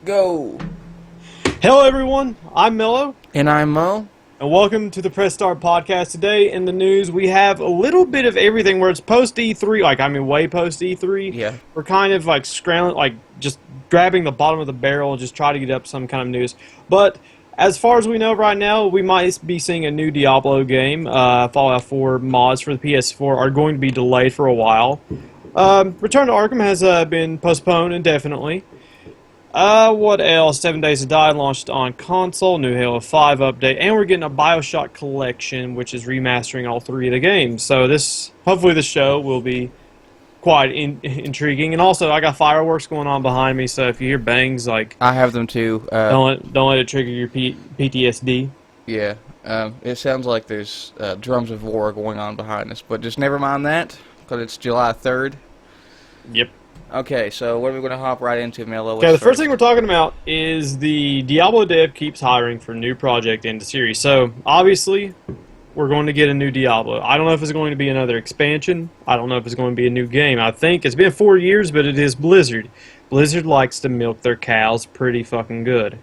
Go! Hello, everyone. I'm Mello, And I'm Mo. and welcome to the Press Start podcast. Today in the news, we have a little bit of everything. Where it's post E3, way post E3. Yeah. We're kind of like scrambling, just grabbing the bottom of the barrel, and just try to get up some kind of news. But as far as we know right now, we might be seeing a new Diablo game. Fallout 4 mods for the PS4 are going to be delayed for a while. Return to Arkham has been postponed indefinitely. What else? 7 Days to Die launched on console, new Halo 5 update, and we're getting a BioShock collection, which is remastering all three of the games. So hopefully this show will be quite intriguing. And also, I got fireworks going on behind me, so if you hear bangs, I have them too. don't let it trigger your PTSD. Yeah. It sounds like there's drums of war going on behind us, but just never mind that, because it's July 3rd. Yep. Okay, so what are we going to hop right into, Mello? Okay, the first thing we're talking about is the Diablo dev keeps hiring for new project in the series. So, obviously, we're going to get a new Diablo. I don't know if it's going to be another expansion. I don't know if it's going to be a new game. I think it's been 4 years, but it is Blizzard. Blizzard likes to milk their cows pretty fucking good.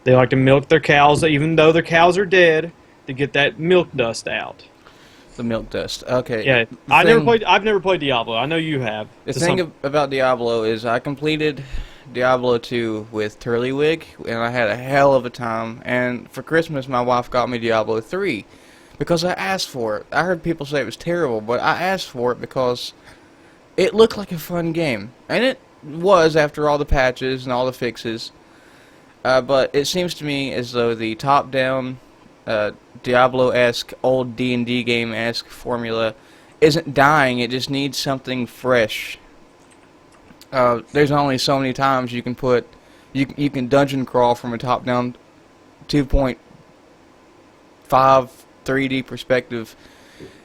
They like to milk their cows, even though their cows are dead, to get that milk dust out. The milk dust. Okay. Yeah, I've never played Diablo. I know you have. The thing about Diablo is I completed Diablo 2 with Turlywig, and I had a hell of a time. And for Christmas, my wife got me Diablo 3 because I asked for it. I heard people say it was terrible, but I asked for it because it looked like a fun game. And it was after all the patches and all the fixes. But it seems to me as though the top-down Diablo-esque, old D&D game-esque formula isn't dying, it just needs something fresh. There's only so many times you can you can dungeon crawl from a top-down 2.5 3D perspective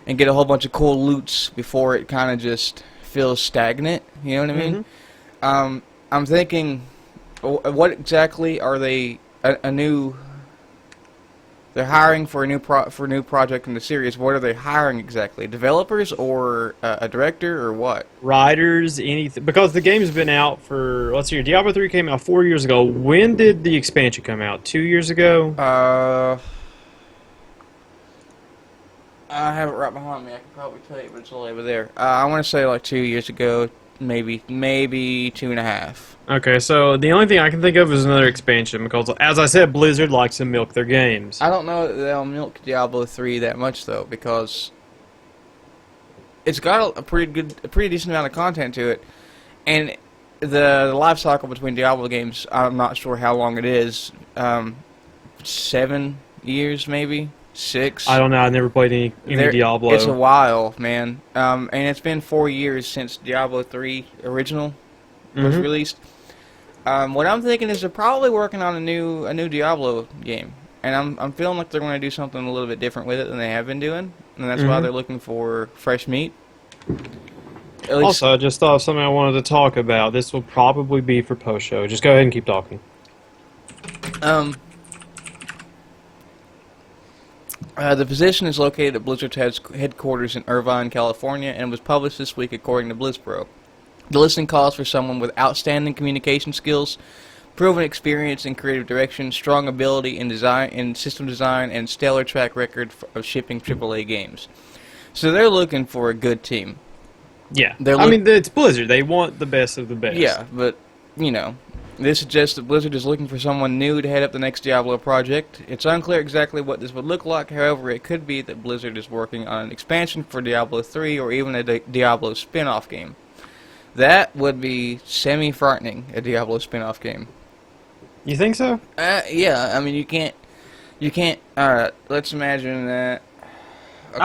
and get a whole bunch of cool loots before it kind of just feels stagnant, you know what I mean? I'm thinking, what exactly are they, they're hiring for a new project in the series. What are they hiring exactly? Developers or a director or what? Writers, anything, because the game's been out for, let's see, Diablo 3 came out 4 years ago. When did the expansion come out? 2 years ago? I have it right behind me. I can probably tell you, but it's all over there. I want to say like 2 years ago, maybe 2.5. Okay, so the only thing I can think of is another expansion, because, as I said, Blizzard likes to milk their games. I don't know that they'll milk Diablo 3 that much, though, because it's got a pretty decent amount of content to it, and the life cycle between Diablo games, I'm not sure how long it is, 7 years maybe, 6. I don't know, I never played any Diablo. It's a while, man, and it's been 4 years since Diablo 3 original was released. What I'm thinking is they're probably working on a new Diablo game, and I'm feeling like they're going to do something a little bit different with it than they have been doing, and that's why they're looking for fresh meat. Also, I just thought of something I wanted to talk about. This will probably be for post-show. Just go ahead and keep talking. The position is located at Blizzard's headquarters in Irvine, California, and was published this week according to BlizzPro. The listing calls for someone with outstanding communication skills, proven experience in creative direction, strong ability in system design, and stellar track record of shipping AAA games. So they're looking for a good team. Yeah, I mean, it's Blizzard. They want the best of the best. Yeah, but, you know, this suggests that Blizzard is looking for someone new to head up the next Diablo project. It's unclear exactly what this would look like, however, it could be that Blizzard is working on an expansion for Diablo 3 or even a Diablo spin-off game. That would be semi-frightening, a Diablo spin-off game. You think so? Yeah, I mean, you can't, alright, let's imagine that. Okay.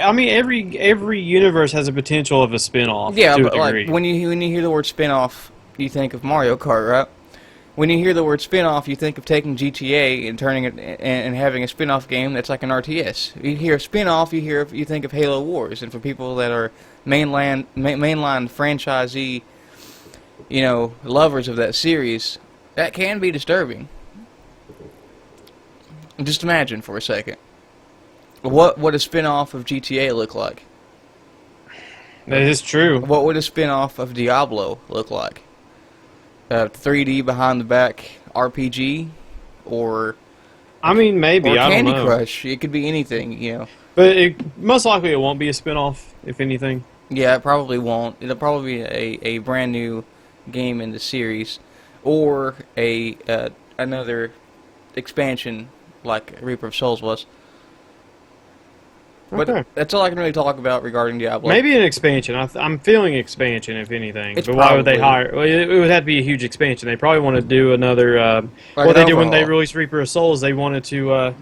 I mean, every universe has a potential of a spin-off. Yeah, to but a degree. like, when you hear the word spin-off, you think of Mario Kart, right? When you hear the word spin-off, you think of taking GTA and turning it and having a spin-off game that's like an RTS. You hear spin-off, you think of Halo Wars, and for people that are mainline franchisee, you know, lovers of that series, that can be disturbing. Just imagine for a second. What would a spin-off of GTA look like? That is true. What would a spin-off of Diablo look like? 3D behind the back RPG, or I mean, maybe, I don't Candy know. Crush. It could be anything, you know. But most likely it won't be a spinoff, if anything. Yeah, it probably won't. It'll probably be a brand new game in the series, or a another expansion like Reaper of Souls was. But Okay. that's all I can really talk about regarding Diablo. Maybe an expansion. I'm feeling expansion, if anything. It's But why would they probably- hire? Well, it would have to be a huge expansion. They probably want to do another. Like What an they did when they overhaul. released Reaper of Souls, they wanted to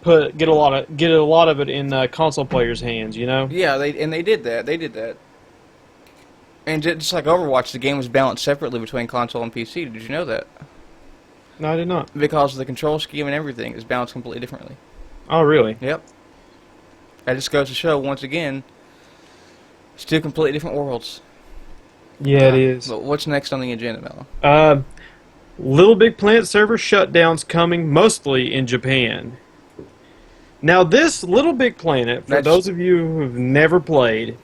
get a lot of it in console players' hands. You know. Yeah, they did that. They did that. And just like Overwatch, the game was balanced separately between console and PC. Did you know that? No, I did not. Because the control scheme and everything is balanced completely differently. Oh, really? Yep. That just goes to show, once again, it's two completely different worlds. Yeah, it is. But what's next on the agenda, Mello? Little Big Planet server shutdowns coming mostly in Japan. Now, this Little Big Planet, for That's- those of you who've never played,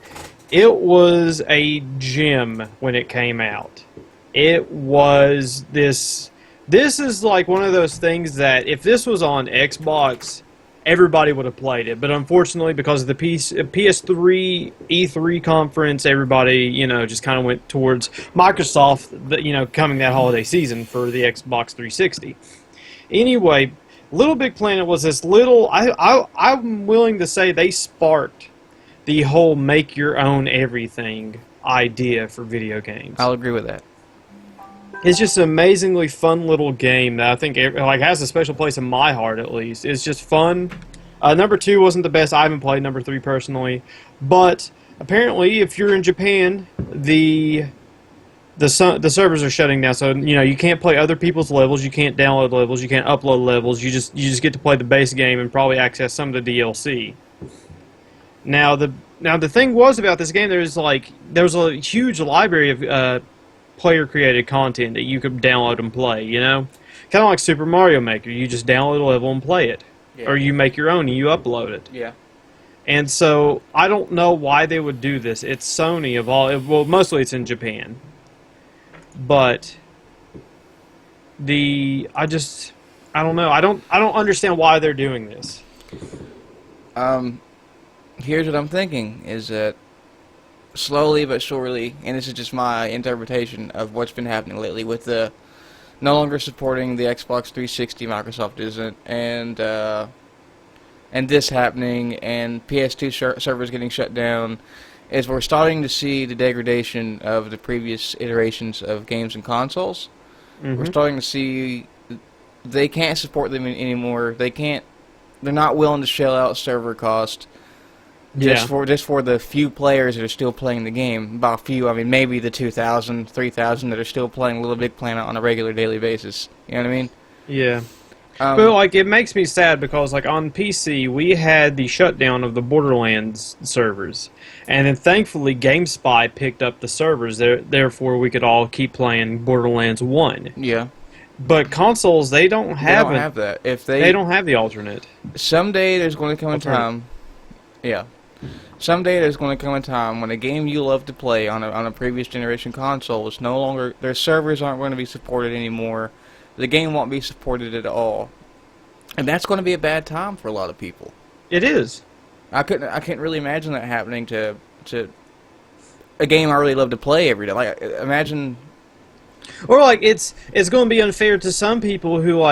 it was a gem when it came out. It was this. This is like one of those things that if this was on Xbox, everybody would have played it. But unfortunately, because of the PS3 E3 conference, everybody, just kind of went towards Microsoft, coming that holiday season for the Xbox 360. Anyway, Little Big Planet was this little. I'm willing to say they sparked the whole make your own everything idea for video games. I'll agree with that. It's just an amazingly fun little game that I think has a special place in my heart, at least. It's just fun. Number 2 wasn't the best. I haven't played number 3 personally, but apparently, if you're in Japan, the servers are shutting down. So you can't play other people's levels. You can't download levels. You can't upload levels. You just get to play the base game and probably access some of the DLC. Now the thing was about this game, there was a huge library of player-created content that you could download and play, kind of like Super Mario Maker. You just download a level and play it. Yeah. Or you make your own and you upload it. Yeah. And so, I don't know why they would do this. It's Sony of all... Well, mostly it's in Japan. But... I don't know. I don't understand why they're doing this. Here's what I'm thinking, is that slowly but surely, and this is just my interpretation of what's been happening lately with the no longer supporting the Xbox 360, Microsoft isn't, and this happening, and PS2 servers getting shut down, is we're starting to see the degradation of the previous iterations of games and consoles. Mm-hmm. We're starting to see they can't support them anymore. They're not willing to shell out server cost. Just for the few players that are still playing the game. By few, I mean maybe the 2,000, 3,000 that are still playing Little Big Planet on a regular daily basis. You know what I mean? Yeah. But it makes me sad because on PC we had the shutdown of the Borderlands servers, and then thankfully GameSpy picked up the servers. Therefore, we could all keep playing Borderlands 1. Yeah. But consoles, they don't have that. They don't have the alternate. Someday there's going to come a Alternative. time. Yeah. Someday there's going to come a time when a game you love to play on a previous generation console is no longer, their servers aren't going to be supported anymore. The game won't be supported at all, and that's going to be a bad time for a lot of people. It is. I can't really imagine that happening to a game I really love to play every day. Like imagine. Or it's going to be unfair to some people who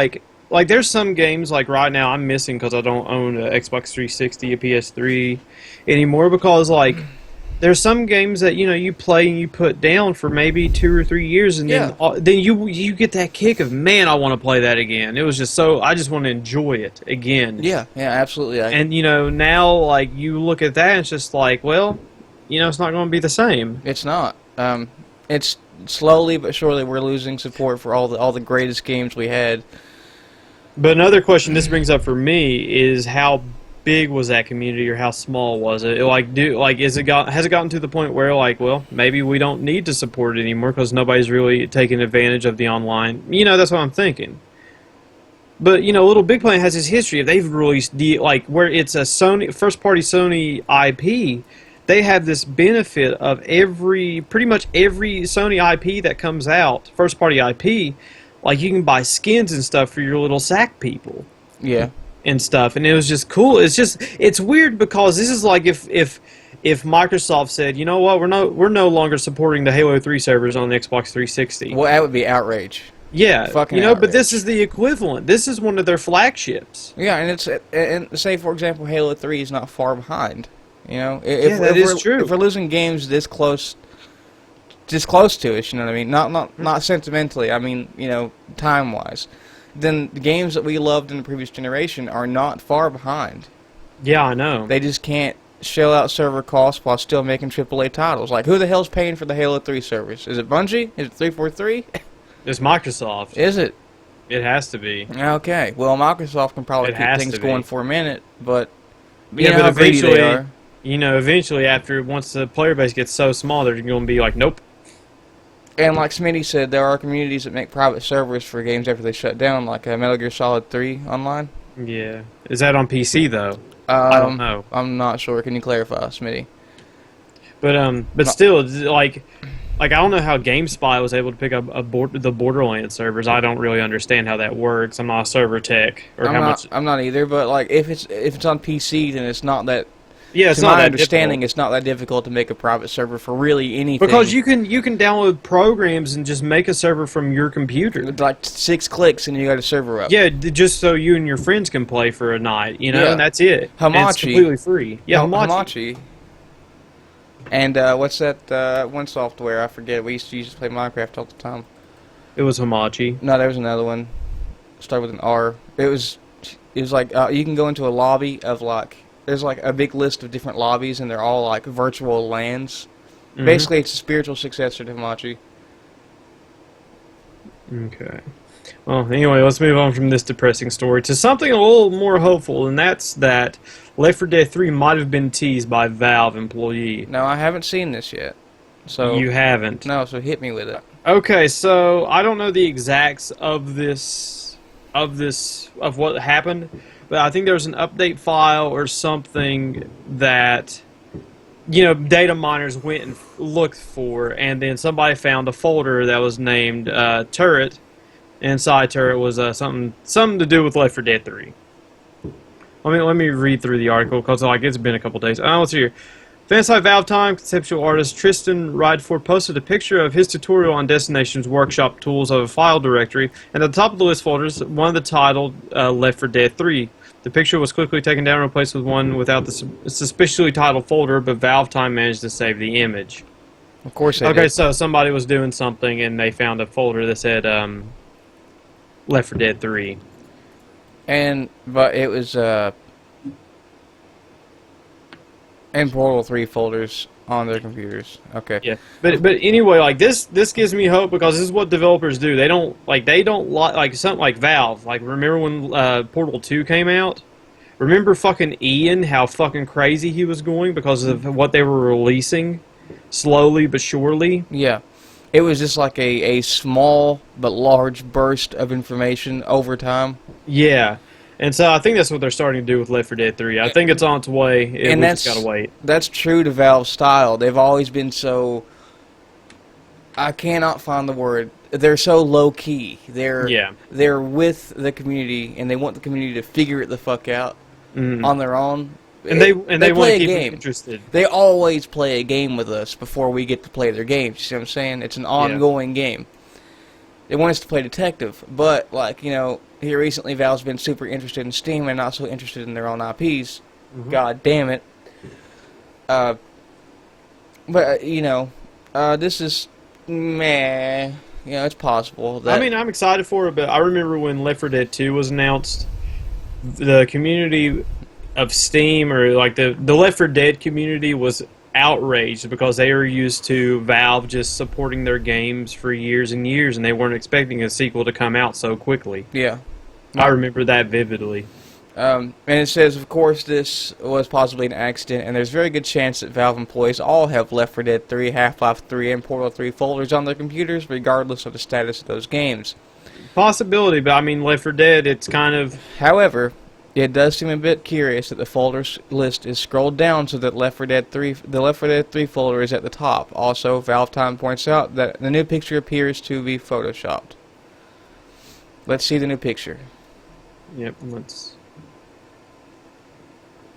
there's some games right now I'm missing because I don't own an Xbox 360, a PS3 anymore, because there's some games that you play and you put down for maybe 2 or 3 years, and then you get that kick of, man, I want to play that again. It was just I just want to enjoy it again. Yeah, absolutely. And now you look at that and it's just well, it's not going to be the same. It's not. It's slowly but surely we're losing support for all the greatest games we had. But another question this brings up for me is how big was that community, or how small was it? Has it gotten to the point where well, maybe we don't need to support it anymore because nobody's really taking advantage of the online. That's what I'm thinking. But Little Big Planet has this history of they've released where it's a Sony first party Sony IP. they have this benefit of pretty much every Sony IP that comes out, first party IP, like you can buy skins and stuff for your little sack people. Yeah. And stuff, and it was just cool. It's weird because this is like if Microsoft said, you know what, we're no longer supporting the Halo 3 servers on the Xbox 360. Well, that would be outrage. Yeah, Fucking you know, outrage. but this is the equivalent. This is one of their flagships. Yeah, and say for example, Halo 3 is not far behind. You know, That is true. If we're losing games this close to us, you know what I mean? Not sentimentally. I mean, you know, time wise. Then the games that we loved in the previous generation are not far behind. Yeah, I know. They just can't shell out server costs while still making AAA titles. Like, who the hell's paying for the Halo 3 servers? Is it Bungie? Is it 343? It's Microsoft. Is it? It has to be. Okay. Well, Microsoft can probably It keep has things to be. going for a minute, but Yeah, know but how greedy they eventually, are. you know, eventually once the player base gets so small, they're going to be like, nope. And like Smitty said, there are communities that make private servers for games after they shut down, like Metal Gear Solid 3 online. Yeah. Is that on PC though? I don't know. I'm not sure. Can you clarify, Smitty? But still, like I don't know how GameSpy was able to pick up the Borderlands servers. I don't really understand how that works. I'm not a server tech or I'm not either. But like, if it's on PC, then it's not that. Yeah, it's to not my that understanding, difficult. it's not that difficult to make a private server for really anything. Because you can download programs and just make a server from your computer. With like 6 clicks and you got a server up. Yeah, just so you and your friends can play for a night, you know, Yeah. and that's it. And it's Hamachi. completely free. Yeah, Hamachi. And what's that one software? I forget. We used to play Minecraft all the time. It was Hamachi. No, there was another one. Started with an R. It was like you can go into a lobby of like. There's like a big list of different lobbies, and they're all like virtual lands. Mhm. Basically, it's a spiritual successor to Hamachi. Okay. Well, anyway, let's move on from this depressing story to something a little more hopeful, and that's that Left 4 Dead 3 might have been teased by Valve employee. No, I haven't seen this yet. So You haven't. no, so hit me with it. Okay, so I don't know the exacts of what happened, but I think there's an update file or something that, you know, data miners went and looked for, and then somebody found a folder that was named Turret. Inside Turret was something to do with Left 4 Dead 3. Let me read through the article because like it's been a couple days. Let's see here. Fansite Valve Time conceptual artist Tristan Rydford posted a picture of his tutorial on Destination's workshop tools of a file directory, and at the top of the list folders, one of the titled Left 4 Dead 3. The picture was quickly taken down and replaced with one without the suspiciously titled folder, but Valve Time managed to save the image. Of course they Okay, did. so somebody was doing something and they found a folder that said Left 4 Dead 3. But it was and Portal 3 folders on their computers. Okay. Yeah, but anyway, like this gives me hope because this is what developers do. They don't like something like Valve. Like remember when Portal 2 came out? Remember fucking Ian, how fucking crazy he was going because of what they were releasing, slowly but surely. Yeah. It was just like a small but large burst of information over time. Yeah. And so I think that's what they're starting to do with Left 4 Dead 3. I think it's on its way. And we just gotta wait. That's true to Valve's style. They've always been so... I cannot find the word. They're so low-key. They're with the community, and they want the community to figure it the fuck out on their own. And they want play to a keep game. them interested. They always play a game with us before we get to play their games. You see what I'm saying? It's an ongoing game. They want us to play detective, but like here recently, Valve's been super interested in Steam and not so interested in their own IPs. God damn it! But this is meh. It's possible. That, I mean, I'm excited for it, but I remember when Left 4 Dead 2 was announced, the community of Steam or like the Left 4 Dead community was outraged because they were used to Valve just supporting their games for years and years, and they weren't expecting a sequel to come out so quickly. Yeah. I remember that vividly. And it says, of course, this was possibly an accident, and there's a very good chance that Valve employees all have Left 4 Dead 3, Half-Life 3, and Portal 3 folders on their computers, regardless of the status of those games. Possibility, but I mean, Left 4 Dead, it's kind of... However, It does seem a bit curious that the folders list is scrolled down so that the Left 4 Dead 3 folder is at the top. Also, Valve Time points out that the new picture appears to be photoshopped. Let's see the new picture. Yep, let's...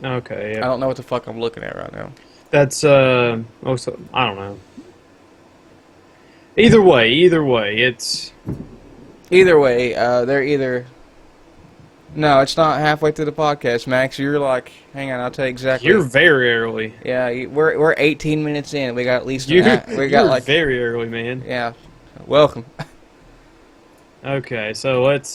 Okay, I yeah. don't know what the fuck I'm looking at right now. That's, I don't know. Either way, it's... Either way, they're either... No, it's not halfway through the podcast, Max. You're like, hang on, I'll tell you exactly. You're very early. Yeah, we're 18 minutes in. We got at least You're like very early, man. yeah. Welcome. Okay, so let's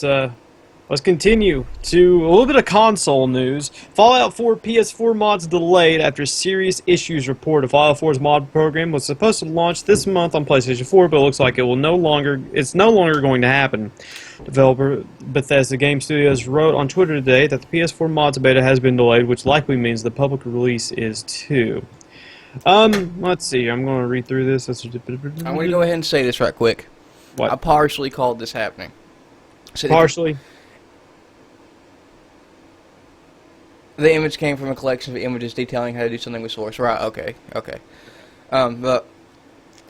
continue to a little bit of console news. Fallout 4 PS4 mods delayed after serious issues reported. Fallout 4's mod program was supposed to launch this month on PlayStation 4, but it looks like it's no longer going to happen. Developer Bethesda Game Studios wrote on Twitter today that the PS4 mods beta has been delayed, which likely means the public release is too. Let's see. I'm going to read through this. I'm going to go ahead and say this right quick. What? I partially called this happening. So Partially? the image came from a collection of images detailing how to do something with Source. Right, okay. But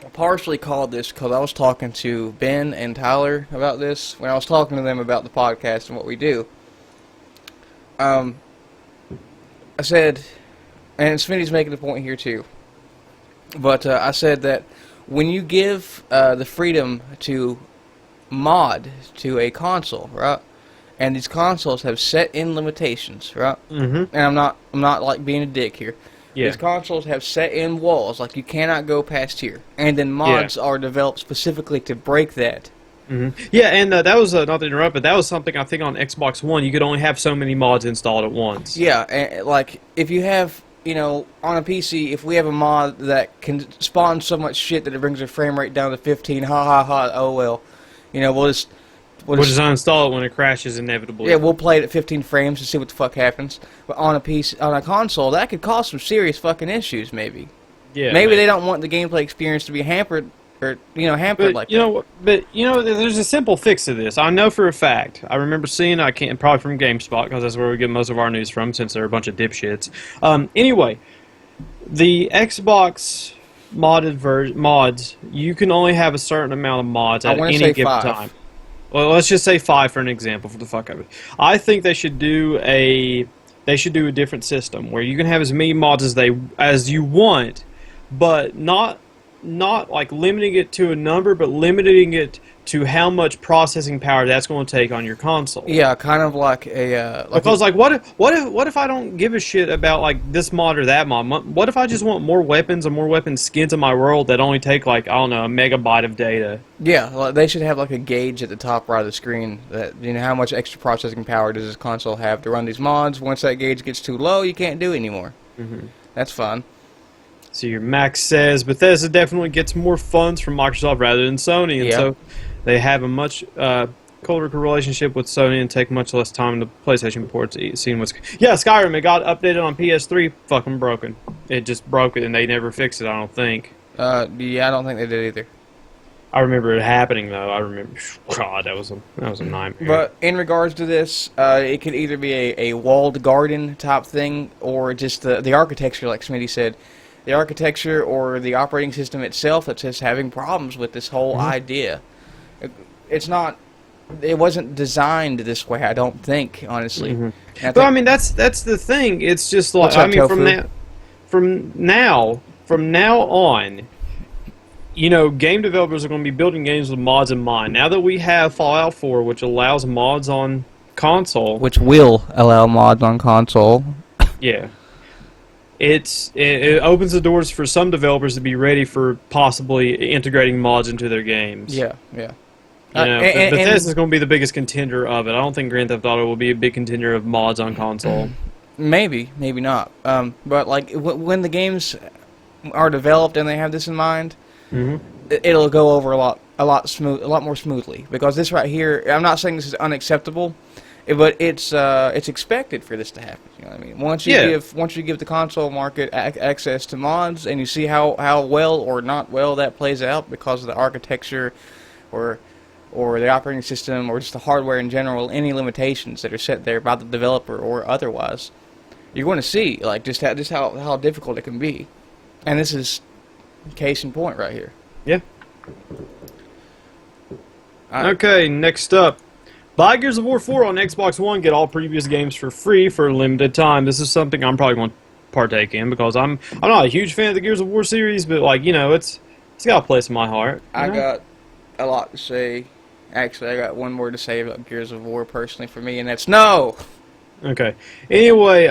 I partially called this because I was talking to Ben and Tyler about this when I was talking to them about the podcast and what we do. I said, and Smitty's making a point here too, but I said that when you give the freedom to mod to a console, right? And these consoles have set-in limitations, right? Mm-hmm. And I'm not like being a dick here. Yeah. These consoles have set-in walls, like you cannot go past here. And then mods are developed specifically to break that. Mm-hmm. Yeah, and that was, not to interrupt, but that was something I think on Xbox One, you could only have so many mods installed at once. Yeah, and, like, if you have, on a PC, if we have a mod that can spawn so much shit that it brings the frame rate down to 15, oh well. We'll just uninstall it when it crashes inevitably. Yeah, we'll play it at 15 frames to see what the fuck happens. But on a console, that could cause some serious fucking issues, maybe. Yeah. Maybe they don't want the gameplay experience to be hampered, or hampered like that. There's a simple fix to this. I know for a fact. I remember seeing. I can't probably from GameSpot because that's where we get most of our news from, since they're a bunch of dipshits. Anyway, the Xbox mods, you can only have a certain amount of mods at any given time. Well, let's just say 5 for an example, for the fuck of it. I think they should do a different system where you can have as many mods as you want, but not like limiting it to a number, but limiting it to how much processing power that's going to take on your console. Yeah, kind of like a because what if I don't give a shit about like this mod or that mod? What if I just want more weapons and more weapon skins in my world that only take like, I don't know, a megabyte of data? Yeah, they should have like a gauge at the top right of the screen that how much extra processing power does this console have to run these mods. Once that gauge gets too low, you can't do it anymore. Mm-hmm. That's fun. So your Max says Bethesda definitely gets more funds from Microsoft rather than Sony, and so they have a much colder relationship with Sony and take much less time to PlayStation ports. Seeing what's Skyrim, it got updated on PS3, fucking broken. It just broke it, and they never fixed it. I don't think. I don't think they did either. I remember it happening though. I remember, God, that was a nightmare. But in regards to this, it could either be a walled garden type thing, or just the architecture, like Smitty said. The architecture or the operating system itself that's just having problems with this whole idea. It wasn't designed this way, I don't think, honestly. Mm-hmm. But I mean, that's the thing. It's just like, I mean, from now on, game developers are going to be building games with mods in mind. Now that we have Fallout 4, which allows mods on console, which will allow mods on console, yeah. It opens the doors for some developers to be ready for possibly integrating mods into their games. Yeah. Bethesda's going to be the biggest contender of it. I don't think Grand Theft Auto will be a big contender of mods on console. Maybe not. But like when the games are developed and they have this in mind, it'll go over a lot more smoothly. Because this right here, I'm not saying this is unacceptable. But it's expected for this to happen. You know what I mean? Once you give the console market access to mods, and you see how well or not well that plays out because of the architecture, or or the operating system, or just the hardware in general, any limitations that are set there by the developer or otherwise, you're going to see like just how difficult it can be. And this is case in point right here. Yeah. Okay, next up. Buy Gears of War 4 on Xbox One. Get all previous games for free for a limited time. This is something I'm probably going to partake in because I'm not a huge fan of the Gears of War series, but like, you know, it's got a place in my heart. I got a lot to say. Actually, I got one word to say about Gears of War personally for me, and that's no. Okay. Anyway,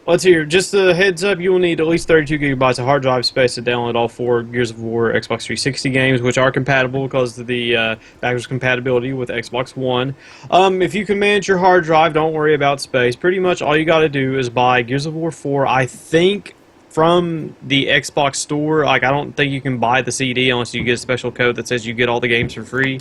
let's hear. Just a heads up, you will need at least 32 gigabytes of hard drive space to download all 4 Gears of War Xbox 360 games, which are compatible because of the backwards compatibility with Xbox One. If you can manage your hard drive, don't worry about space. Pretty much all you got to do is buy Gears of War 4, I think, from the Xbox store. Like, I don't think you can buy the CD unless you get a special code that says you get all the games for free.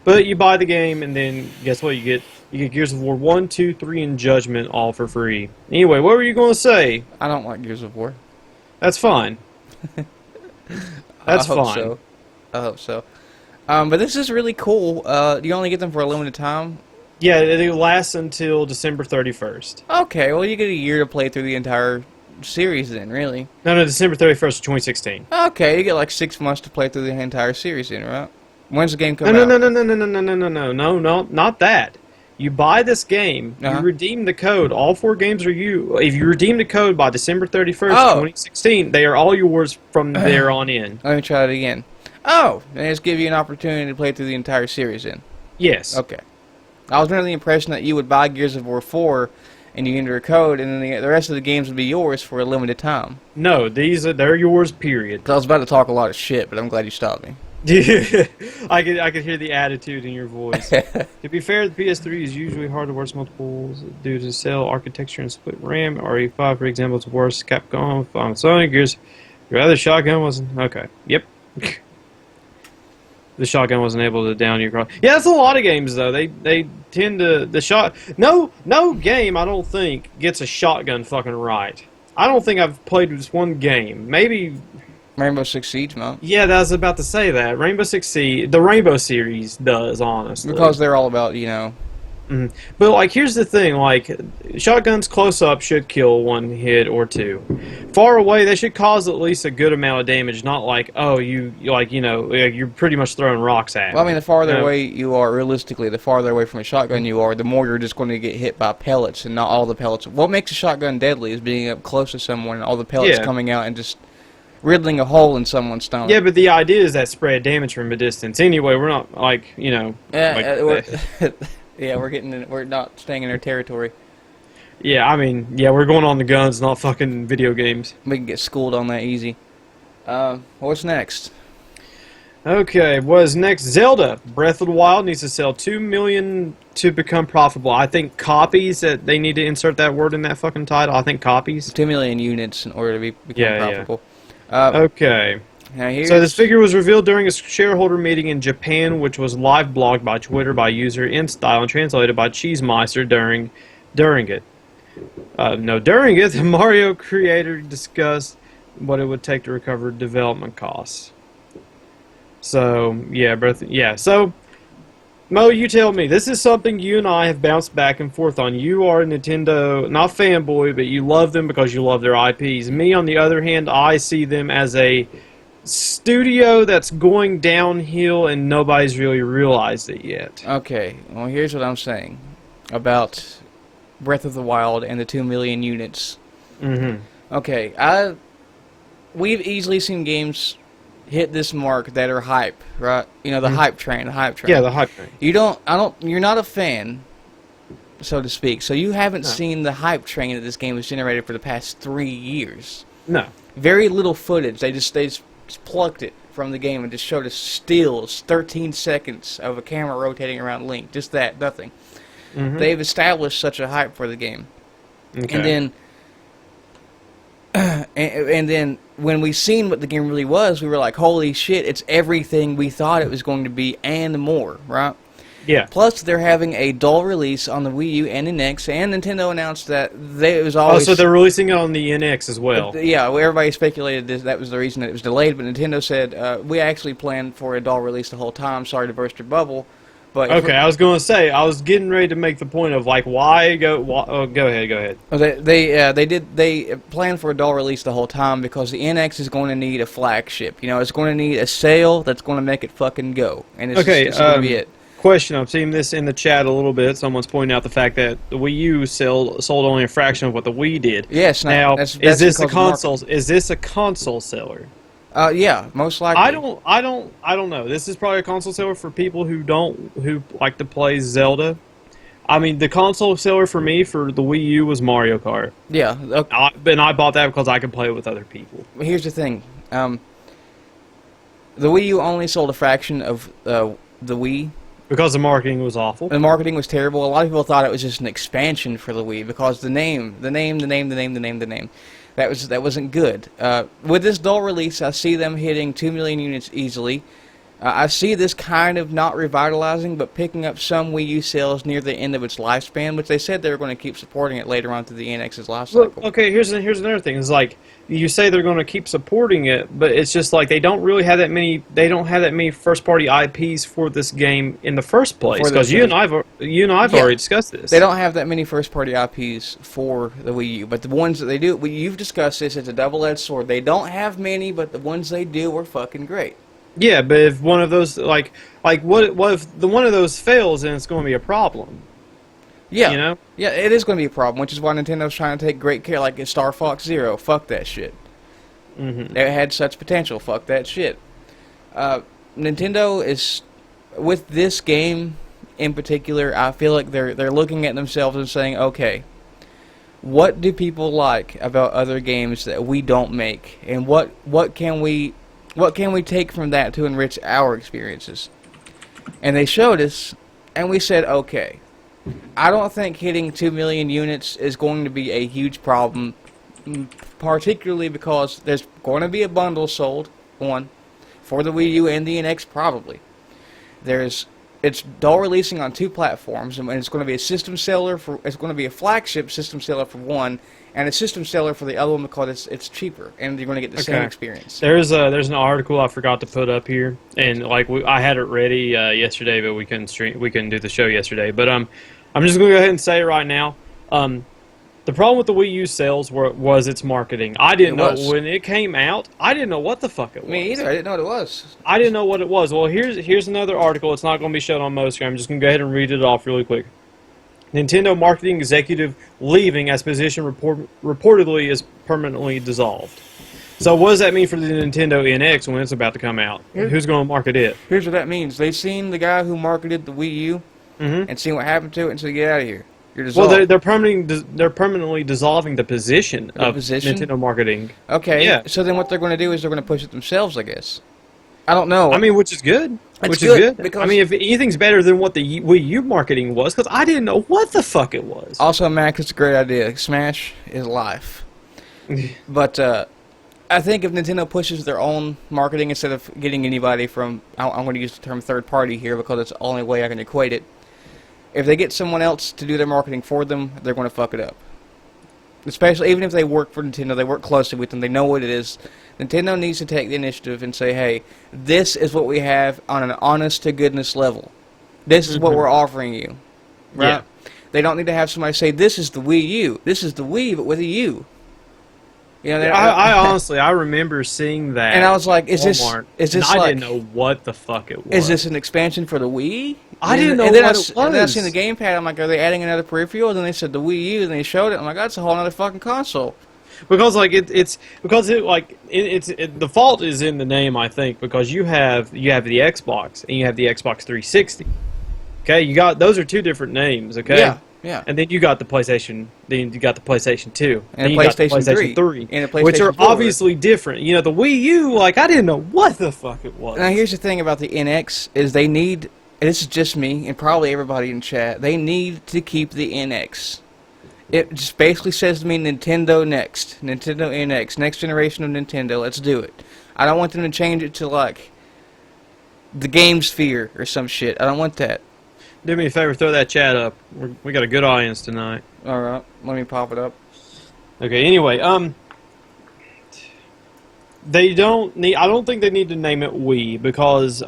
But you buy the game, and then guess what you get? You get Gears of War 1, 2, 3, and Judgment all for free. Anyway, what were you going to say? I don't like Gears of War. That's fine. That's I hope fine. So. I hope so. But this is really cool. You only get them for a limited time? Yeah, it lasts until December 31st. Okay, well you get a year to play through the entire series then, really. No, December 31st of 2016. Okay, you get like 6 months to play through the entire series then, right? When's the game come No, out? no, not that. You buy this game, you redeem the code. All 4 games are you. If you redeem the code by December 31st, 2016, they are all yours from there on in. Let me try it again. Oh, and just give you an opportunity to play through the entire series then. Yes. Okay. I was under the impression that you would buy Gears of War 4 and you enter a code, and then the rest of the games would be yours for a limited time. No, they're yours, period. 'Cause I was about to talk a lot of shit, but I'm glad you stopped me. I could hear the attitude in your voice. To be fair, the PS3 is usually hard to work multiples due to cell architecture and split RAM. RE5, for example, is worse. Capcom, on Sony Gears. Your other shotgun wasn't okay. Yep. The shotgun wasn't able to down your cross. Yeah, that's a lot of games though. They tend to no game I don't think gets a shotgun fucking right. I don't think I've played just one game. Maybe Rainbow Six Siege, man. yeah, I was about to say that. Rainbow Six Siege, the Rainbow series does, honestly. Because they're all about, you know... But, like, here's the thing. Like, shotguns close up should kill 1 hit or 2. Far away, they should cause at least a good amount of damage. Not like, oh, you're pretty much throwing rocks at. Well, I mean, the farther away you are, realistically, the farther away from a shotgun you are, the more you're just going to get hit by pellets and not all the pellets. What makes a shotgun deadly is being up close to someone and all the pellets coming out and just... riddling a hole in someone's stomach. Yeah, but the idea is that spread damage from a distance. Anyway, we're not like we're not staying in their territory. Yeah, I mean, we're going on the guns, not fucking video games. We can get schooled on that easy. What's next? Okay, what's next? Zelda Breath of the Wild needs to sell 2 million to become profitable. I think copies, that they need to insert that word in that fucking title. I think copies. 2 million units in order to become profitable. Okay. So this figure was revealed during a shareholder meeting in Japan, which was live blogged by Twitter by user InStyle and translated by Cheesemeister during it. During it, the Mario creator discussed what it would take to recover development costs. So, So, Mo, you tell me. This is something you and I have bounced back and forth on. You are a Nintendo, not fanboy, but you love them because you love their IPs. Me, on the other hand, I see them as a studio that's going downhill and nobody's really realized it yet. Okay, well, here's what I'm saying about Breath of the Wild and the 2 million units. Okay, we've easily seen games hit this mark that are hype, right? You know, the hype train. Yeah, the hype train. You're not a fan, so to speak, so you haven't seen the hype train that this game has generated for the past 3 years. No. Very little footage. They just plucked it from the game and just showed us stills, 13 seconds of a camera rotating around Link. Just that, nothing. They've established such a hype for the game. Okay. And then when we seen what the game really was, we were like, holy shit, it's everything we thought it was going to be and more, right? Yeah. Plus, they're having a dual release on the Wii U and NX, and Nintendo announced that it was Oh, always... so they're releasing it on the NX as well. Yeah, well, everybody speculated that was the reason that it was delayed, but Nintendo said, we actually planned for a dual release the whole time. Sorry to burst your bubble. But Okay, I was going to say, I was getting ready to make the point of, like, why go... oh, go ahead. They planned for a dual release the whole time because the NX is going to need a flagship. You know, it's going to need a sale that's going to make it fucking go. And it's going to be it. Question, I'm seeing this in the chat a little bit. Someone's pointing out the fact that the Wii U sold only a fraction of what the Wii did. Yes, now, that's is this a because console? Is this a console seller? Yeah, most likely. I don't know. This is probably a console seller for people who like to play Zelda. I mean, the console seller for me for the Wii U was Mario Kart. Yeah, okay. And I bought that because I could play it with other people. Here's the thing. The Wii U only sold a fraction of the Wii. Because the marketing was awful. The marketing was terrible. A lot of people thought it was just an expansion for the Wii because the name. That wasn't good. With this dual release, I see them hitting 2 million units easily. I see this kind of not revitalizing, but picking up some Wii U sales near the end of its lifespan, which they said they were going to keep supporting it later on through the NX's life cycle. Look, okay, here's another thing. It's like you say they're going to keep supporting it, but it's just like they don't really have that many. They don't have that many first-party IPs for this game in the first place. Because you and I've already discussed this. They don't have that many first-party IPs for the Wii U, but the ones that they do, you've discussed this. It's a double-edged sword. They don't have many, but the ones they do are fucking great. Yeah, but if one of those what if the one of those fails, then it's going to be a problem. Yeah, you know. Yeah, it is going to be a problem, which is why Nintendo's trying to take great care. Like Star Fox Zero, fuck that shit. Mm-hmm. It had such potential. Fuck that shit. Nintendo is with this game in particular. I feel like they're looking at themselves and saying, okay, what do people like about other games that we don't make, and what can we take from that to enrich our experiences? And they showed us, and we said, okay, I don't think hitting 2 million units is going to be a huge problem, particularly because there's going to be a bundle sold, one, for the Wii U and the NX probably. It's dual releasing on 2 platforms, and it's going to be a system seller it's going to be a flagship system seller for one, and a system seller for the other one because it's cheaper, and you're going to get the same experience. There's an article I forgot to put up here, and I had it ready yesterday, but we couldn't do the show yesterday. But I'm just going to go ahead and say it right now. The problem with the Wii U sales was its marketing. I didn't know when it came out. I didn't know what the fuck it was. Me either. I didn't know what it was. I didn't know what it was. Well, here's another article. It's not going to be shown on Moscreen. I'm just going to go ahead and read it off really quick. Nintendo marketing executive leaving as position reportedly is permanently dissolved. So what does that mean for the Nintendo NX when it's about to come out? Who's going to market it? Here's what that means. They've seen the guy who marketed the Wii U and seen what happened to it and said, get out of here. You're dissolved. Well, they're permanently dissolving the position of Nintendo marketing. Okay. Yeah. So then what they're going to do is they're going to push it themselves, I guess. I don't know. I mean, which is good. Which is good. Because I mean, if anything's better than what the Wii U marketing was, because I didn't know what the fuck it was. Also, Mac, it's a great idea. Smash is life. But I think if Nintendo pushes their own marketing instead of getting anybody from, I'm going to use the term third party here because it's the only way I can equate it. If they get someone else to do their marketing for them, they're going to fuck it up. Especially, even if they work for Nintendo, they work closely with them, they know what it is. Nintendo needs to take the initiative and say, hey, this is what we have on an honest-to-goodness level. This is what we're offering you. Right? Yeah. They don't need to have somebody say, this is the Wii U. This is the Wii, but with a U. You know, I honestly, I remember seeing that. And I was like, is this I didn't know what the fuck it was. Is this an expansion for the Wii? I didn't know what it was. And then I seen the gamepad. I'm like, are they adding another peripheral? And then they said the Wii U, and they showed it. I'm like, that's a whole other fucking console. Because the fault is in the name, I think, because you have the Xbox and you have the Xbox 360. Okay, those are 2 different names. Okay. Yeah. Yeah. And then you got the PlayStation. Then you got the PlayStation 2. And the PlayStation 3. And the PlayStation which are 4. obviously different. You know, the Wii U, I didn't know what the fuck it was. Now, here's the thing about the NX, is they need, and this is just me, and probably everybody in chat, they need to keep the NX. It just basically says to me, Nintendo Next. Nintendo NX. Next generation of Nintendo. Let's do it. I don't want them to change it to, like, the Game Sphere or some shit. I don't want that. Do me a favor, throw that chat up. We got a good audience tonight. All right, let me pop it up. Okay. Anyway, they don't need. I don't think they need to name it Wii because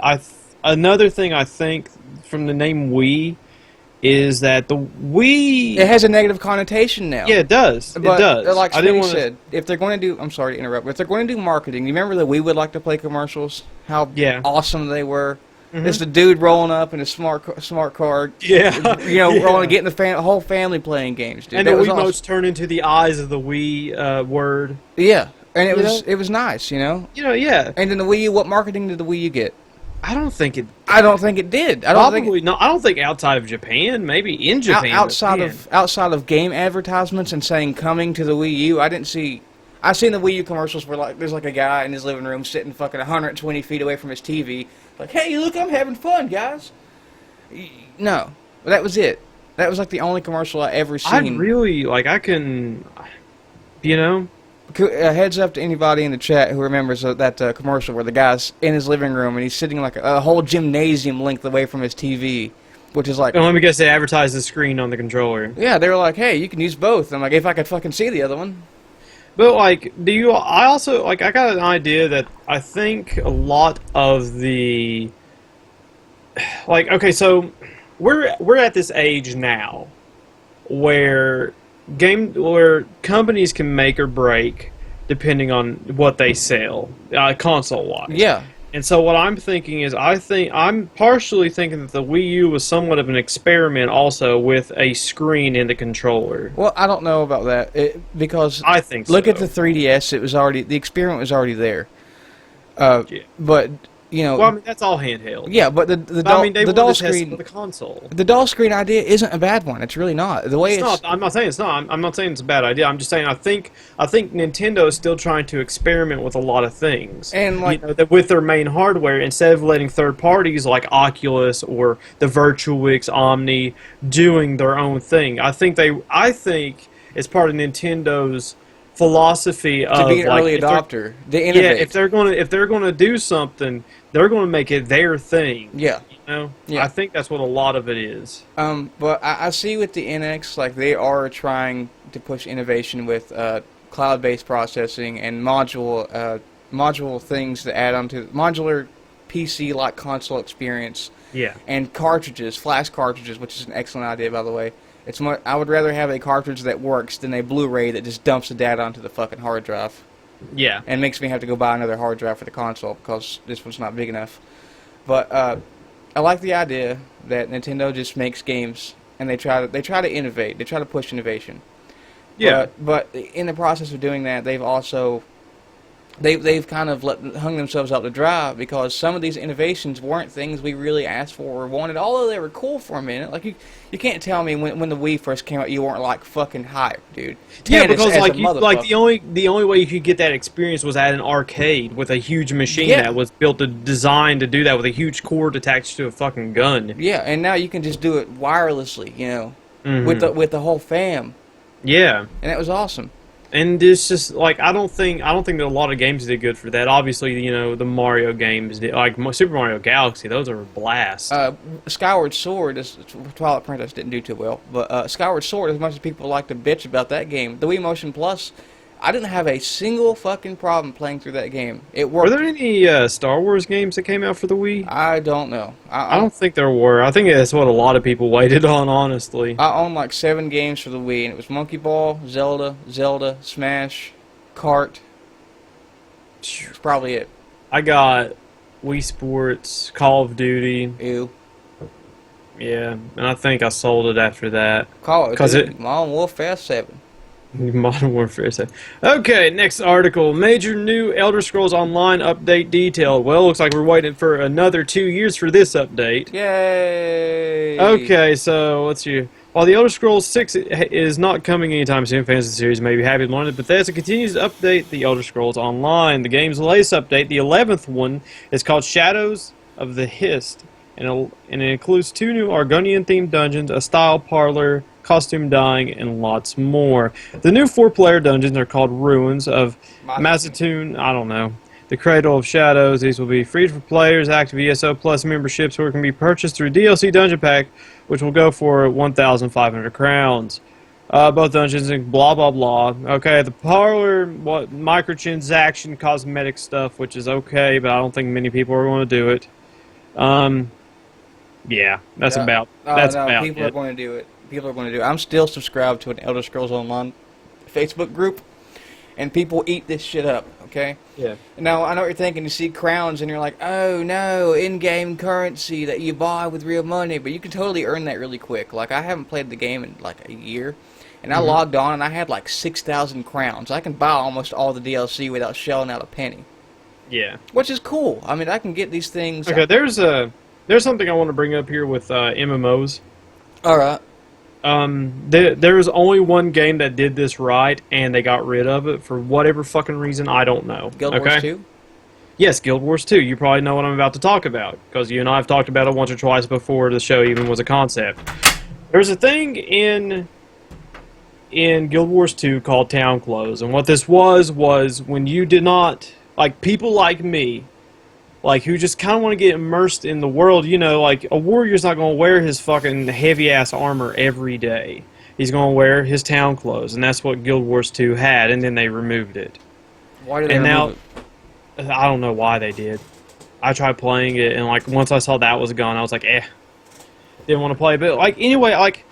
another thing I think from the name Wii is that the Wii. It has a negative connotation now. Yeah, it does. But, it does. Like I didn't Smitty want said, if they're going to do, I'm sorry to interrupt, but if they're going to do marketing, you remember that we would like to play commercials? How awesome they were. Mm-hmm. It's the dude rolling up in a smart car. Yeah, rolling, getting the whole family playing games, dude. And the Wiimotes turn into the eyes of the Wii word. Yeah, and it was nice, yeah. And then the Wii U, what marketing did the Wii U get? I don't think it did. Probably not. I don't think outside of Japan, maybe in Japan. Outside of game advertisements and saying coming to the Wii U, I didn't see. I seen the Wii U commercials where there's a guy in his living room sitting fucking 120 feet away from his TV, like, hey, look, I'm having fun, guys. No, that was it. That was like the only commercial I ever seen. I really I can, Heads up to anybody in the chat who remembers that commercial where the guy's in his living room and he's sitting like a whole gymnasium length away from his TV, which is like. And let me guess, they advertised the screen on the controller. Yeah, they were like, "Hey, you can use both." I'm like, if I could fucking see the other one. But I got an idea that I think a lot of the. Okay, so we're at this age now, where companies can make or break depending on what they sell, console wise. Yeah. And so what I'm thinking is, I'm partially thinking that the Wii U was somewhat of an experiment also with a screen in the controller. Well, I don't know about that because I think look at the 3DS. The experiment was already there. Yeah. But well, I mean, that's all handheld. Yeah, but the dual screen for the console. The dual screen idea isn't a bad one. It's really not. The way I'm not saying it's not. I'm not saying it's a bad idea. I'm just saying I think Nintendo is still trying to experiment with a lot of things, and with their main hardware, instead of letting third parties like Oculus or the Virtuix, Omni doing their own thing. I think it's part of Nintendo's philosophy of to be an early adopter, to innovate. Yeah, if they're gonna do something, they're gonna make it their thing. Yeah, I think that's what a lot of it is. But I see with the NX, they are trying to push innovation with cloud-based processing and module things to add on to modular PC-like console experience. Yeah, and cartridges, flash cartridges, which is an excellent idea, by the way. I would rather have a cartridge that works than a Blu-ray that just dumps the data onto the fucking hard drive. Yeah. And makes me have to go buy another hard drive for the console because this one's not big enough. But I like the idea that Nintendo just makes games and they try to innovate. They try to push innovation. Yeah. But in the process of doing that, they've also they've kind of hung themselves out to dry because some of these innovations weren't things we really asked for or wanted, although they were cool for a minute. Like you can't tell me when the Wii first came out you weren't like fucking hype, dude. Yeah, because the only way you could get that experience was at an arcade with a huge machine that was designed to do that with a huge cord attached to a fucking gun. Yeah, and now you can just do it wirelessly, mm-hmm. with the whole fam. Yeah, and it was awesome. And it's just I don't think that a lot of games did good for that. Obviously, the Mario games did, like Super Mario Galaxy. Those are a blast. Skyward Sword, Twilight Princess didn't do too well, but Skyward Sword, as much as people like to bitch about that game, the Wii Motion Plus, I didn't have a single fucking problem playing through that game. It worked. Were there any Star Wars games that came out for the Wii? I don't know. I don't think there were. I think that's what a lot of people waited on, honestly. I own like 7 games for the Wii, and it was Monkey Ball, Zelda, Smash, Kart. That's probably it. I got Wii Sports, Call of Duty. Ew. Yeah, and I think I sold it after that. Call of Duty, Modern Warfare 7. Modern Warfare 7. Okay, next article. Major new Elder Scrolls Online update detailed. Well, looks like we're waiting for another 2 years for this update. Yay! Okay, so let's see. While the Elder Scrolls 6 is not coming anytime soon, fans of the series may be happy to learn that Bethesda continues to update the Elder Scrolls Online. The game's latest update, the 11th one, is called Shadows of the Hist, and it includes 2 new Argonian-themed dungeons, a style parlor, costume dyeing, and lots more. The new 4-player dungeons are called Ruins of Mazatoon. I don't know. the Cradle of Shadows. These will be free for players, active ESO Plus memberships, or can be purchased through DLC Dungeon Pack, which will go for 1,500 crowns. Both dungeons and blah blah blah. Okay, the parlor, what microtransaction cosmetic stuff, which is okay, but I don't think many people are going to do it. Yeah, that's Yeah. about Oh, that's no, about people it. are going to do it. People are going to do it. I'm still subscribed to an Elder Scrolls Online Facebook group, and people eat this shit up, okay? Yeah. Now, I know what you're thinking. You see crowns, and you're like, oh, no, in-game currency that you buy with real money, but you can totally earn that really quick. Like, I haven't played the game in, like, a year, and I logged on, and I had, like, 6,000 crowns. I can buy almost all the DLC without shelling out a penny, Yeah. which is cool. I mean, I can get these things... Okay, there's something I want to bring up here with MMOs. All right. There was only one game that did this right, and they got rid of it for whatever fucking reason. I don't know. Guild Wars 2? Yes, Guild Wars 2. You probably know what I'm about to talk about, because you and I have talked about it once or twice before the show even was a concept. There's a thing in Guild Wars 2 called Town Close, and what this was when you did not, like, people like me, like, who just kind of want to get immersed in the world, you know, like, a warrior's not going to wear his fucking heavy-ass armor every day. He's going to wear his town clothes, and that's what Guild Wars 2 had, and then they removed it. Why did they And remove now, it? I don't know why they did. I tried playing it, and, like, once I saw that was gone, I was like, didn't want to play. But, like, anyway, like,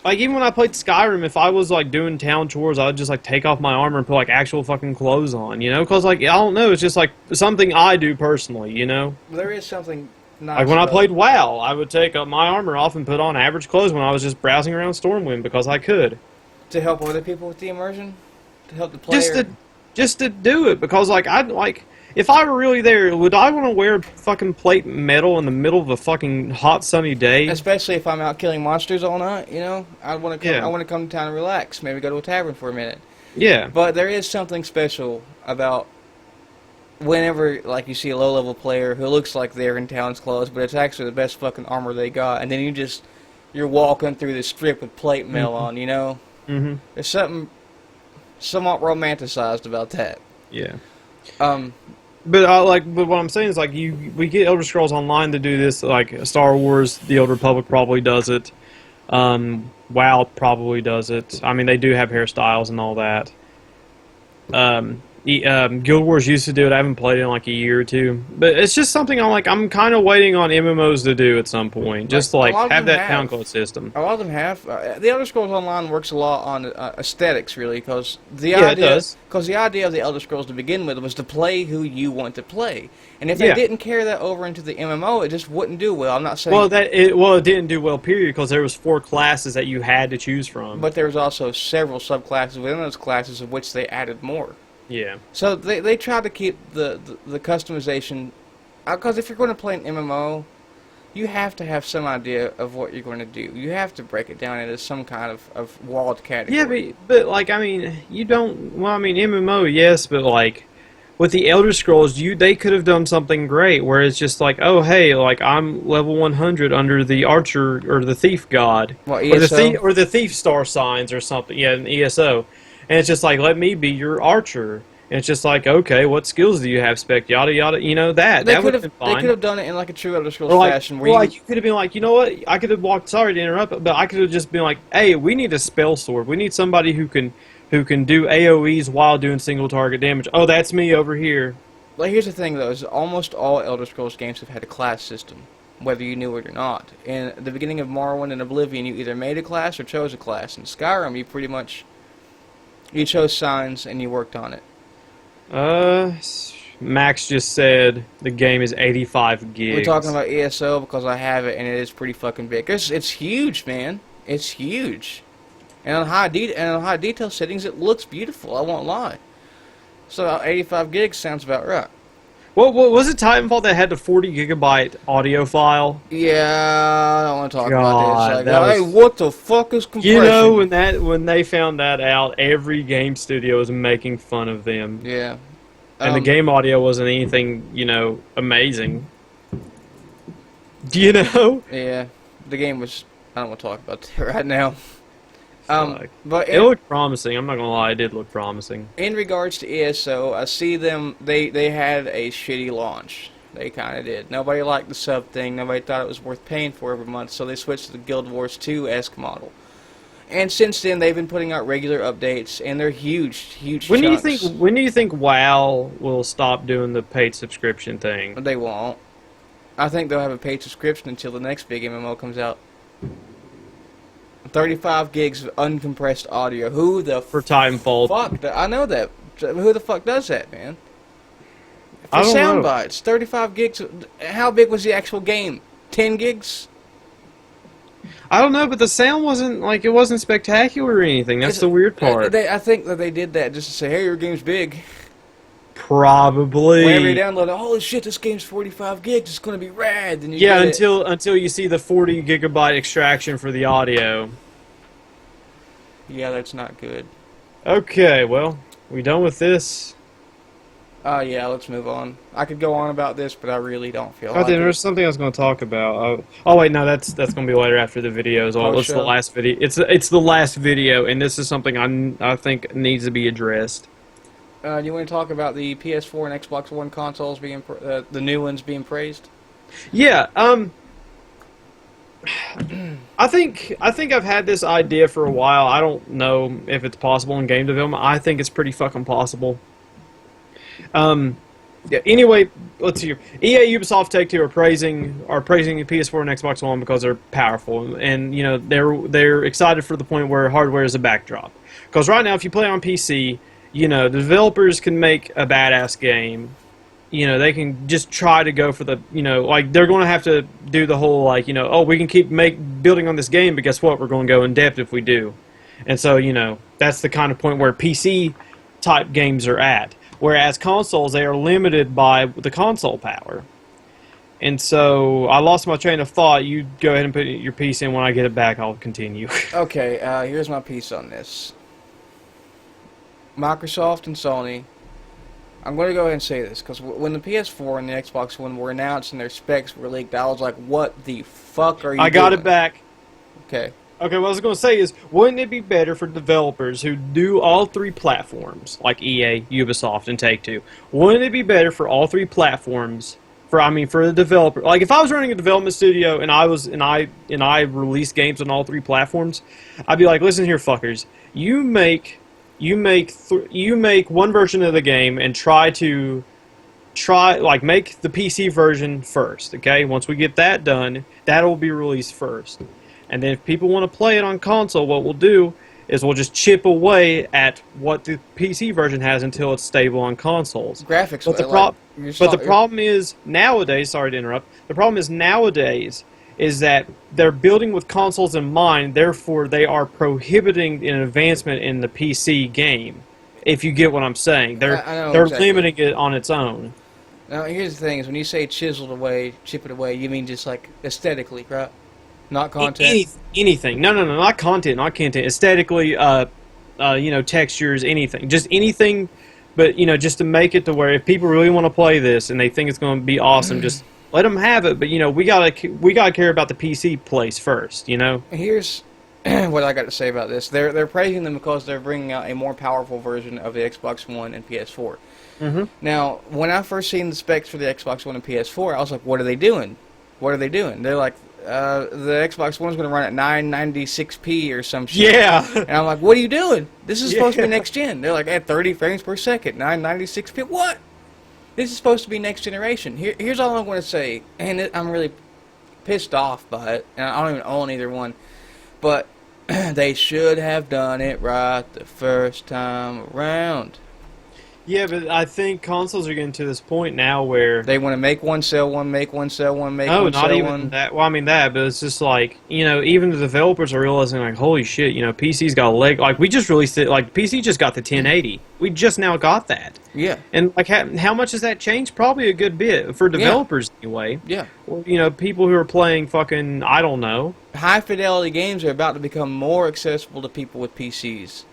even when I played Skyrim, if I was, like, doing town chores, I would just, like, take off my armor and put, like, actual fucking clothes on, you know? Because, like, I don't know, it's just, like, something I do personally, you know? There is something nice Like, when I about played WoW, I would take up my armor off and put on average clothes when I was just browsing around Stormwind, because I could. to help other people with the immersion? To help the player? Just to do it, because, like, if I were really there, would I want to wear fucking plate metal in the middle of a fucking hot sunny day? Especially if I'm out killing monsters all night, you know? I want to come. Yeah. I want to come to town and relax. Maybe go to a tavern for a minute. Yeah. But there is something special about whenever, like, you see a low-level player who looks like they're in town's clothes, but it's actually the best fucking armor they got, and then you're walking through the strip with plate mail on, you know? Mm-hmm. There's something somewhat romanticized about that. Yeah. But But what I'm saying is, like, we get Elder Scrolls Online to do this. Like, Star Wars, The Old Republic probably does it. WoW probably does it. I mean, they do have hairstyles and all that. Guild Wars used to do it. I haven't played it in like a year or two, but it's just something I'm kind of waiting on MMOs to do at some point. Just to, like, have that town close system. a lot of them have. The Elder Scrolls Online works a lot on aesthetics, really, because It does. the idea of the Elder Scrolls to begin with was to play who you want to play, and if they didn't carry that over into the MMO, it just wouldn't do well. I'm not saying. Well, it didn't do well, period, because there was 4 classes that you had to choose from. But there was also several subclasses within those classes, of which they added more. Yeah. So they try to keep the customization, because if you're going to play an MMO, you have to have some idea of what you're going to do. You have to break it down into some kind of walled category. Yeah, but like, I mean, you don't. Well, I mean, MMO, yes, but like with the Elder Scrolls, they could have done something great where it's just like, oh, hey, like, I'm level 100 under the Archer or the Thief God, What, or the Thief star signs or something. Yeah, an ESO, and it's just like, let me be your Archer. And it's just like, okay, what skills do you have, spec, yada yada, you know, that would have been fine. They could have done it in like a true Elder Scrolls Or like, fashion. or like, you could have been like, you know what? I could have walked. Sorry to interrupt, but I could have just been like, hey, we need a spell sword. We need somebody who can do AOE's while doing single target damage. Oh, that's me over here. Like, here's the thing, though: is almost all Elder Scrolls games have had a class system, whether you knew it or not. In the beginning of Morrowind and Oblivion, you either made a class or chose a class. In Skyrim, you chose signs and you worked on it. Max just said the game is 85 gigs. We're talking about ESO because I have it and it is pretty fucking big. It's huge, man. It's huge. And on high detail settings, it looks beautiful. I won't lie. So 85 gigs sounds about right. What was it Titanfall that had the 40 gigabyte audio file? Yeah, I don't want to talk God, about this. Like, hey, what the fuck is compression? You know, when they found that out, every game studio was making fun of them. Yeah. And the game audio wasn't anything, you know, amazing. Do you know? Yeah. The game was... I don't want to talk about that right now. Fuck. But It looked promising. I'm not gonna lie, it did look promising. in regards to ESO, I see them. They had a shitty launch. They kind of did. Nobody liked the sub thing. Nobody thought it was worth paying for every month. So they switched to the Guild Wars 2-esque model. And since then, they've been putting out regular updates, and they're huge, huge. When chunks. do you think WoW will stop doing the paid subscription thing? They won't. I think they'll have a paid subscription until the next big MMO comes out. 35 gigs of uncompressed audio. Who the For Titanfall. fuck? I know that. Who the fuck does that, man? For I don't sound know. bites, 35 gigs. How big was the actual game? 10 gigs? I don't know, but the sound wasn't spectacular or anything. That's the weird part. I think that they did that just to say, hey, your game's big. Probably. Whenever you download it, holy shit, this game's 45 gigs. It's going to be rad. And you Yeah, get it. until you see the 40 gigabyte extraction for the audio. Yeah, that's not good. Okay, well, we done with this? Yeah, let's move on. I could go on about this, but I really don't feel Oh, like then it. there's something I was going to talk about. Oh wait, no, that's going to be later after the video as well. Oh, It's the sure. last video. It's the last video, and this is something I think needs to be addressed. Do you want to talk about the PS4 and Xbox One consoles being the new ones being praised? Yeah. I think I've had this idea for a while. I don't know if it's possible in game development. I think it's pretty fucking possible. Yeah, anyway, let's see. EA, Ubisoft, Take-Two are praising the PS4 and Xbox One because they're powerful, and you know they're excited for the point where hardware is a backdrop. Because right now, if you play on PC, you know the developers can make a badass game. You know, they can just try to go for the, you know, like they're going to have to do the whole like, you know, oh, we can keep building on this game, but guess what? We're going to go in depth if we do. And so, you know, that's the kind of point where PC type games are at. Whereas consoles, they are limited by the console power. And so I lost my train of thought. You go ahead and put your piece in. When I get it back, I'll continue. Okay, here's my piece on this. Microsoft and Sony. I'm going to go ahead and say this, because when the PS4 and the Xbox One were announced and their specs were leaked, I was like, what the fuck are you I got doing? it back. Okay. Okay, what I was going to say is, wouldn't it be better for developers who do all three platforms, like EA, Ubisoft, and Take-Two, wouldn't it be better for all three platforms, for the developer, like if I was running a development studio and I released games on all three platforms, I'd be like, listen here, fuckers, you make one version of the game and make the PC version first, okay? Once we get that done, that'll be released first. And then if people want to play it on console, what we'll do is we'll just chip away at what the PC version has until it's stable on consoles. Graphics, But the problem is nowadays, sorry to interrupt, the problem is nowadays is that they're building with consoles in mind, therefore they are prohibiting an advancement in the PC game. If you get what I'm saying. They're exactly. limiting it on its own. Now, here's the thing, is when you say chiseled away, chip it away, you mean just like aesthetically, right? Not content? Anything. No, not content, Aesthetically, textures, anything. Just anything, but, just to make it to where if people really want to play this and they think it's going to be awesome, just let them have it. But, we gotta care about the PC place first, Here's what I got to say about this. They're praising them because they're bringing out a more powerful version of the Xbox One and PS4. Mm-hmm. Now, when I first seen the specs for the Xbox One and PS4, I was like, what are they doing? What are they doing? They're like, the Xbox One's going to run at 996p or some shit. Yeah. And I'm like, what are you doing? This is supposed to be next gen. They're like, at 30 frames per second, 996p. What? This is supposed to be next generation. Here's all I'm going to say, and I'm really pissed off by it, and I don't even own either one, but they should have done it right the first time around. Yeah, but I think consoles are getting to this point now where They want to make one, sell one, make one, sell one, make no, one, not sell even one. that. Well, I mean that, but it's just like even the developers are realizing like, holy shit, PC's got a leg. Like we just released it. Like PC just got the 1080. We just now got that. Yeah. And like, how much has that changed? Probably a good bit for developers anyway. Yeah. Well, people who are playing fucking, I don't know. High fidelity games are about to become more accessible to people with PCs.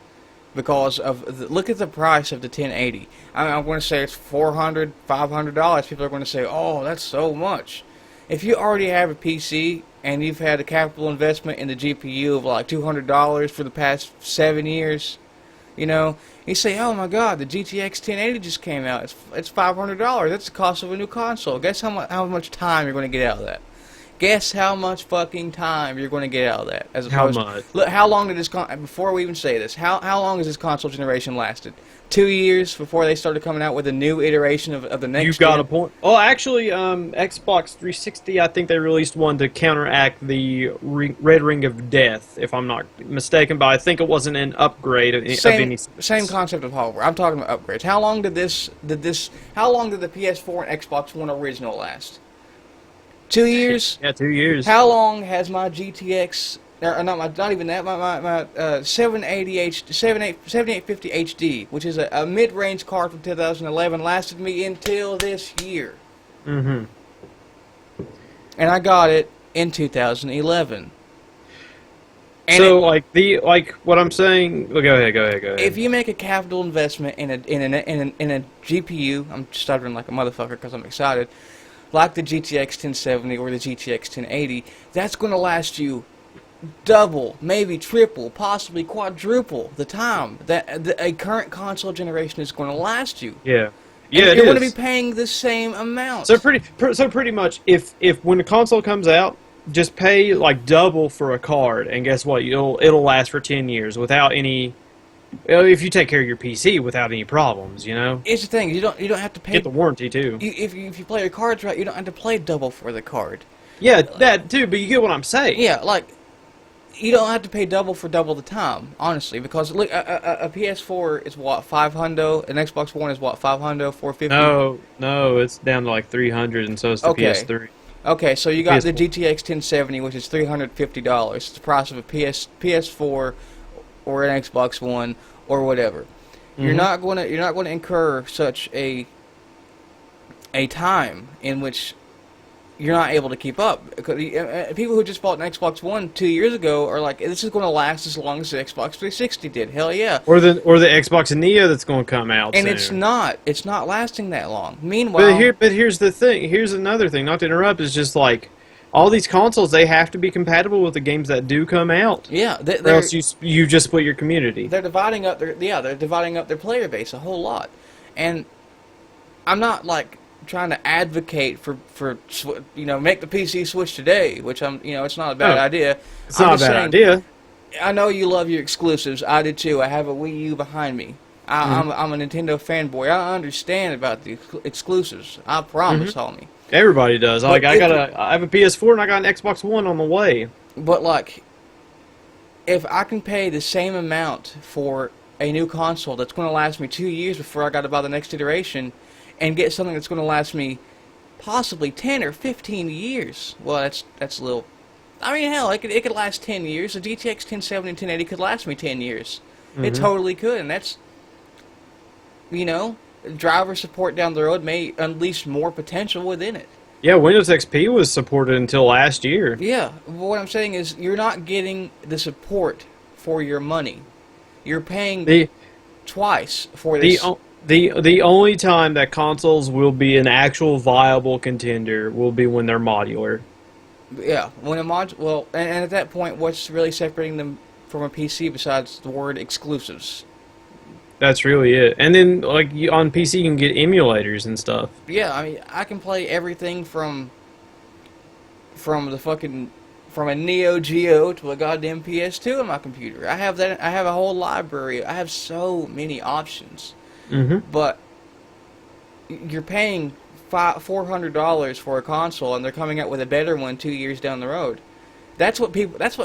Because of look at the price of the 1080. I'm going to say it's $400, $500. People are going to say, "Oh, that's so much." If you already have a PC and you've had a capital investment in the GPU of like $200 for the past 7 years, you know, you say, oh my god, the GTX 1080 just came out. It's $500. That's the cost of a new console. Guess how much time you're going to get out of that? Guess how much fucking time you're going to get out of that? As How opposed, much? Look, how long did this before we even say this? How long has this console generation lasted? 2 years before they started coming out with a new iteration of the next. You've got gen? a point. Oh, actually, Xbox 360, I think they released one to counteract the Red Ring of Death, if I'm not mistaken. But I think it wasn't an upgrade of any sense. Same concept of hardware. I'm talking about upgrades. How long did How long did the PS4 and Xbox One original last? 2 years. Yeah, 2 years. How long has my GTX, or not even that, my 7850 HD, which is a mid-range card from 2011, lasted me until this year? Mm-hmm. And I got it in 2011. And So, what I'm saying. Well, go ahead. if you make a capital investment in a GPU, I'm stuttering like a motherfucker because I'm excited, like the GTX 1070 or the GTX 1080, that's going to last you double, maybe triple, possibly quadruple the time that a current console generation is going to last you. Yeah. And Yeah, you're going to be paying the same amount. So pretty much, if when the console comes out, just pay like double for a card, and guess what? It'll last for 10 years without any. If you take care of your PC without any problems, you know. It's the thing, you don't have to pay. Get the warranty too. If you play your cards right, you don't have to play double for the card. Yeah, that too. But you get what I'm saying. Yeah, like you don't have to pay double for double the time, honestly, because look, a PS4 is what, 500, an Xbox One is what, 500, 450. No, it's down to like 300, and so is the PS3. Okay, so you got the PS4. GTX 1070, which is $350. It's the price of a PS4 or an Xbox One or whatever. You're not going to incur such a time in which you're not able to keep up. Because people who just bought an Xbox One 2 years ago are like, this is going to last as long as the Xbox 360 did. Hell yeah. Or the Xbox Neo that's going to come out And soon. it's not lasting that long. Meanwhile, But here's the thing. Here's another thing. Not to interrupt. Is just like all these consoles, they have to be compatible with the games that do come out. yeah, Or else you just split your community. they're dividing up their player base a whole lot. And I'm not like trying to advocate for make the PC switch today, which it's not a bad idea. It's not a bad idea. I know you love your exclusives. I do too. I have a Wii U behind me. I'm a Nintendo fanboy. I understand about the exclusives. I promise, homie. Everybody does. But I have a PS4 and I got an Xbox One on the way. But like, if I can pay the same amount for a new console that's going to last me 2 years before I got to buy the next iteration, and get something that's going to last me possibly 10 or 15 years, well, that's a little. I mean, hell, it could last 10 years. The GTX 1070 and 1080 could last me 10 years. It totally could, and that's, driver support down the road may unleash more potential within it. Yeah, Windows XP was supported until last year. Yeah, what I'm saying is you're not getting the support for your money. You're paying twice for this. The only time that consoles will be an actual viable contender will be when they're modular. Yeah, when a and at that point, what's really separating them from a PC besides the word exclusives? That's really it. And then, on PC, you can get emulators and stuff. Yeah, I mean, I can play everything from a Neo Geo to a goddamn PS2 on my computer. I have that. I have a whole library. I have so many options. But you're paying $400 for a console, and they're coming out with a better one 2 years down the road. That's what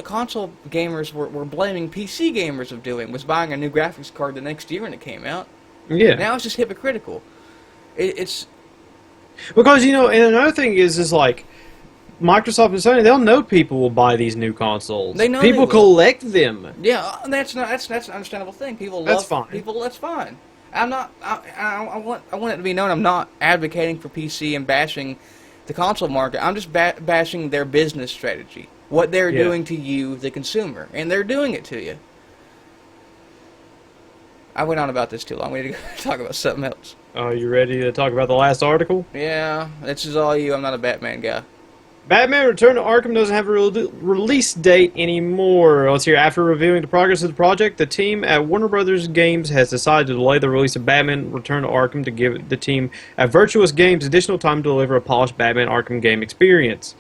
console gamers were blaming PC gamers of doing, was buying a new graphics card the next year when it came out. Yeah. Now it's just hypocritical. It's because and another thing is like Microsoft and Sony, they'll know people will buy these new consoles. They know people they will. collect them. Yeah, that's an understandable thing. That's fine. That's fine. I'm not. I want it to be known. I'm not advocating for PC and bashing the console market. I'm just bashing their business strategy. What they're doing to you, the consumer, and they're doing it to you. I went on about this too long. We need to go talk about something else. Are you ready to talk about the last article? Yeah, this is all you. I'm not a Batman guy. Batman Return to Arkham doesn't have a release date anymore. Let's hear. After reviewing the progress of the project, the team at Warner Brothers Games has decided to delay the release of Batman Return to Arkham to give the team at Virtuous Games additional time to deliver a polished Batman Arkham game experience.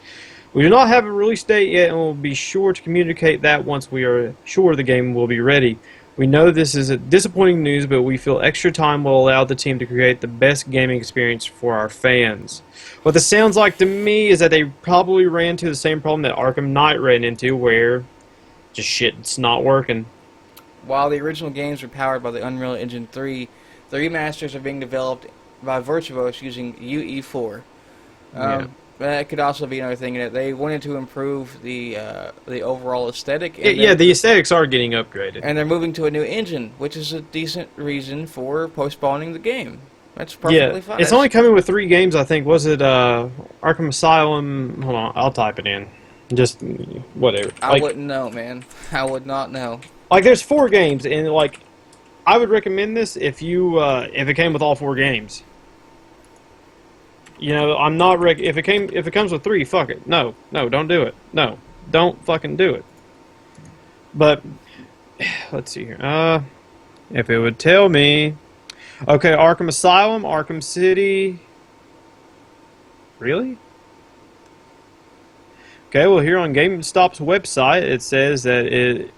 We do not have a release date yet, and we'll be sure to communicate that once we are sure the game will be ready. We know this is disappointing news, but we feel extra time will allow the team to create the best gaming experience for our fans. What this sounds like to me is that they probably ran into the same problem that Arkham Knight ran into, where just shit's not working. While the original games were powered by the Unreal Engine 3, the remasters are being developed by Virtuos using UE4. That could also be another thing that they wanted to improve the overall aesthetic. And the aesthetics are getting upgraded. And they're moving to a new engine, which is a decent reason for postponing the game. That's perfectly fine. It's only coming with 3 games, I think. Was it Arkham Asylum? Hold on, I'll type it in. Just whatever. I wouldn't know, man. I would not know. Like, there's 4 games, and like, I would recommend this if it came with all 4 games. You know, I'm not if it comes with 3, fuck it. No, don't do it. No, don't fucking do it. But let's see here. If it would tell me, okay, Arkham Asylum, Arkham City. Really? Okay, well, here on GameStop's website, it says that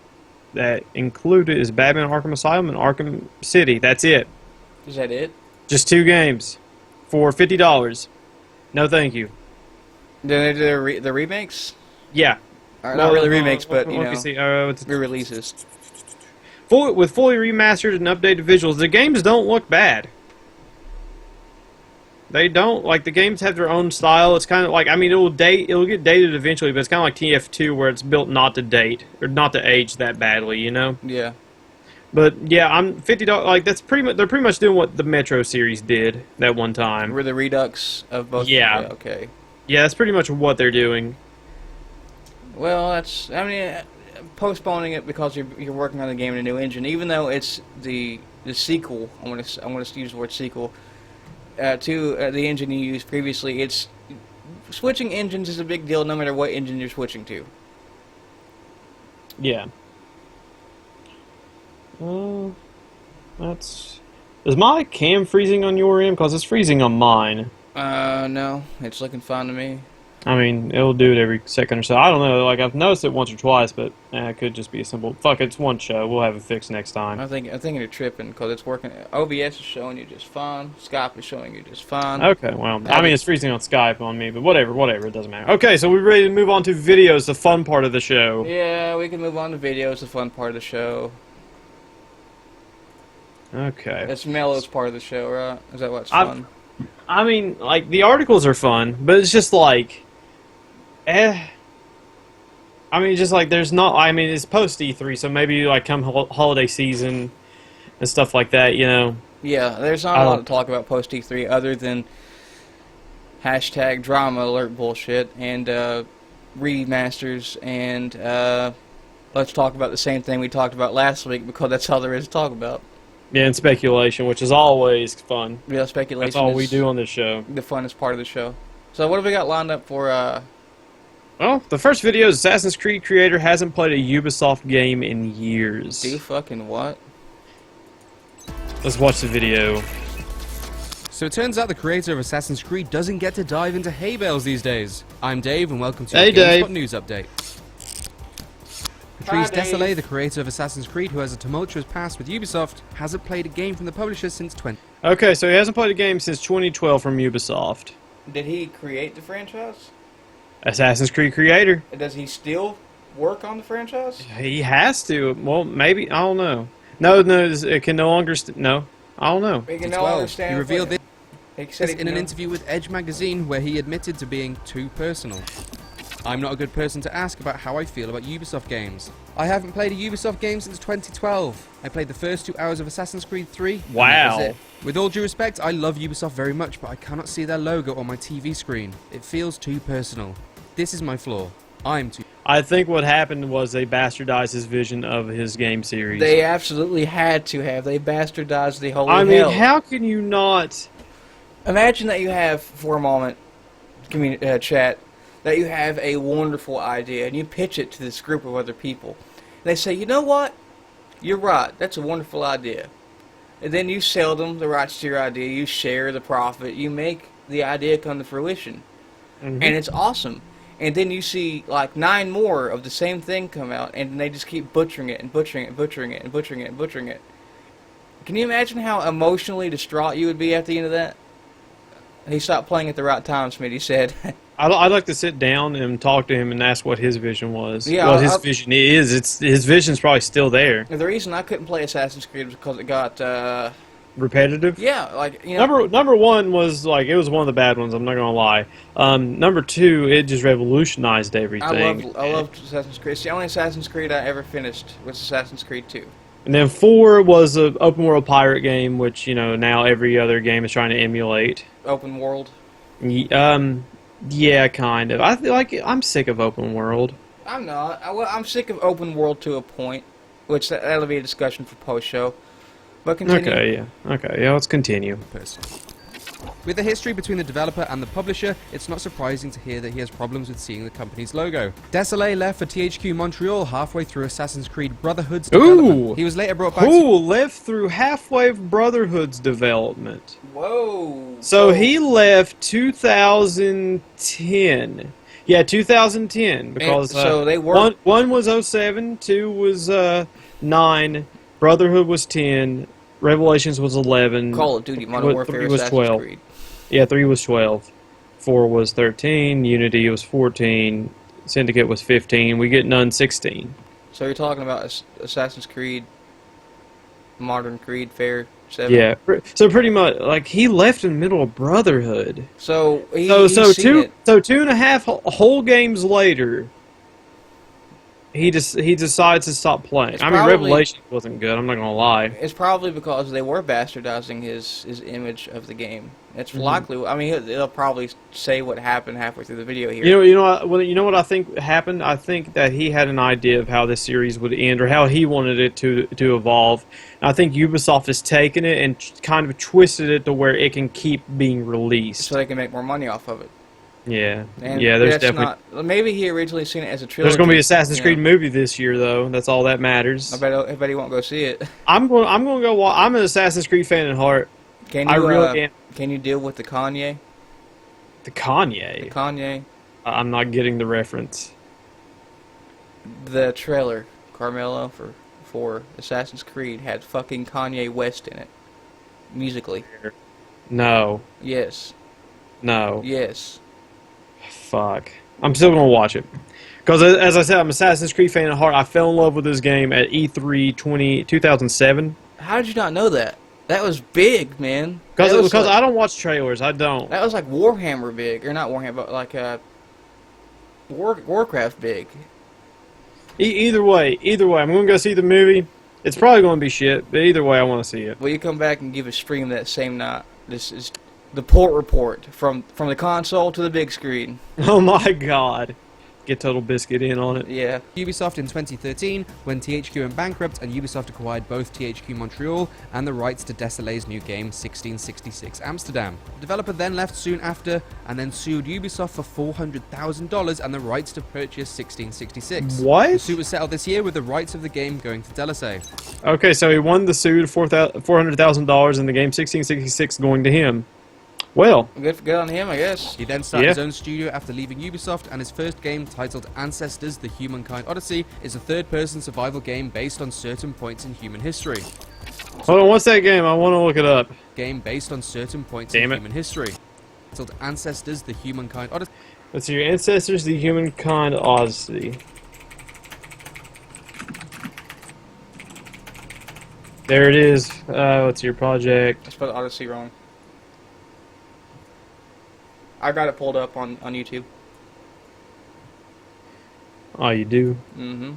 included is Batman Arkham Asylum and Arkham City. That's it. Is that it? Just 2 games for $50. No, thank you. Then they do the remakes? Yeah. Not really remakes, but, you know, re-releases. With fully remastered and updated visuals, the games don't look bad. They don't. Like, the games have their own style. It's kind of like, I mean, it'll get dated eventually, but it's kind of like TF2 where it's built not to date, or not to age that badly, you know? Yeah. But yeah, I'm $50. Like, that's they're pretty much doing what the Metro series did that one time. Were the redux of both? Yeah. Okay. Yeah, that's pretty much what they're doing. Well, I mean, postponing it because you're working on the game in a new engine, even though it's the sequel. I'm gonna use the word sequel to the engine you used previously. It's switching engines is a big deal, no matter what engine you're switching to. Yeah. Is my cam freezing on your end? Because it's freezing on mine. No, it's looking fine to me. I mean, it'll do it every second or so. I don't know. Like, I've noticed it once or twice, but it could just be a simple. Fuck, it's one show. We'll have it fixed next time. I'm thinking you're tripping because it's working. OBS is showing you just fine. Skype is showing you just fine. Okay, well, I mean, it's freezing on Skype on me, but whatever. It doesn't matter. Okay, so we're ready to move on to videos, the fun part of the show. Yeah, we can move on to videos, the fun part of the show. Okay. It's Mello's part of the show, right? Is that what's fun? I mean, like, the articles are fun, but it's just like, I mean, just like, there's not, I mean, it's post E3, so maybe, like, come holiday season and stuff like that, you know? Yeah, there's not a lot to talk about post E3 other than hashtag drama alert bullshit and remasters and let's talk about the same thing we talked about last week because that's all there is to talk about. Yeah, and speculation, which is always fun. Yeah, speculation. That's all we do on this show. The funnest part of the show. So what have we got lined up for? Well, the first video is Assassin's Creed creator hasn't played a Ubisoft game in years. Do fucking what? Let's watch the video. So it turns out the creator of Assassin's Creed doesn't get to dive into hay bales these days. I'm Dave, and welcome to the GameSpot News Update. Patrice Désilets, the creator of Assassin's Creed, who has a tumultuous past with Ubisoft, hasn't played a game from the publisher since Okay, so he hasn't played a game since 2012 from Ubisoft. Did he create the franchise? Assassin's Creed creator. Does he still work on the franchise? He has to. Well, maybe. I don't know. No, it can no longer... No. I don't know. He can no longer stand. He revealed this in an interview with Edge magazine where he admitted to being too personal. I'm not a good person to ask about how I feel about Ubisoft games. I haven't played a Ubisoft game since 2012. I played the first 2 hours of Assassin's Creed 3. Wow. And that was it. With all due respect, I love Ubisoft very much, but I cannot see their logo on my TV screen. It feels too personal. This is my flaw. I think what happened was they bastardized his vision of his game series. They absolutely had to have. They bastardized the whole I mean, how can you not... Imagine that you have, for a moment, chat, that you have a wonderful idea and you pitch it to this group of other people. They say, you know what? You're right. That's a wonderful idea. And then you sell them the rights to your idea. You share the profit. You make the idea come to fruition. Mhm. And it's awesome. And then you see like 9 more of the same thing come out, and they just keep butchering it and butchering it and butchering it and butchering it and butchering it. Can you imagine how emotionally distraught you would be at the end of that? He stopped playing at the right time, Smitty said. I'd like to sit down and talk to him and ask what his vision was. Yeah, what his vision is. His vision's probably still there. The reason I couldn't play Assassin's Creed was because it got, Repetitive. yeah, like, you know. Number one was like it was one of the bad ones. I'm not gonna lie. Number two, it just revolutionized everything. I loved Assassin's Creed. It's the only Assassin's Creed I ever finished was Assassin's Creed 2. And then 4 was an open world pirate game, which now every other game is trying to emulate. Open world. Yeah, kind of. I feel like I'm sick of open world. I'm not. I'm sick of open world to a point, which that'll be a discussion for post show. But continue. Okay, yeah. Let's continue. Person. With the history between the developer and the publisher, it's not surprising to hear that he has problems with seeing the company's logo. Desolé left for THQ Montreal halfway through Assassin's Creed Brotherhood's development. Ooh! He was later brought back Who left through halfway of Brotherhood's development? Whoa. So he left 2010. Yeah, 2010 because so they were one was 07, 2 was 9, Brotherhood was 10, Revelations was 11, Call of Duty Modern Warfare 3 was Assassin's 12. Creed. Yeah, 3 was 12, 4 was 13, Unity was 14, Syndicate was 15. We get none 16. So you're talking about Assassin's Creed, Modern Creed, Fair 7. Yeah, so pretty much like he left in the middle of Brotherhood. So So 2.5 whole games later, he decides to stop playing. It's I mean, probably- Revelation wasn't good. I'm not gonna lie. It's probably because they were bastardizing his image of the game. It's Mm-hmm. likely. I mean, they'll probably say what happened halfway through the video here. You know what I think happened. I think that he had an idea of how this series would end or how he wanted it to evolve. And I think Ubisoft has taken it and kind of twisted it to where it can keep being released. so they can make more money off of it. Yeah, And yeah. There's that's definitely maybe he originally seen it as a trilogy. there's going to be an Assassin's you Creed know. movie this year though. That's all that matters. I bet he won't go see it. I'm going to go watch. I'm an Assassin's Creed fan at heart. Can you? I really am. Can you deal with the Kanye? The Kanye. Kanye. I'm not getting the reference. The trailer, Carmelo for Assassin's Creed had fucking Kanye West in it, musically. No, Yes. no. Yes. Fuck. I'm still gonna watch it. Because, as I said, I'm an Assassin's Creed fan at heart. I fell in love with this game at E3 2007. How did you not know that? That was big, man. Because Like- I don't watch trailers. I don't. That was like Warhammer big, or not Warhammer, but like Warcraft big. Either way, I'm gonna go see the movie. It's probably gonna be shit, but either way, I want to see it. Will you come back and give a stream that same night? This is the port report from the console to the big screen. Oh my god. Get Total Biscuit in on it. Yeah. Ubisoft in 2013 when THQ went bankrupt and Ubisoft acquired both THQ Montreal and the rights to Desolé's new game 1666 Amsterdam. The developer then left soon after and then sued Ubisoft for $400,000 and the rights to purchase 1666. What? The suit was settled this year with the rights of the game going to Desolé. Okay, so he won the suit, $400,000, and the game 1666 going to him. Well, Good on him, I guess. He then started Yeah. his own studio after leaving Ubisoft, and his first game, titled Ancestors: The Humankind Odyssey, is a third-person survival game based on certain points in human history. hold on, what's that game? I want to look it up. Game based on certain points Damn in it. human history. Titled Ancestors: The Humankind Odyssey. Let's see, your ancestors, the humankind odyssey. There it is. What's your project? I spelled Odyssey wrong. I got it pulled up on YouTube. Oh, you do? Mm-hmm.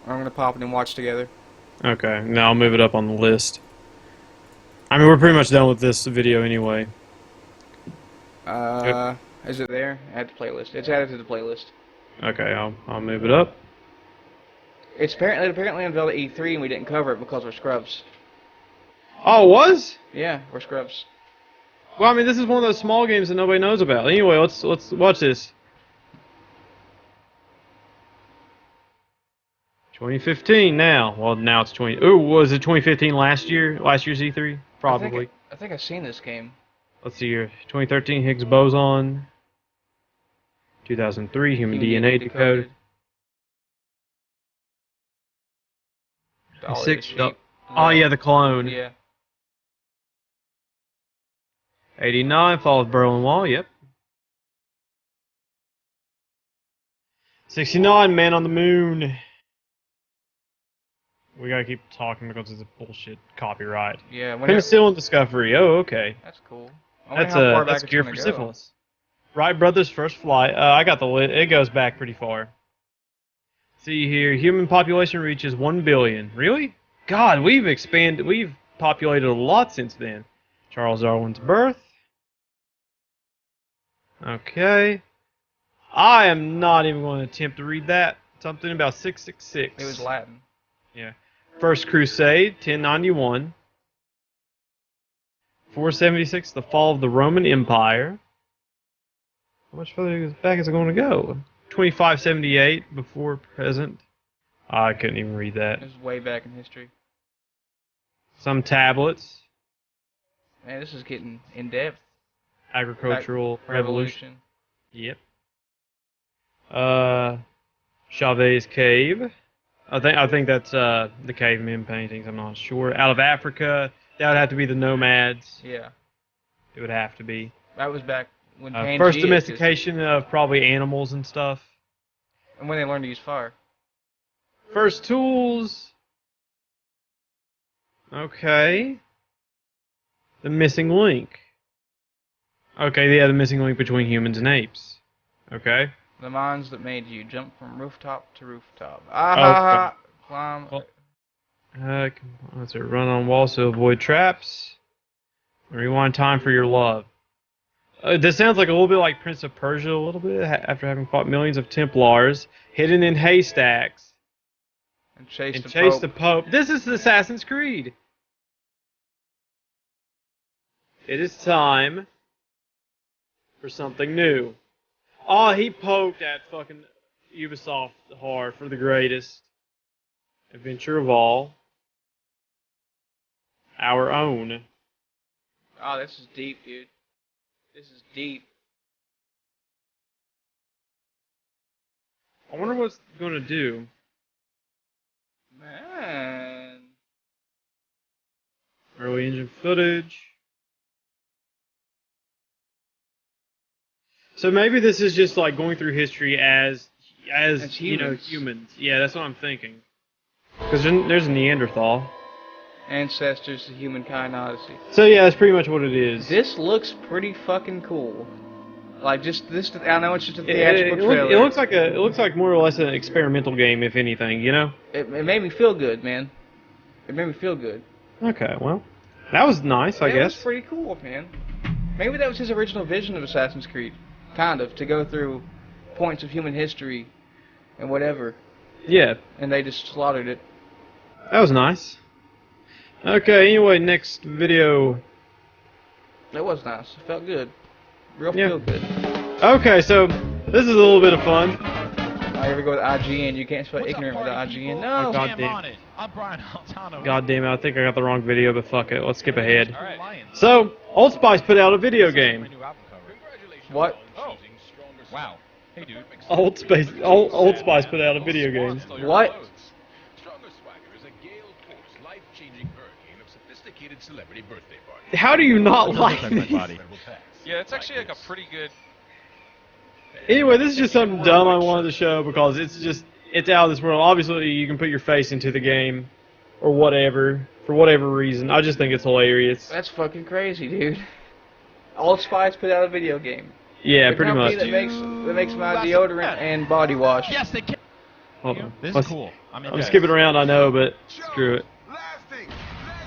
I'm gonna pop it and watch together. Okay, now I'll move it up on the list. I mean, we're pretty much done with this video anyway. Is it there? Add to playlist. It's added to the playlist. Okay, I'll move it up. It's apparently unveiled at E3 and we didn't cover it because we're scrubs. Oh, it was? Yeah, we're scrubs. Well, I mean, this is one of those small games that nobody knows about. Anyway, let's watch this. 2015 now. Well, now it's 20. Ooh, was it 2015 last year? Last year's E3? Probably. I think I've seen this game. Let's see here. 2013 Higgs boson. 2003 human DNA decoded. Oh yeah, the clone. Yeah. 89 Fall of Berlin Wall. Yep. 69 Man on the Moon. We gotta keep talking because it's a bullshit copyright. Yeah. Penicillin discovery. Oh, okay. That's cool. That's a cure for syphilis. Wright Brothers' first flight. I got the list. It goes back pretty far. See here, human population reaches 1 billion. Really? God, we've expanded. We've populated a lot since then. Charles Darwin's birth. Okay. I am not even going to attempt to read that. Something about 666. It was Latin. Yeah. First Crusade, 1091. 476, the fall of the Roman Empire. How much further back is it going to go? 2578 before present. I couldn't even read that. It was way back in history. Some tablets. Man, this is getting in depth. Agricultural revolution. Yep. Chavez Cave. I think that's the cavemen paintings. I'm not sure. Out of Africa, that would have to be the nomads. Yeah. It would have to be. That was back when first domestication of probably animals and stuff. And when they learned to use fire. First tools. Okay. The missing link. Okay, yeah, the missing link between humans and apes. Okay. The mines that made you jump from rooftop to rooftop. Ah, okay. Climb. Let's see, run on walls to avoid traps. Rewind time for your love. This sounds like a little bit like Prince of Persia, a little bit, after having fought millions of Templars, hidden in haystacks. And chase the Pope. This is Assassin's Creed. It is time for something new. Oh, he poked at fucking Ubisoft hard for the greatest adventure of all. Our own. Oh, this is deep, dude. This is deep. I wonder what it's going to do. Man. Early engine footage. So maybe this is just like going through history as you know, humans. Yeah, that's what I'm thinking. Because there's a Neanderthal. Ancestors to Humankind Odyssey. So yeah, that's pretty much what it is. This looks pretty fucking cool. Like just this, I know it's just a theatrical trailer. It looks like more or less an experimental game, if anything. You know. It made me feel good, man. It made me feel good. Okay, well, that was nice, I guess. It was pretty cool, man. Maybe that was his original vision of Assassin's Creed. Kind of, to go through points of human history and whatever. Yeah. And they just slaughtered it. That was nice. Okay, anyway, next video. It was nice. It felt good. Real feel good. Okay, so this is a little bit of fun. I ever go with IGN. You can't spell ignorant with IGN. No. Oh, God damn it, I think I got the wrong video, but fuck it. Let's skip ahead. So, Old Spice put out a video game. What? Wow. Hey, dude. Old Spice put out a video game. What? How do you not like me? Yeah, it's actually like a pretty good. Anyway, this is just something dumb I wanted to show because it's out of this world. Obviously, you can put your face into the game or whatever for whatever reason. I just think it's hilarious. That's fucking crazy, dude. Old Spice put out a video game. Yeah, pretty much. That makes my deodorant and body wash. Yes, they can. Hold on. This is cool. I'm skipping around, I know, but screw it.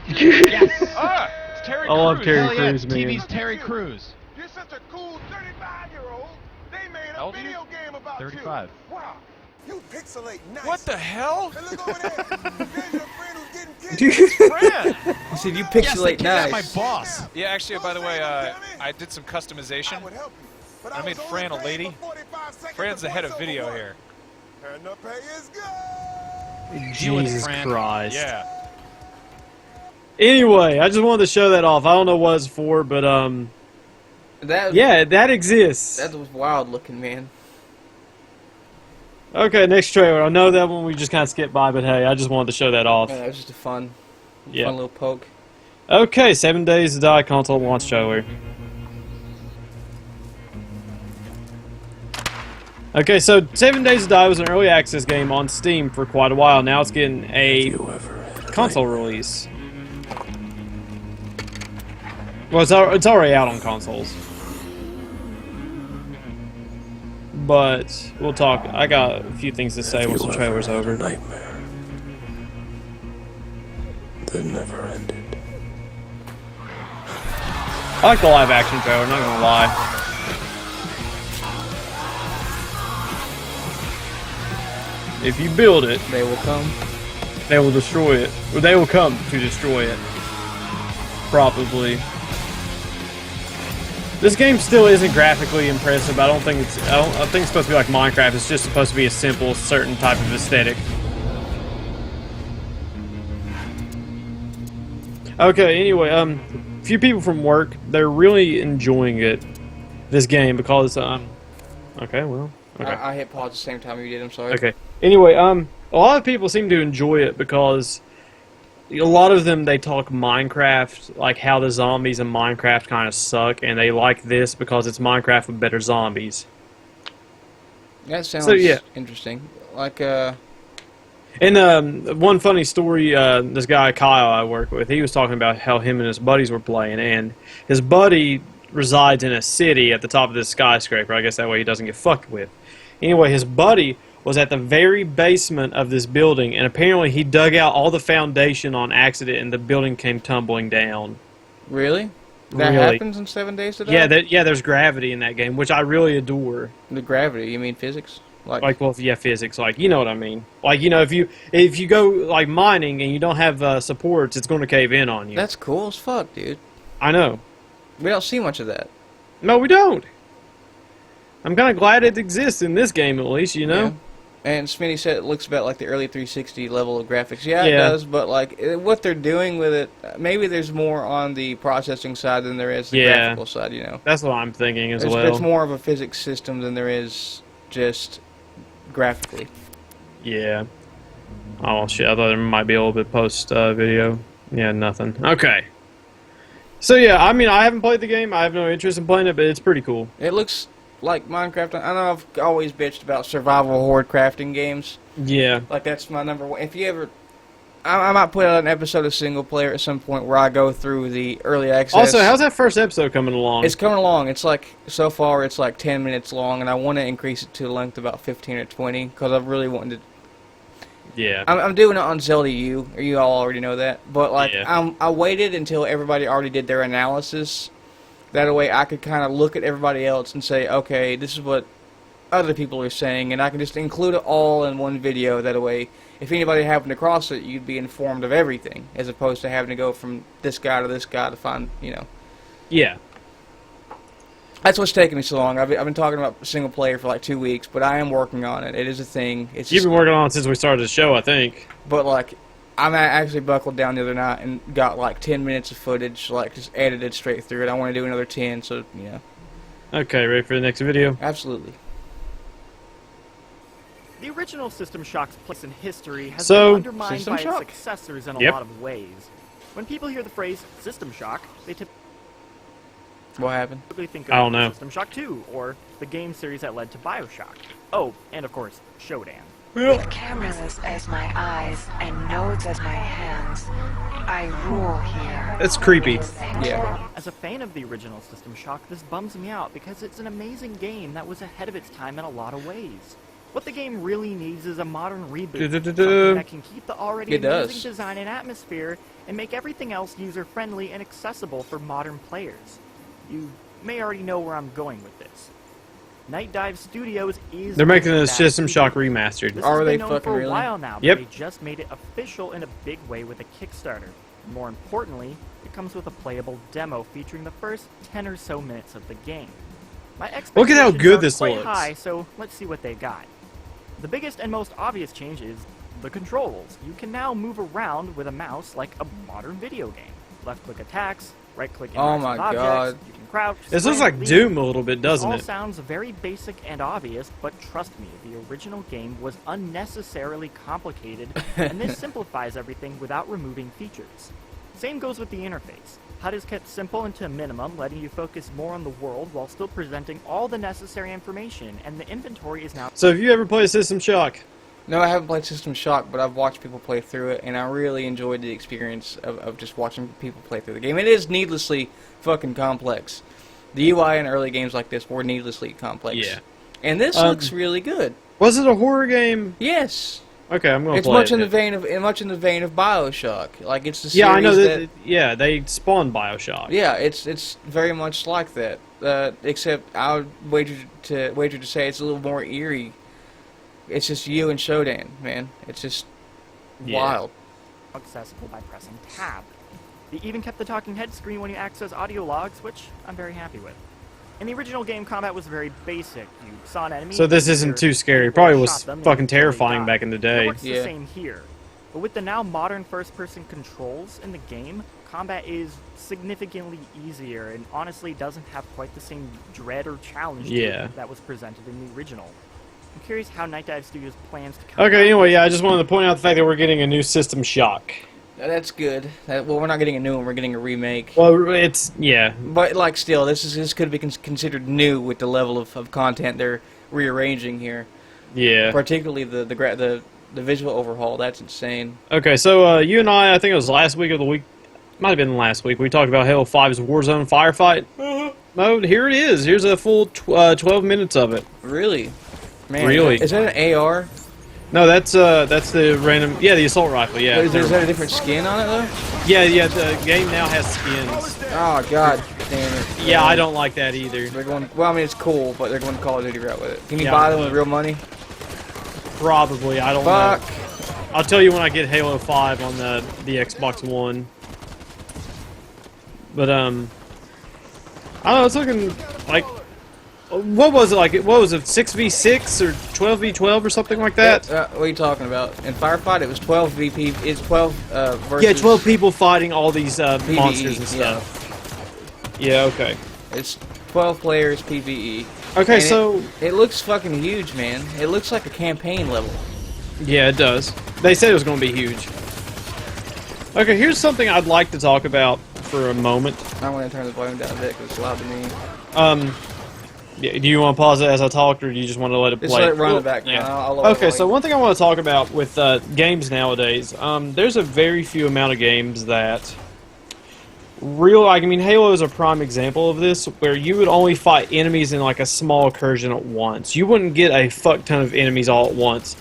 Yes. It's Terry Crews. I love Terry Crews, man. TV's Terry Crews. You're such a cool 35-year-old. They made How a old are you? video game about 35. you. Wow. You pixelate nice. What the hell? Hey, look over there. There's your friend who's getting killed. Fran! He said, you Yes, they pixelate kidnapped nice. my boss. Yeah, actually, by the way, I did some customization. would help you. But I made was Fran a only paid lady. for 45 seconds Fran's the of head of voiceover video work. here. And the pay is good. Deal with it, Jesus Fran. Christ. Yeah. Anyway, I just wanted to show that off. I don't know what it's for, but That, yeah, that exists. that was wild looking, man. Okay, next trailer. I know that one we just kind of skipped by, but hey, I just wanted to show that off. Yeah, it was just a fun Yeah. little poke. Okay, 7 Days to Die console launch trailer. Okay, so 7 Days to Die was an early access game on Steam for quite a while. Now it's getting a console release. Well, it's already out on consoles. But we'll talk. I got a few things to say once the trailer's over. Nightmare that never ended. I like the live action trailer, not gonna lie. If you build it, They will come. they will destroy it. Or they will come to destroy it. Probably. This game still isn't graphically impressive. I don't think I think it's supposed to be like Minecraft. It's just supposed to be a simple, certain type of aesthetic. Okay, anyway, a few people from work, they're really enjoying it, this game, because, okay, well, okay. I hit pause at the same time you did, I'm sorry. Okay. Anyway, a lot of people seem to enjoy it because a lot of them, they talk Minecraft, like how the zombies in Minecraft kind of suck, and they like this because it's Minecraft with better zombies. That sounds yeah. interesting. Like, And one funny story, this guy Kyle I work with, he was talking about how him and his buddies were playing, and his buddy resides in a city at the top of this skyscraper. I guess that way he doesn't get fucked with. Anyway, his buddy was at the very basement of this building, and apparently he dug out all the foundation on accident, and the building came tumbling down. really? That Really. happens in 7 Days to Die? Yeah, there's gravity in that game, which I really adore. The gravity, you mean physics? Like, well, yeah, physics. Like, you know what I mean. Like, you know, if you go like mining and you don't have supports, it's going to cave in on you. That's cool as fuck, dude. I know. We don't see much of that. No, we don't. I'm kind of glad it exists in this game, at least. You know. Yeah. And Smitty said it looks about like the early 360 level of graphics. Yeah, it Yeah. does, but like what they're doing with it, maybe there's more on the processing side than there is the Yeah. graphical side, you know. That's what I'm thinking as It's, well. it's more of a physics system than there is just graphically. Yeah. Oh shit! I thought there might be a little bit post video. Yeah, nothing. Okay. So yeah, I mean, I haven't played the game. I have no interest in playing it, but it's pretty cool. It looks like Minecraft. I know I've always bitched about survival horde crafting games. Yeah. Like that's my number one. If you ever, I might put out an episode of single player at some point where I go through the early access. Also, how's that first episode coming along? It's coming along. It's like, so far, it's like 10 minutes long, and I want to increase it to a length about 15 or 20, because I really wanted to. Yeah. I'm doing it on Zelda U, or you all already know that, but like, Yeah. I waited until everybody already did their analysis. That way I could kind of look at everybody else and say, okay, this is what other people are saying, and I can just include it all in one video. That way, if anybody happened to cross it, you'd be informed of everything, as opposed to having to go from this guy to find, you know. Yeah. That's what's taking me so long. I've been talking about single player for like 2 weeks, but I am working on it. It is a thing. It's You've just, been working on it since we started the show, I think. but like, I actually buckled down the other night and got like 10 minutes of footage, like just edited straight through it. I want to do another 10, so you know. Okay, ready for the next video? Absolutely. The original System Shock's place in history has So, been undermined System by Shock? its successors in a Yep. lot of ways. When people hear the phrase System Shock, they What happened? typically think I don't of know. System Shock 2, or the game series that led to Bioshock. Oh, and of course, Shodan. With cameras as my eyes and nodes as my hands, I rule here. That's creepy. Yeah. As a fan of the original System Shock, this bums me out because it's an amazing game that was ahead of its time in a lot of ways. What the game really needs is a modern reboot, something that can keep the already It amazing does. design and atmosphere and make everything else user-friendly and accessible for modern players. You may already know where I'm going with this. Night Dive Studios is... They're making a that System Shock studio. remastered. This Are has they been known fucking for a really? while now, but Yep. they just made it official in a big way with a Kickstarter. More importantly, it comes with a playable demo featuring the first 10 or so minutes of the game. My expectations Look at how good are this quite looks. high, so let's see what they got. The biggest and most obvious change is the controls. You can now move around with a mouse like a modern video game. Left-click attacks, right-click Oh interacts my with objects, God. you can crouch, This looks sprint, like leap. Doom a little bit, This doesn't all it? sounds very basic and obvious, but trust me, the original game was unnecessarily complicated, and this simplifies everything without removing features. Same goes with the interface. HUD is kept simple and to a minimum, letting you focus more on the world while still presenting all the necessary information, and the inventory is now... So have you ever played System Shock? No, I haven't played System Shock, but I've watched people play through it, and I really enjoyed the experience of just watching people play through the game. It is needlessly fucking complex. The UI in early games like this were needlessly complex. Yeah. And this looks really good. Was it a horror game? Yes. Okay, I'm gonna It's play much it. in the vein of BioShock. Like it's the series Yeah, I know that yeah, they spawned BioShock. yeah, it's very much like that. Except I would wager to say it's a little more eerie. It's just you and Shodan, man. It's just wild. accessible by pressing tab. They even kept the talking head screen when you access audio logs, which I'm very happy with. In the original game, combat was very basic. You saw an enemy... So this isn't too scary. It probably was fucking terrifying back in the It day. works Yeah. the same here. But with the now modern first-person controls in the game, combat is significantly easier and honestly doesn't have quite the same dread or challenge to Yeah. it that was presented in the original. I'm curious how Night Dive Studios plans to... Okay, anyway, yeah, I just wanted to point out the fact that we're getting a new System Shock. That's good. Well, we're not getting a new one. We're getting a remake. Well, it's, yeah. But like, still, this could be considered new with the level of content they're rearranging here. Yeah. Particularly the visual overhaul. That's insane. Okay, so you and I think it was last week or the week, might have been last week, we talked about Halo 5's Warzone Firefight mode. Here it is. Here's a full 12 minutes of it. Really? Man, Really? Is that an AR? No, that's the random, yeah, the assault rifle, yeah. Is that a different skin on it though? Yeah, the game now has skins. Oh god damn it. Yeah, I don't like that either. They're going. Well, I mean it's cool, but they're going to Call of Duty route with it. Can you Yeah, buy them with real money? Probably, I don't Fuck. know. I'll tell you when I get Halo 5 on the Xbox One. But I don't know, it's looking like, what was it like? What was it, 6v6 or 12v12 or something like that? What are you talking about? In Firefight, it was 12 VP. It's 12 versus. Yeah, 12 people fighting all these PvE, monsters and stuff. Yeah, okay. It's 12 players PvE. Okay, And so it looks fucking huge, man. It looks like a campaign level. yeah, it does. They said it was going to be huge. Okay, here's something I'd like to talk about for a moment. I'm going to turn the volume down a bit because it's loud to me. Yeah, do you want to pause it as I talk, or do you just want to let it Just play? let it run in the background. Yeah. I'll lower the Okay, so volume. one thing I want to talk about with games nowadays, there's a very few amount of games that I mean, Halo is a prime example of this, where you would only fight enemies in like a small incursion at once. You wouldn't get a fuck ton of enemies all at once.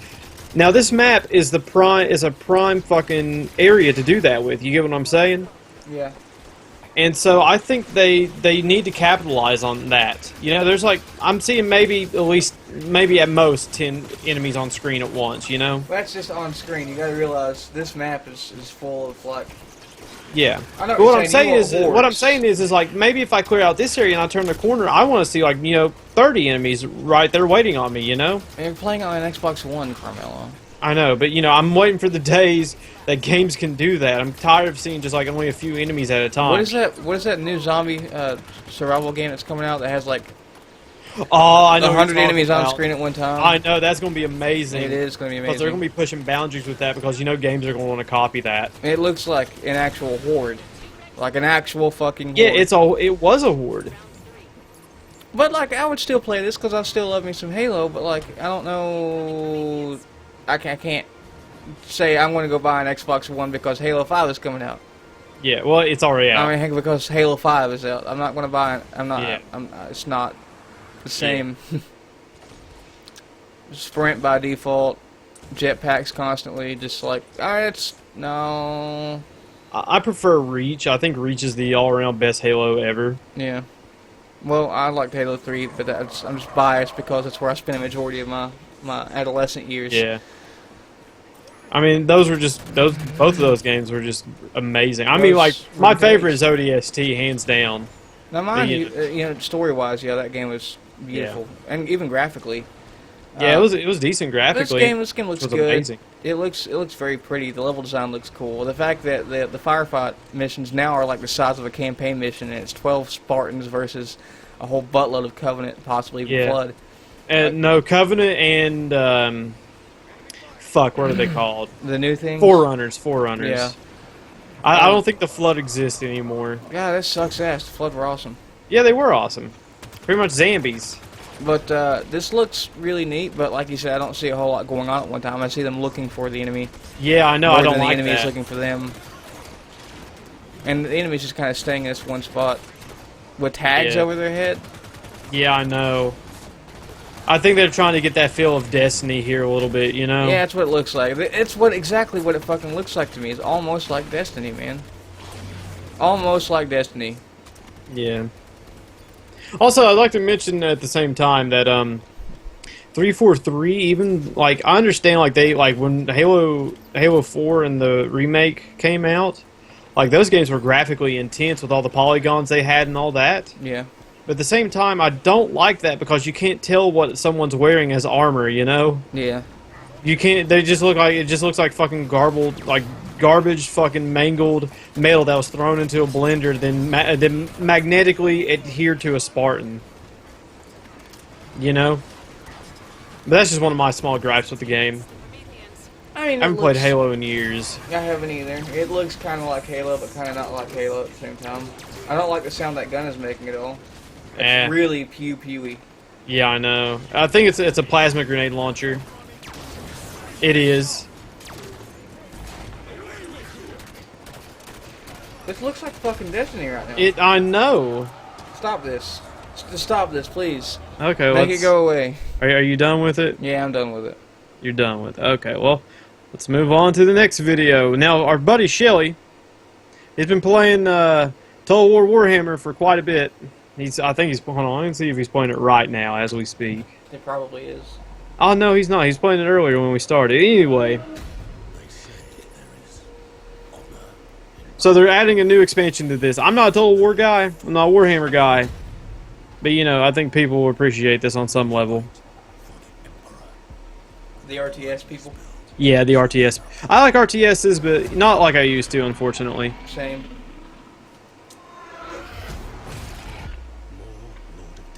Now, this map is a prime fucking area to do that with. You get what I'm saying? Yeah. And so I think they need to capitalize on that. You know, there's like, I'm seeing maybe at most 10 enemies on screen at once, you know? Well, that's just on screen. You got to realize this map is full of like. Yeah. I know But what I'm saying is like, maybe if I clear out this area and I turn the corner, I want to see like, 30 enemies right there waiting on me, you know? And you're playing on an Xbox One, Carmelo. I know, but I'm waiting for the days that games can do that. I'm tired of seeing just like only a few enemies at a time. What is that new zombie survival game that's coming out that has like Oh, I know. 100 enemies on screen at one time? I know, that's going to be amazing. It is going to be Because they're amazing. going to be pushing boundaries with that because games are going to want to copy that. It looks like an actual horde. Like an actual fucking horde. Yeah, it was a horde. But like, I would still play this because I still love me some Halo, but like, I don't know. I can't say I'm going to go buy an Xbox One because Halo 5 is coming out. Yeah, well, it's already out. I mean, heck, because Halo 5 is out. I'm not going to buy it. I'm not. Yeah. It's not the same. Sprint by default. Jetpacks constantly. Just like, it's no. I prefer Reach. I think Reach is the all-around best Halo ever. Yeah. Well, I liked Halo 3, but I'm just biased because it's where I spent a majority of my adolescent years. Yeah. I mean, those were just both of those games were just amazing. I mean, like Those my were favorite great. is ODST, hands down. Now, mind Yeah. you, story-wise, yeah, that game was beautiful, and even graphically. Yeah, it was decent graphically. This game looks It was good. amazing. It looks very pretty. The level design looks cool. The fact that the firefight missions now are like the size of a campaign mission, and it's 12 Spartans versus a whole buttload of Covenant, possibly even Yeah. Flood. No, Covenant and fuck, what are they called? The new thing. Forerunners. Yeah. I don't think the Flood exists anymore. Yeah, that sucks ass. The Flood were awesome. Yeah, they were awesome. Pretty much zombies. But this looks really neat. But like you said, I don't see a whole lot going on at one time. I see them looking for the enemy. Yeah, I know. More I don't than like the enemy is that. looking for them. And the enemy's just kind of staying in this one spot with tags Yeah. over their head. Yeah, I know. I think they're trying to get that feel of Destiny here a little bit, you know? Yeah, that's what it looks like. It's exactly what it fucking looks like to me. It's almost like Destiny, man. Almost like Destiny. Yeah. Also, I'd like to mention at the same time that 343 even like I understand like they like when Halo 4 and the remake came out, like those games were graphically intense with all the polygons they had and all that. Yeah. But at the same time, I don't like that because you can't tell what someone's wearing as armor, you know? Yeah. You can't. They just look like it. Just looks like fucking garbled, like garbage, fucking mangled metal that was thrown into a blender, then magnetically adhered to a Spartan. You know. But that's just one of my small gripes with the game. I mean, I haven't played Halo in years. I haven't either. It looks kind of like Halo, but kind of not like Halo at the same time. I don't like the sound that gun is making at all. It's Eh. really pew-pewy. Yeah, I know. I think it's a plasma grenade launcher. It is. This looks like fucking Destiny right now. I know. Stop this. Just stop this, please. Okay, Make it go away. Are you done with it? Yeah, I'm done with it. You're done with it. Okay, well, let's move on to the next video. Now, our buddy Shelly, he's been playing Total War Warhammer for quite a bit. I think he's, hold on, let me see if he's playing it right now as we speak. It probably is. Oh, no, he's not. He's playing it earlier when we started. Anyway. So they're adding a new expansion to this. I'm not a Total War guy. I'm not a Warhammer guy. But, you know, I think people will appreciate this on some level. The RTS people. Yeah, the RTS. I like RTSs, but not like I used to, unfortunately. Same.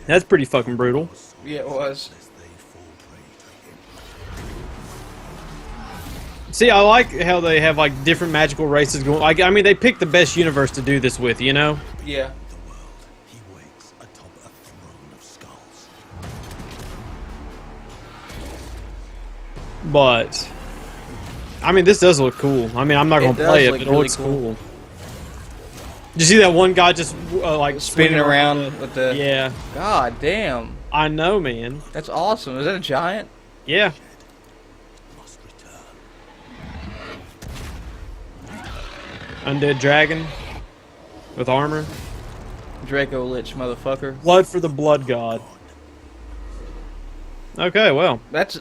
That's pretty fucking brutal. Yeah, it was. See, I like how they have like different magical races going. Like, I mean, they picked the best universe to do this with, you know? Yeah. But I mean, this does look cool. I mean, I'm not gonna It does play it, look but it really looks cool. cool. Did you see that one guy just like Spinning swinging around with the... Yeah, God damn. I know, man. That's awesome. Is that a giant? Yeah. Undead dragon with armor. Draco Lich, motherfucker. Blood for the blood god. Okay, well. That's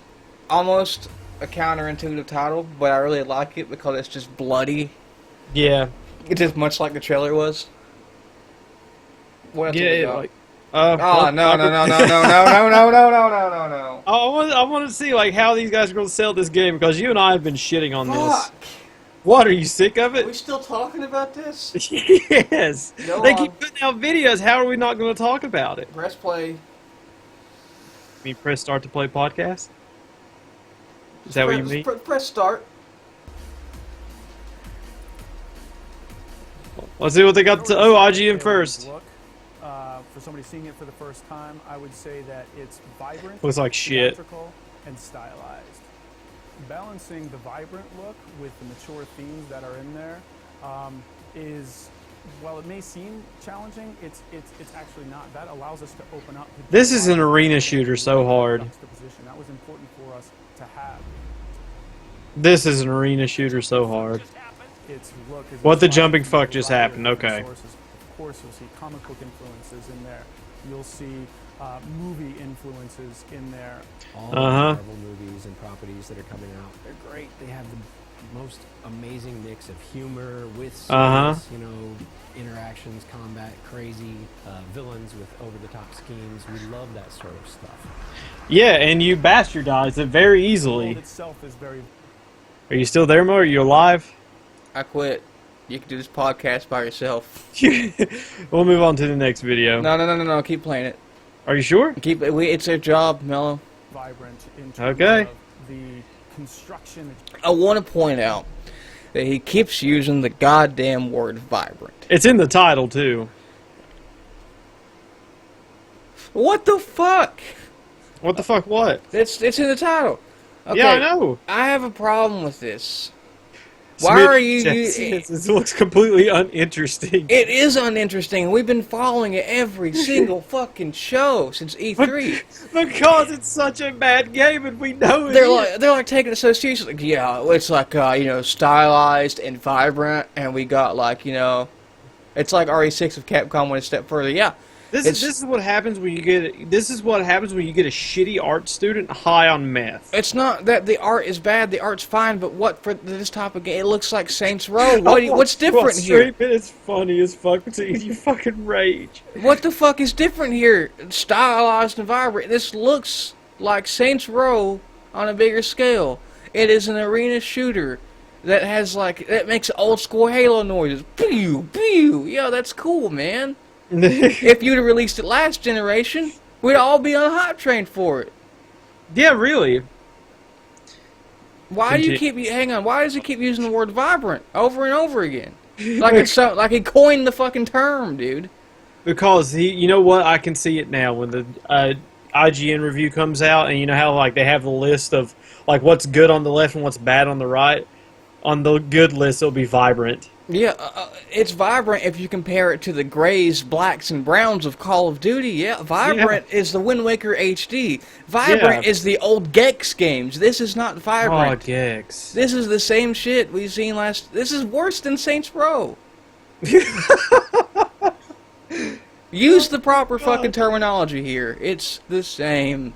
almost a counterintuitive title, but I really like it because it's just bloody. Yeah. It's just much like the trailer was. What else have we Yeah, got? like. Oh, no. I want to see like how these guys are going to sell this game because you and I have been shitting on Fuck! this. What, are you sick of Are we it? still talking about this? Yes. Go They on. keep putting out videos. How are we not going to talk about it? Press play. You press start to play podcast? Is that what you mean? Press start. Let's see what they got to. Oh, IGN first. Look, for somebody seeing it for the first time, I would say that it's vibrant, Looks like shit. theatrical, and stylized. Balancing the vibrant look with the mature themes that are in there is, while it may seem challenging, it's actually not. That allows us to open up. This is an arena shooter so hard. Juxtaposition. That was important for us to have. This is an arena shooter so hard. Its look is What the inspired jumping from fuck a just variety happened? of different Okay. sources. Of course, you'll see comic book influences in there. You'll see movie influences in there. All the Marvel movies and properties that are coming out, they're great. They have the most amazing mix of humor with serious, you know, interactions, combat, crazy villains with over-the-top schemes. We love that sort of stuff. Yeah, and you bastardize it very The easily. world itself is very. Are you still there, Mo? Are you alive? I quit. You can do this podcast by yourself. We'll move on to the next video. No. Keep playing it. Are you sure? Keep it. It's their job, Mello. Vibrant in terms Okay. of the construction. I want to point out that he keeps using the goddamn word vibrant. It's in the title, too. What the fuck? What the fuck, what? It's in the title. Okay, Yeah, I know. I have a problem with this. Why are you... It looks completely uninteresting. It is uninteresting. We've been following it every single fucking show since E3. Because it's such a bad game and we know it. They're like taking it so seriously. Like, yeah, it's like you know, stylized and vibrant, and we got like, you know, it's like RE6 of Capcom went a step further. Yeah. This is what happens when you get. This is what happens when you get a shitty art student high on meth. It's not that the art is bad. The art's fine, but what for this type of game? It looks like Saints Row. What's different here? It's funny as fuck to see you fucking rage. What the fuck is different here? Stylized and vibrant. This looks like Saints Row on a bigger scale. It is an arena shooter that has like that makes old school Halo noises. Pew pew. Yeah, that's cool, man. If you'd have released it last generation, we'd all be on a hype train for it. Yeah, really. Why do you keep... Hang on. Why does he keep using the word vibrant over and over again? Like it's so, like he coined the fucking term, dude. Because you know what? I can see it now when the IGN review comes out, and you know how like they have the list of like what's good on the left and what's bad on the right. On the good list, it'll be vibrant. Yeah, it's vibrant if you compare it to the grays, blacks, and browns of Call of Duty. Yeah, vibrant is the Wind Waker HD. Vibrant is the old Gex games. This is not vibrant. Oh, Gex. This is the same shit we've seen last... This is worse than Saints Row. Use the proper fucking terminology here. It's the same.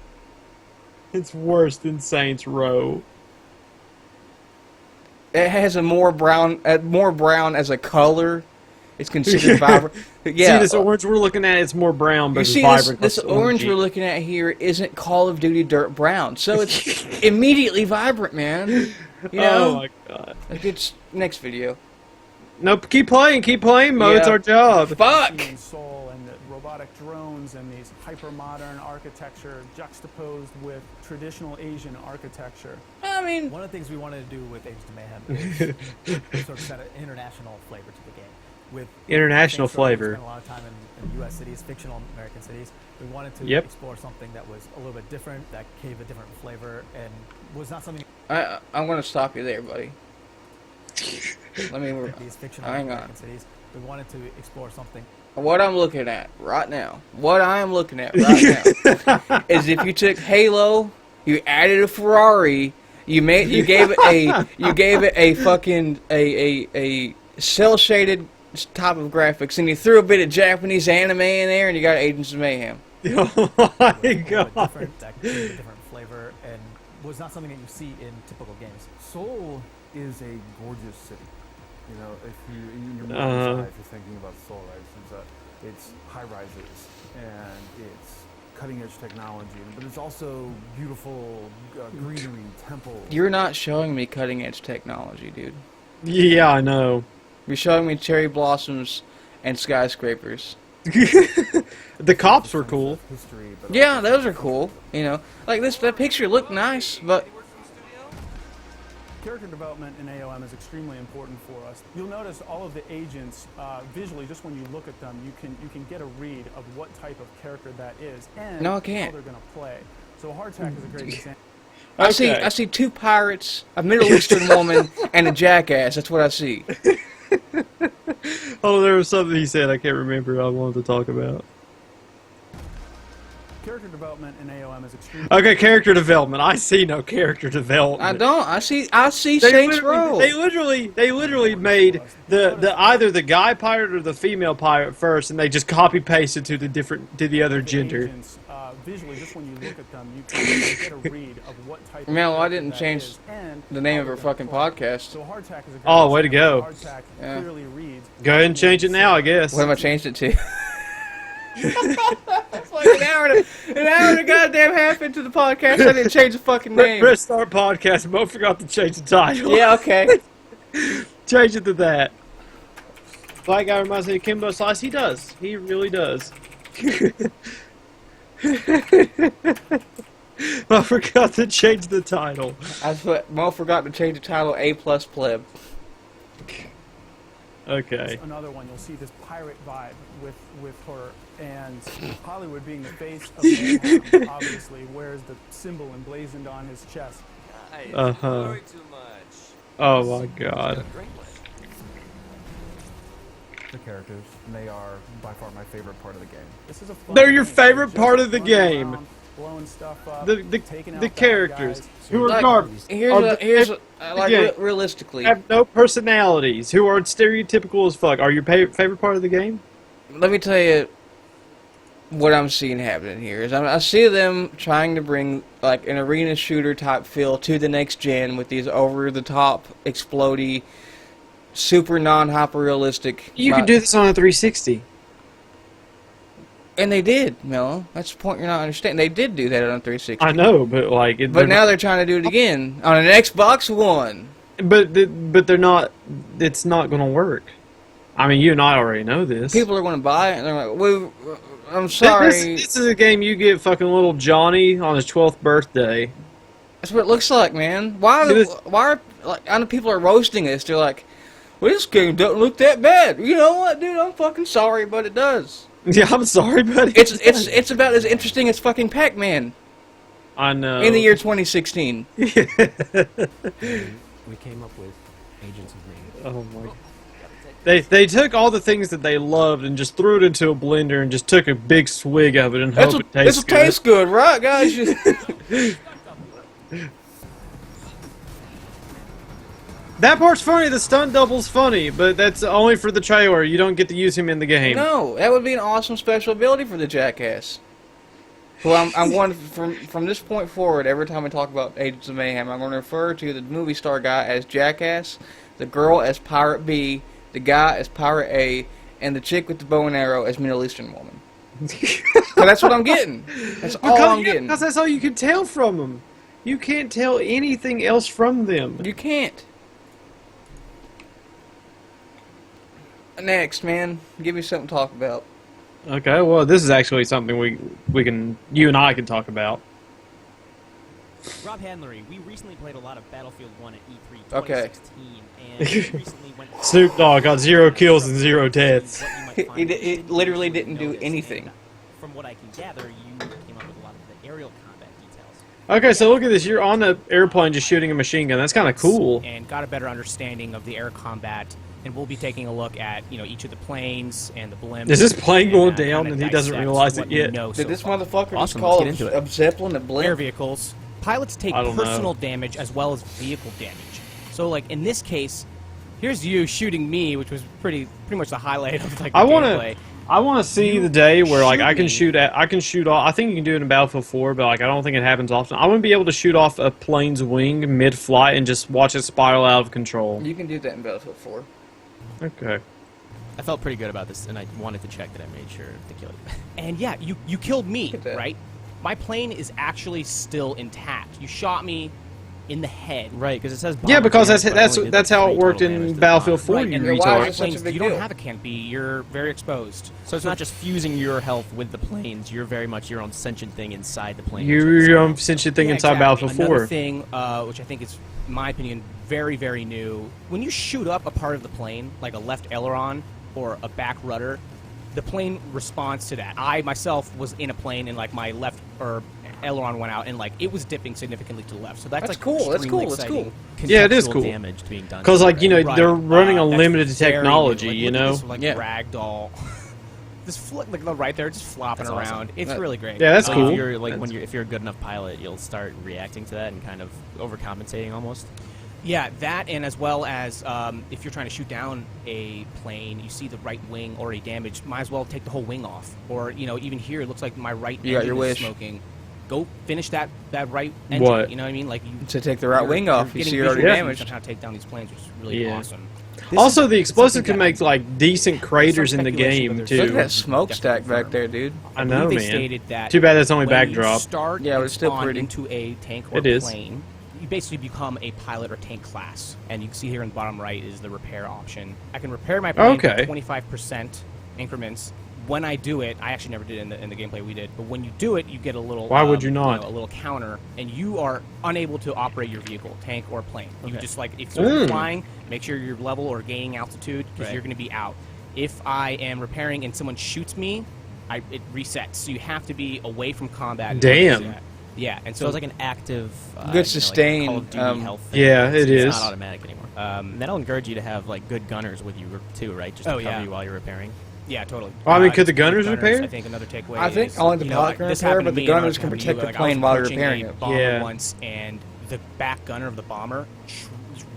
It's worse than Saints Row. It has a more brown as a color. It's considered vibrant. Yeah. See, this orange we're looking at, it's more brown, but it's see, vibrant. This orange we're looking at here isn't Call of Duty Dirt Brown, so it's immediately vibrant, man. You know? Oh my god. It's next video. Nope, keep playing, Mo. Yeah. It's our job. Fuck! Soul and the robotic drones and these hyper-modern architecture juxtaposed with traditional Asian architecture. I mean, one of the things we wanted to do with Agents of Mayhem is sort of set an international flavor to the game. With international flavor. We spent a lot of time in U.S. cities, fictional American cities. We wanted to explore something that was a little bit different, that gave a different flavor, and was not something. I'm going to stop you there, buddy. Let me. These fictional hang American on. cities. We wanted to explore something. What I'm looking at right now, is if you took Halo, you added a Ferrari, you gave it a fucking a cell shaded type of graphics, and you threw a bit of Japanese anime in there, and you got Agents of Mayhem. Oh my god! That gave a different flavor and was not something that you see in typical games. Seoul is a gorgeous city. You know, if you in your mind's eye, if you're thinking about Seoul, right? It's high rises and it's cutting edge technology, but it's also beautiful greenery, temples. You're not showing me cutting edge technology, dude. Yeah, I know. You're showing me cherry blossoms and skyscrapers. The cops were cool. Yeah, those are cool. You know, like that picture looked nice, but Character development in AOM is extremely important for us. You'll notice all of the agents visually, just when you look at them, you can get a read of what type of character that is and I can't. how they're going to play. So Hardtack is a great example. I see two pirates, a Middle Eastern woman, and a jackass. That's what I see. Oh, there was something he said I can't remember I wanted to talk about. Character character development in AOM is extremely. Okay, character development. I see no character development. I don't. I see Saints Row. They literally made the either the guy pirate or the female pirate first, and they just copy pasted to the other gender. Agents, visually, just when you look at them, you can get a read of what type. Mel, of I didn't change the name of our fucking podcast. So hardtack is a great Oh, way to go! Hardtack clearly reads. Go ahead and change it now, I guess. What have I changed it to? It's like an hour and a goddamn half into the podcast. I didn't change the fucking name. Press start podcast. Mo forgot to change the title. Yeah, okay. Change it to that. Black guy reminds me of Kimbo Slice. He does. He really does. I forgot to change the title. Mo forgot to change the title A+ pleb. Okay. Another one, you'll see this pirate vibe with her, and Hollywood being the face of mayhem, obviously wears the symbol emblazoned on his chest. Uh-huh. Oh my god. The characters, and they are by far my favorite part of the game. This is a fun They're your game. favorite Just part of the running game. around, blowing stuff up, The taking out the bad characters guys. who are Like, garbage. Realistically, Have no personalities. Who are stereotypical as fuck. Are your favorite part of the game? let me tell you what I'm seeing happening here is I see them trying to bring like an arena shooter type feel to the next gen with these over the top explodey, super non-hyper realistic. You could do this on a 360. And they did, Mello. That's the point you're not understanding. They did do that on 360. I know, but like. But now they're trying to do it again on an Xbox One. But they're not. It's not going to work. I mean, you and I already know this. People are going to buy it, and they're like, I'm sorry. This is a game you get fucking little Johnny on his 12th birthday. That's what it looks like, man. Why are like I know people are roasting this? They're like, well, this game doesn't look that bad. You know what, dude? I'm fucking sorry, but it does. Yeah, I'm sorry, buddy. It's about as interesting as fucking Pac-Man. I know. In the year 2016. We came up with Agents of Mayhem. Oh my. They took all the things that they loved and just threw it into a blender and just took a big swig of it and hope it tastes good. It'll taste good, right, guys? That part's funny. The stunt double's funny, but that's only for the trailer. You don't get to use him in the game. No, that would be an awesome special ability for the jackass. Well, I'm going from this point forward. Every time I talk about Agents of Mayhem, I'm going to refer to the movie star guy as Jackass, the girl as Pirate B, the guy as Pirate A, and the chick with the bow and arrow as Middle Eastern woman. So that's what I'm getting. That's all I'm getting. Because that's all you can tell from them. You can't tell anything else from them. You can't. Next, man, give me something to talk about. Okay, well, this is actually something you and I can talk about. Rob Handlery, we recently played a lot of Battlefield 1 at E3 2016, and we recently went Snoop Dogg got 0 kills and 0 deaths. He literally didn't do anything. From what I can gather, you came up with a lot of the aerial combat details. Okay, so look at this. You're on the airplane just shooting a machine gun. That's kind of cool. And got a better understanding of the air combat. And we'll be taking a look at, each of the planes and the blimps. Is this plane going down and he doesn't realize it yet? Did this motherfucker just call a Zeppelin a blimp? Air vehicles. Pilots take personal damage as well as vehicle damage. So, like, in this case, here's you shooting me, which was pretty much the highlight of, like, the gameplay. I want to see the day where, like, I can shoot off. I think you can do it in Battlefield 4, but, like, I don't think it happens often. I want to be able to shoot off a plane's wing mid-flight and just watch it spiral out of control. You can do that in Battlefield 4. Okay. I felt pretty good about this, and I wanted to check that I made sure to kill it. And yeah, you killed me, right? My plane is actually still intact. You shot me in the head. Right, because it says yeah, because that's how it worked in Battlefield 4. Right, you and retard. You don't have a canopy. You're very exposed. So it's not just fusing your health with the planes. You're very much your own sentient thing inside the plane. You're your own sentient thing inside Battlefield 4. Another thing, which I think is, in my opinion, very, very new. When you shoot up a part of the plane, like a left aileron or a back rudder, the plane responds to that. I myself was in a plane and like my left aileron went out and like it was dipping significantly to the left. So that's like cool. That's cool. That's cool. Yeah, it is cool. Damage being done. Because like they're running on limited technology. Like, you know. this, like, ragdoll. like right there, just flopping That's around. awesome. It's really great. Yeah, that's cool. If you're like if you're a good enough pilot, you'll start reacting to that and kind of overcompensating almost. Yeah, that, and as well as if you're trying to shoot down a plane, you see the right wing already damaged, might as well take the whole wing off. Or, you know, even here, it looks like my right You got engine your is wish. smoking. Go finish that right engine. What? You know what I mean? Like To take the right wing off, you getting see you're already visual damaged. on how to take down these planes, which is really awesome. Also, the explosive can make like decent craters in the game Look too. at that smokestack back there, dude. I know, They man. stated that Too bad that's only when backdrop. You start Yeah, but and it's still spawn pretty. into a tank or It is. plane, you basically become a pilot or tank class. And you can see here in the bottom right is the repair option. I can repair my plane Okay. 25% increments. When I do it, I actually never did it in the gameplay we did, but when you do it, you get a little. Why would you not? a little counter, and you are unable to operate your vehicle, tank or plane. You Okay. just like if you're Mm. flying, make sure you're level or gaining altitude because Right. you're going to be out. If I am repairing and someone shoots me, it resets. So you have to be away from combat. in order to Damn. do that. Yeah, and So so it's like an active, Good Like sustain, Call of Duty health thing. yeah, it It's is. not automatic anymore. And that'll encourage you to have like good gunners with you too, right? Just to Oh, cover yeah. you while you're repairing. yeah, totally. Well, I mean, could the Speaking of gunners repair? I think another takeaway. I think is, only the you know, pilot can this repair, happened but to the me, and I gunners was can telling you, protect the like, I plane was while they're approaching repairing a it. bomber Yeah. once, and the back gunner of the bomber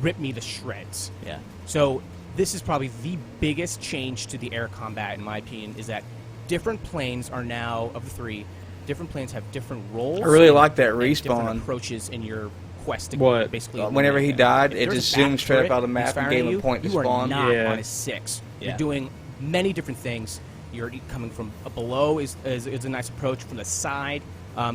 ripped me to shreds. Yeah. So this is probably the biggest change to the air combat, in my opinion, is that different planes are now, of the three, different planes have different roles. I really like that and different respawn. approaches in your quest to What? basically. Whenever he eliminate them. died, If it there's just a back zoomed straight up turret out of the map that's and firing gave him you, a point to you spawn. are not Yeah. on a 6. Yeah. You're doing many different things. You're coming from below is a nice approach, from the side.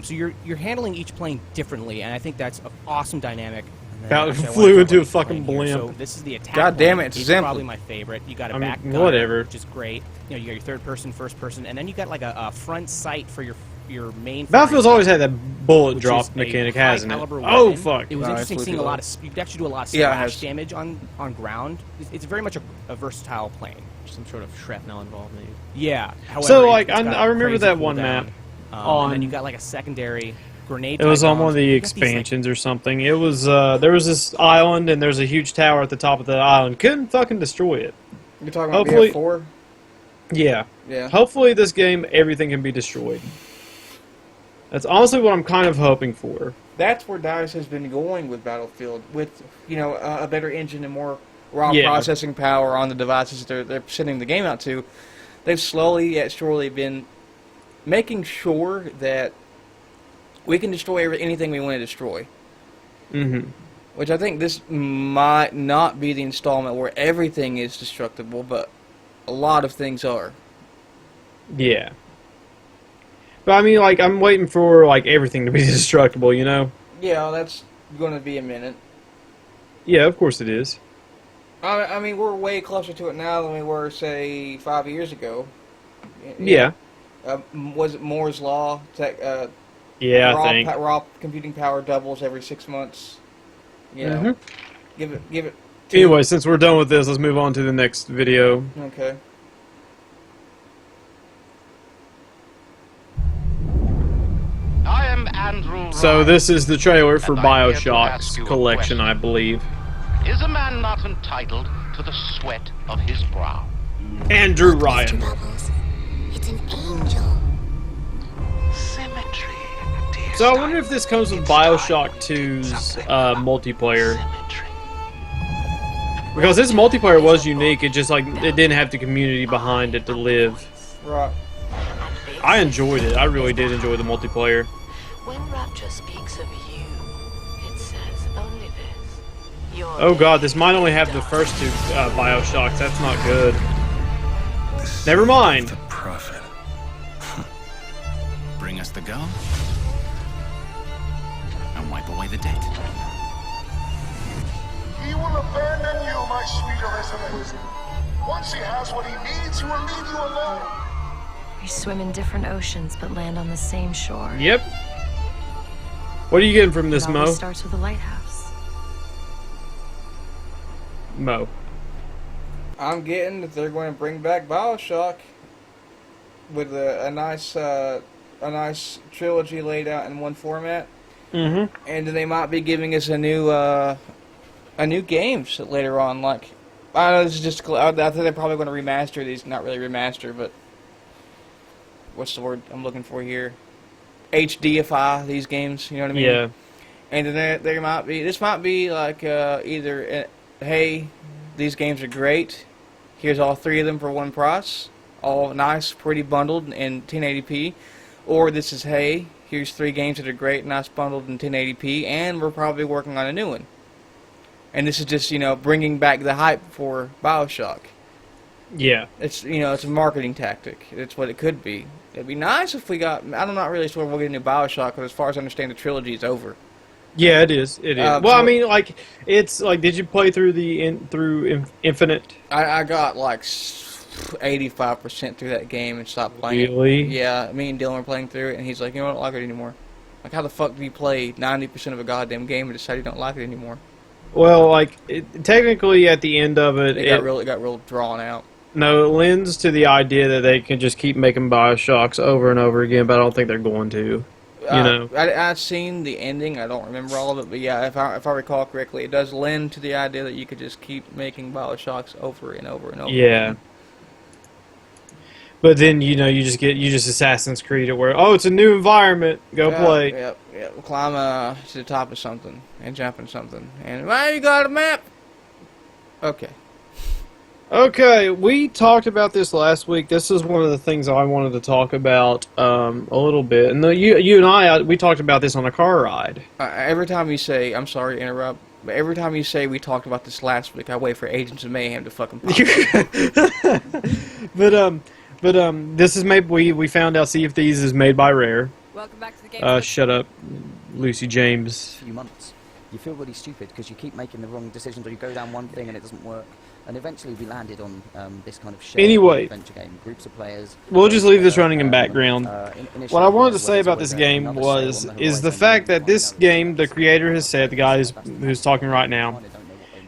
So you're handling each plane differently, and I think that's an awesome dynamic. About Actually, I wanna flew talk into a about the fucking plane here. blimp. So this is the attack. God damn plane. it, it's It's exemplary. probably my favorite. You got a I mean, back gunner, whatever. which is great. You know, you got your third person, first person, and then you got like a front sight for your main. Battlefield's firing always had weapon, that bullet which drop is a mechanic, hasn't it? high-caliber Oh weapon. fuck! It was No, interesting it's seeing a loopy lot of. You could actually do a lot of Yeah, it splash has. damage on ground. It's very much a versatile plane. Some sort of shrapnel involved, maybe. Yeah. However, So, like, it's got I remember crazy that one cooldown. map And then on- you got like a secondary grenade. It was type on one of bombs. the You got these, like, expansions or something. It was there was this island and there's a huge tower at the top of the island. Couldn't fucking destroy it. You're talking about Hopefully- BF4? Yeah. Yeah. Hopefully this game everything can be destroyed. That's honestly what I'm kind of hoping for. That's where DICE has been going with Battlefield, with a better engine and more raw Yeah. processing power on the devices they're sending the game out to. They've slowly yet surely been making sure that we can destroy anything we want to destroy. Mm-hmm. Which I think this might not be the installment where everything is destructible, but a lot of things are. Yeah. But I mean, like, I'm waiting for like everything to be destructible, you know? Yeah, that's going to be a minute. Yeah, of course it is. I mean, we're way closer to it now than we were, say, 5 years ago. Yeah. Was it Moore's Law? Yeah, I think. Raw computing power doubles every 6 months. You know, Mhm. give it. Anyway, since we're done with this, let's move on to the next video. Okay. I am Andrew. So this is the trailer for And I'm here to Bioshock's ask you a collection, question. I believe. Is a man not entitled to the sweat of his brow? Andrew Ryan. It's an angel. Symmetry. So I wonder if this comes with Bioshock 2's multiplayer. Because this multiplayer was unique, it just like it didn't have the community behind it to live. Right. I enjoyed it. I really did enjoy the multiplayer. When Rapture speaks of you, it says only this. Your Oh god, this might only have the first two Bioshocks. That's not good. Never mind. Prophet. Bring us the gum and wipe away the debt. He will abandon you, my sweet Elizabeth. Once he has what he needs, he will leave you alone. We swim in different oceans but land on the same shore. Yep. What are you getting from this, It always Mo? starts with a lighthouse. Mo. I'm getting that they're going to bring back Bioshock with a nice trilogy laid out in one format. Mm-hmm. And then they might be giving us a new game later on. Like, I know this is just. I think they're probably going to remaster these. Not really remaster, but what's the word I'm looking for here? HDify these games. You know what I mean? Yeah. And then there might be, this might be like either, hey, these games are great. Here's all 3 of them for one price, all nice, pretty bundled in 1080p. Or this is, hey, here's 3 games that are great, nice bundled in 1080p, and we're probably working on a new one. And this is just, you know, bringing back the hype for BioShock. Yeah. It's, you know, it's a marketing tactic. It's what it could be. It'd be nice if we got, I'm not really sure we'll get a new BioShock, because as far as I understand, the trilogy is over. Yeah, it is. It is. Well, I mean, like, it's like, did you play through Infinite? I got like 85% through that game and stopped playing Really? it. Yeah, me and Dylan were playing through it, and he's like, you know, I don't like it anymore. Like, how the fuck do you play 90% of a goddamn game and decide you don't like it anymore? Well, like, technically at the end of it, It got real drawn out. No, it lends to the idea that they can just keep making Bioshocks over and over again, but I don't think they're going to. You know, I've seen the ending. I don't remember all of it, but yeah, if I recall correctly, it does lend to the idea that you could just keep making BioShocks over and over and over. Yeah. Again. But then, you know, you just Assassin's Creed it where, oh, it's a new environment, go play. Yep. We'll climb to the top of something and jump in something, and you got a map. Okay. Okay, we talked about this last week. This is one of the things I wanted to talk about a little bit. And you and I, we talked about this on a car ride. Every time you say, I'm sorry to interrupt, but every time you say we talked about this last week, I wait for Agents of Mayhem to fucking pop up. But this is made, we found out Sea of Thieves is made by Rare. Welcome back to the game. Shut up, Lucy James. Few months. You feel really stupid because you keep making the wrong decisions, or you go down one thing and it doesn't work. And eventually we landed on this kind of shared adventure game, groups of players. We'll just leave this running in background. What I wanted to say about this game is the fact that this game, the creator has said, the guy who's talking right now,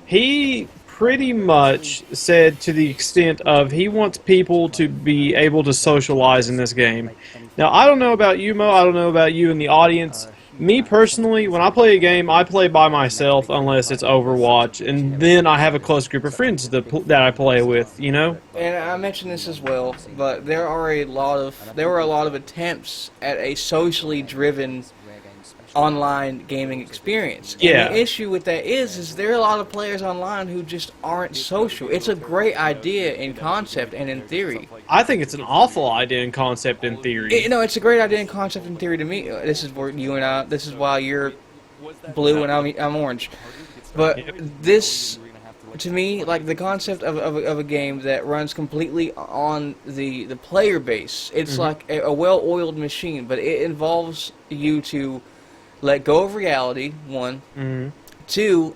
he pretty much said to the extent of he wants people to be able to socialize in this game. Now, I don't know about you, Mo, I don't know about you in the audience. Me personally, when I play a game, I play by myself unless it's Overwatch, and then I have a close group of friends that I play with, you know? And I mentioned this as well, but there were a lot of attempts at a socially driven online gaming experience. Yeah. And the issue with that is there are a lot of players online who just aren't social. It's a great idea in concept and in theory. I think it's an awful idea in concept and theory. No, it's a great idea in concept and theory to me. This is where you and I, this is why you're blue and I'm orange. But this, to me, like the concept of a game that runs completely on the player base, it's like a well-oiled machine, but it involves you to let go of reality, one. Two,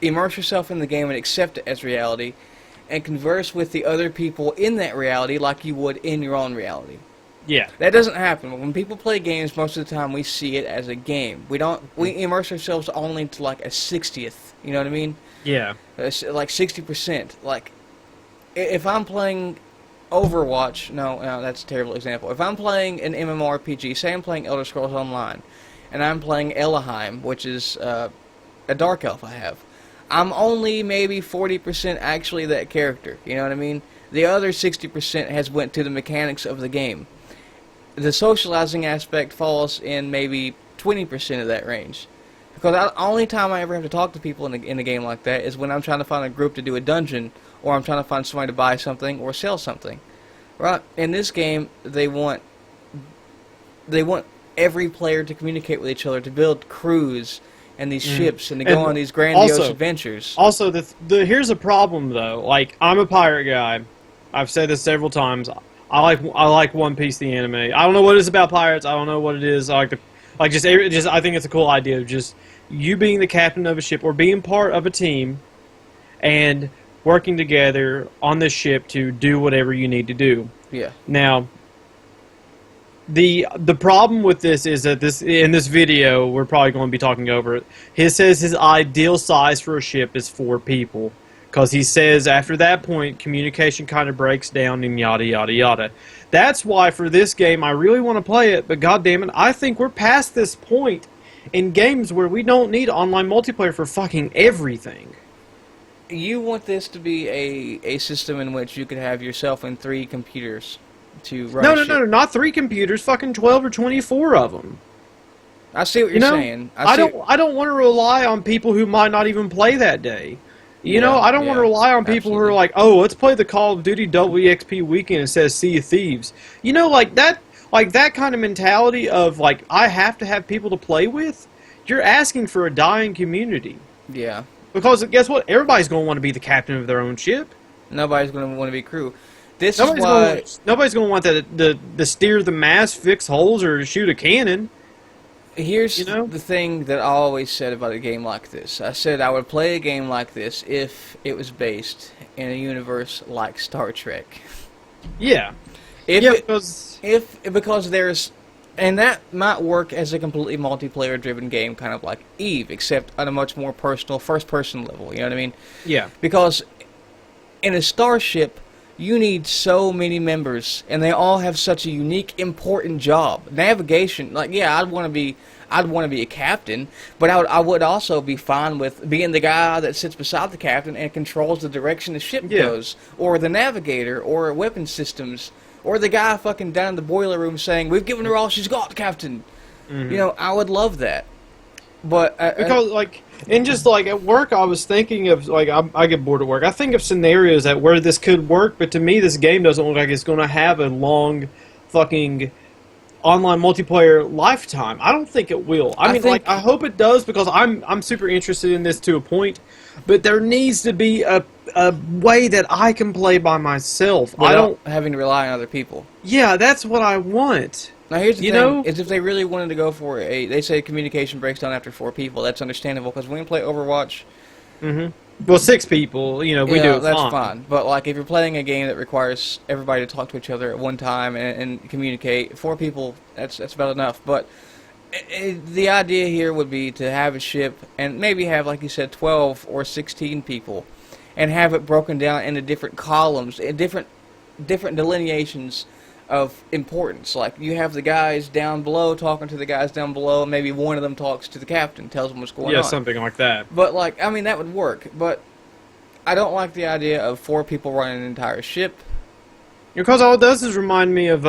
immerse yourself in the game and accept it as reality, and converse with the other people in that reality like you would in your own reality. Yeah. That doesn't happen. When people play games, most of the time we see it as a game. We immerse ourselves only to like a 60th, you know what I mean? Yeah. Like 60%. Like, if I'm playing Overwatch, no, that's a terrible example. If I'm playing an MMORPG, say I'm playing Elder Scrolls Online, and I'm playing Elohim, which is a Dark Elf I have, I'm only maybe 40% actually that character, you know what I mean? The other 60% has went to the mechanics of the game. The socializing aspect falls in maybe 20% of that range. Because the only time I ever have to talk to people in a game like that is when I'm trying to find a group to do a dungeon, or I'm trying to find somebody to buy something or sell something. Right? In this game, they want every player to communicate with each other, to build crews and these ships, and to go on these grandiose adventures. Also, here's a problem though. Like, I'm a pirate guy. I've said this several times. I like One Piece the anime. I don't know what it is about pirates. I don't know what it is. I think it's a cool idea of just you being the captain of a ship or being part of a team and working together on this ship to do whatever you need to do. Yeah. Now, the problem with this is that in this video, we're probably going to be talking over it. He says his ideal size for a ship is 4 people. Because he says after that point, communication kind of breaks down and yada yada yada. That's why for this game, I really want to play it, but goddammit, I think we're past this point in games where we don't need online multiplayer for fucking everything. You want this to be a system in which you could have yourself and 3 computers to run. No, not 3 computers. Fucking 12 or 24 of them. I see what you're saying. I don't want to rely on people who might not even play that day. You know, I don't want to rely on people who are like, oh, let's play the Call of Duty WXP weekend. It says Sea of Thieves. You know, like that kind of mentality of like I have to have people to play with. You're asking for a dying community. Yeah. Because guess what? Everybody's going to want to be the captain of their own ship. Nobody's going to want to be crew. Nobody's going to want to steer the mast, fix holes, or shoot a cannon. Here's the thing that I always said about a game like this. I said I would play a game like this if it was based in a universe like Star Trek. Yeah. Because there's... And that might work as a completely multiplayer-driven game, kind of like Eve, except on a much more personal, first-person level, you know what I mean? Yeah. Because in a starship, you need so many members, and they all have such a unique, important job. Navigation, like, yeah, I'd want to be a captain, but I would also be fine with being the guy that sits beside the captain and controls the direction the ship goes, or the navigator, or weapon systems, or the guy fucking down in the boiler room saying, "We've given her all she's got, Captain." Mm-hmm. You know, I would love that. But because and just like at work, I was thinking of like I get bored at work. I think of scenarios that where this could work, but to me, this game doesn't look like it's going to have a long, fucking online multiplayer lifetime. I don't think it will. I hope it does because I'm super interested in this to a point, but there needs to be a way that I can play by myself. Without having to rely on other people. Yeah, that's what I want. Now here's the thing, is if they really wanted to go for they say communication breaks down after 4 people, that's understandable, because when we play Overwatch... Mm-hmm. Well, 6 people, we do it that's fine. fine. But like, if you're playing a game that requires everybody to talk to each other at one time and communicate, 4 people, that's about enough. But the idea here would be to have a ship and maybe have, like you said, 12 or 16 people, and have it broken down into different columns and different delineations of importance. Like, you have the guys down below talking to the guys down below, and maybe one of them talks to the captain, tells them what's going on. Yeah, something like that. But, like, I mean, that would work. But I don't like the idea of 4 people running an entire ship. Because all it does is remind me of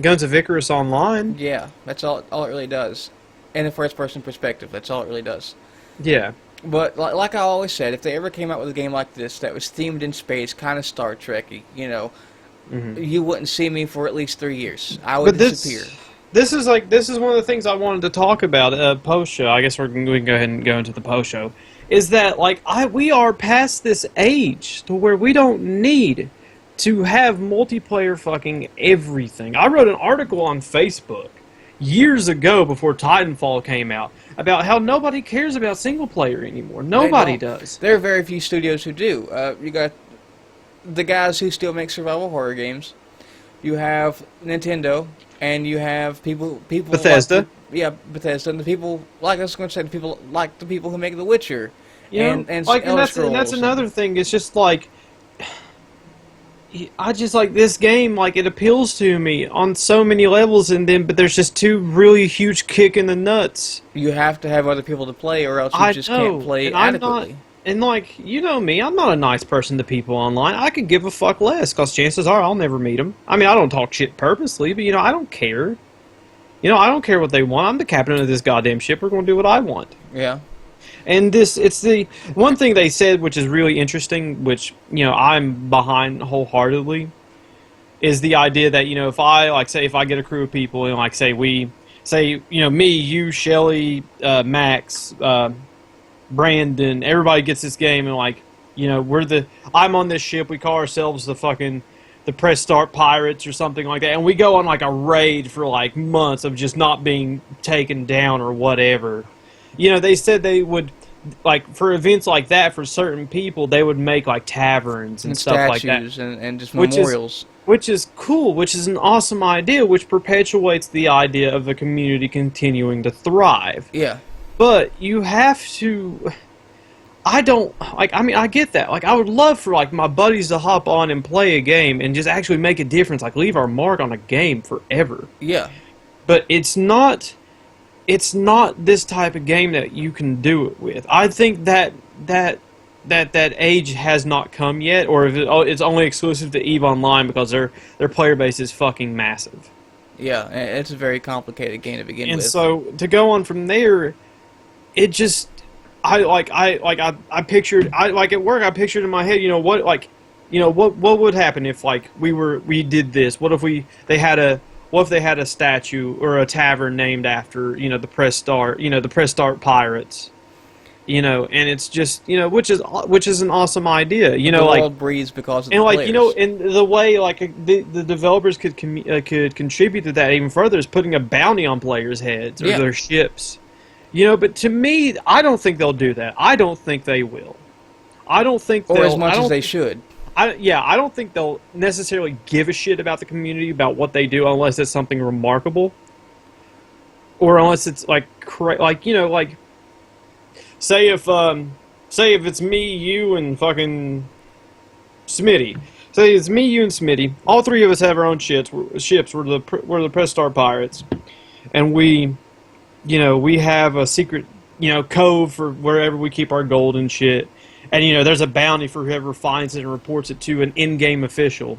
Guns of Icarus Online. Yeah, that's all it really does. In a first-person perspective, that's all it really does. Yeah. But, like I always said, if they ever came out with a game like this that was themed in space, kind of Star Trek-y, you wouldn't see me for at least 3 years. I would disappear. This is one of the things I wanted to talk about post show. I guess we can go ahead and go into the post show. Is that we are past this age to where we don't need to have multiplayer fucking everything. I wrote an article on Facebook years ago before Titanfall came out about how nobody cares about single player anymore. Nobody does. There are very few studios who do. You got the guys who still make survival horror games. You have Nintendo, and you have people Bethesda. Bethesda, and the people like I was going to say the people who make The Witcher, and that's another thing. It's just like I just like this game. Like, it appeals to me on so many levels, but there's just 2 really huge kick in the nuts. You have to have other people to play, or else you just can't play adequately. And, like, you know me, I'm not a nice person to people online. I could give a fuck less, because chances are I'll never meet them. I mean, I don't talk shit purposely, but, I don't care. I don't care what they want. I'm the captain of this goddamn ship. We're going to do what I want. Yeah. And it's the one thing they said, which is really interesting, which, I'm behind wholeheartedly, is the idea that, if I get a crew of people, me, you, Shelly, Max, Brandon, everybody gets this game, and I'm on this ship, we call ourselves the Press Start Pirates or something like that, and we go on a raid for months of just not being taken down or whatever. They said they would, for events like that, for certain people, they would make taverns and stuff like that, and just memorials. Which is cool, which is an awesome idea, which perpetuates the idea of the community continuing to thrive. Yeah. But you have to... I get that. I would love for, my buddies to hop on and play a game and just actually make a difference, leave our mark on a game forever. Yeah. But it's not this type of game that you can do it with. I think that that age has not come yet, or if it's only exclusive to EVE Online because their player base is fucking massive. Yeah, it's a very complicated game to begin And with. so to go on from there, it just I pictured at work I pictured in my head, what would happen if we did this? What if they had a statue or a tavern named after the Press Start Pirates, and it's just which is an awesome idea. The world breathes because of the players. And the way the developers could contribute to that even further is putting a bounty on players' heads or their ships. But to me, I don't think they'll do that. I don't think they will. I don't think or as much as they should. I don't think they'll necessarily give a shit about the community, about what they do, unless it's something remarkable, or unless it's say if it's me, you, and fucking Smitty. Say it's me, you, and Smitty. All three of us have our own ships. We're the Press Star Pirates, and we have a secret cove for wherever we keep our gold and shit. And, there's a bounty for whoever finds it and reports it to an in-game official.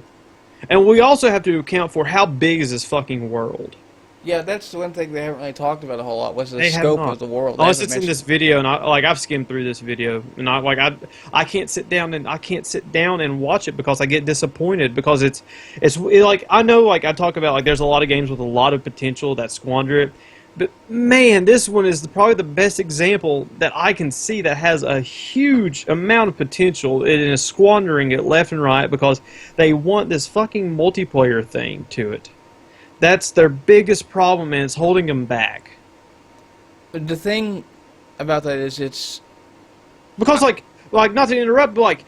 And we also have to account for how big is this fucking world. Yeah, that's the one thing they haven't really talked about a whole lot, was the scope of the world. Unless it's in this video, and I've skimmed through this video, and I can't sit down and watch it because I get disappointed, because it's I know I talk about there's a lot of games with a lot of potential that squander it. But man, this one is probably the best example that I can see that has a huge amount of potential and is squandering it left and right because they want this fucking multiplayer thing to it. That's their biggest problem, and it's holding them back. The thing about that is it's because not to interrupt, but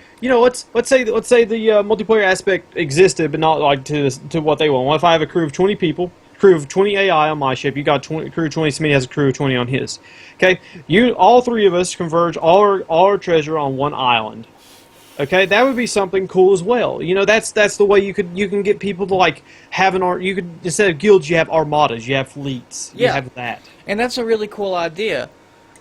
let's say the multiplayer aspect existed, but not to what they want. What if I have a crew of 20 people? Crew of 20 AI on my ship. You got crew of 20. Smitty has a crew of 20 on his. Okay, all three of us converge all our treasure on one island. Okay, that would be something cool as well. That's the way you can get people to have an art. You could, instead of guilds, you have armadas, you have fleets. You have that, and that's a really cool idea.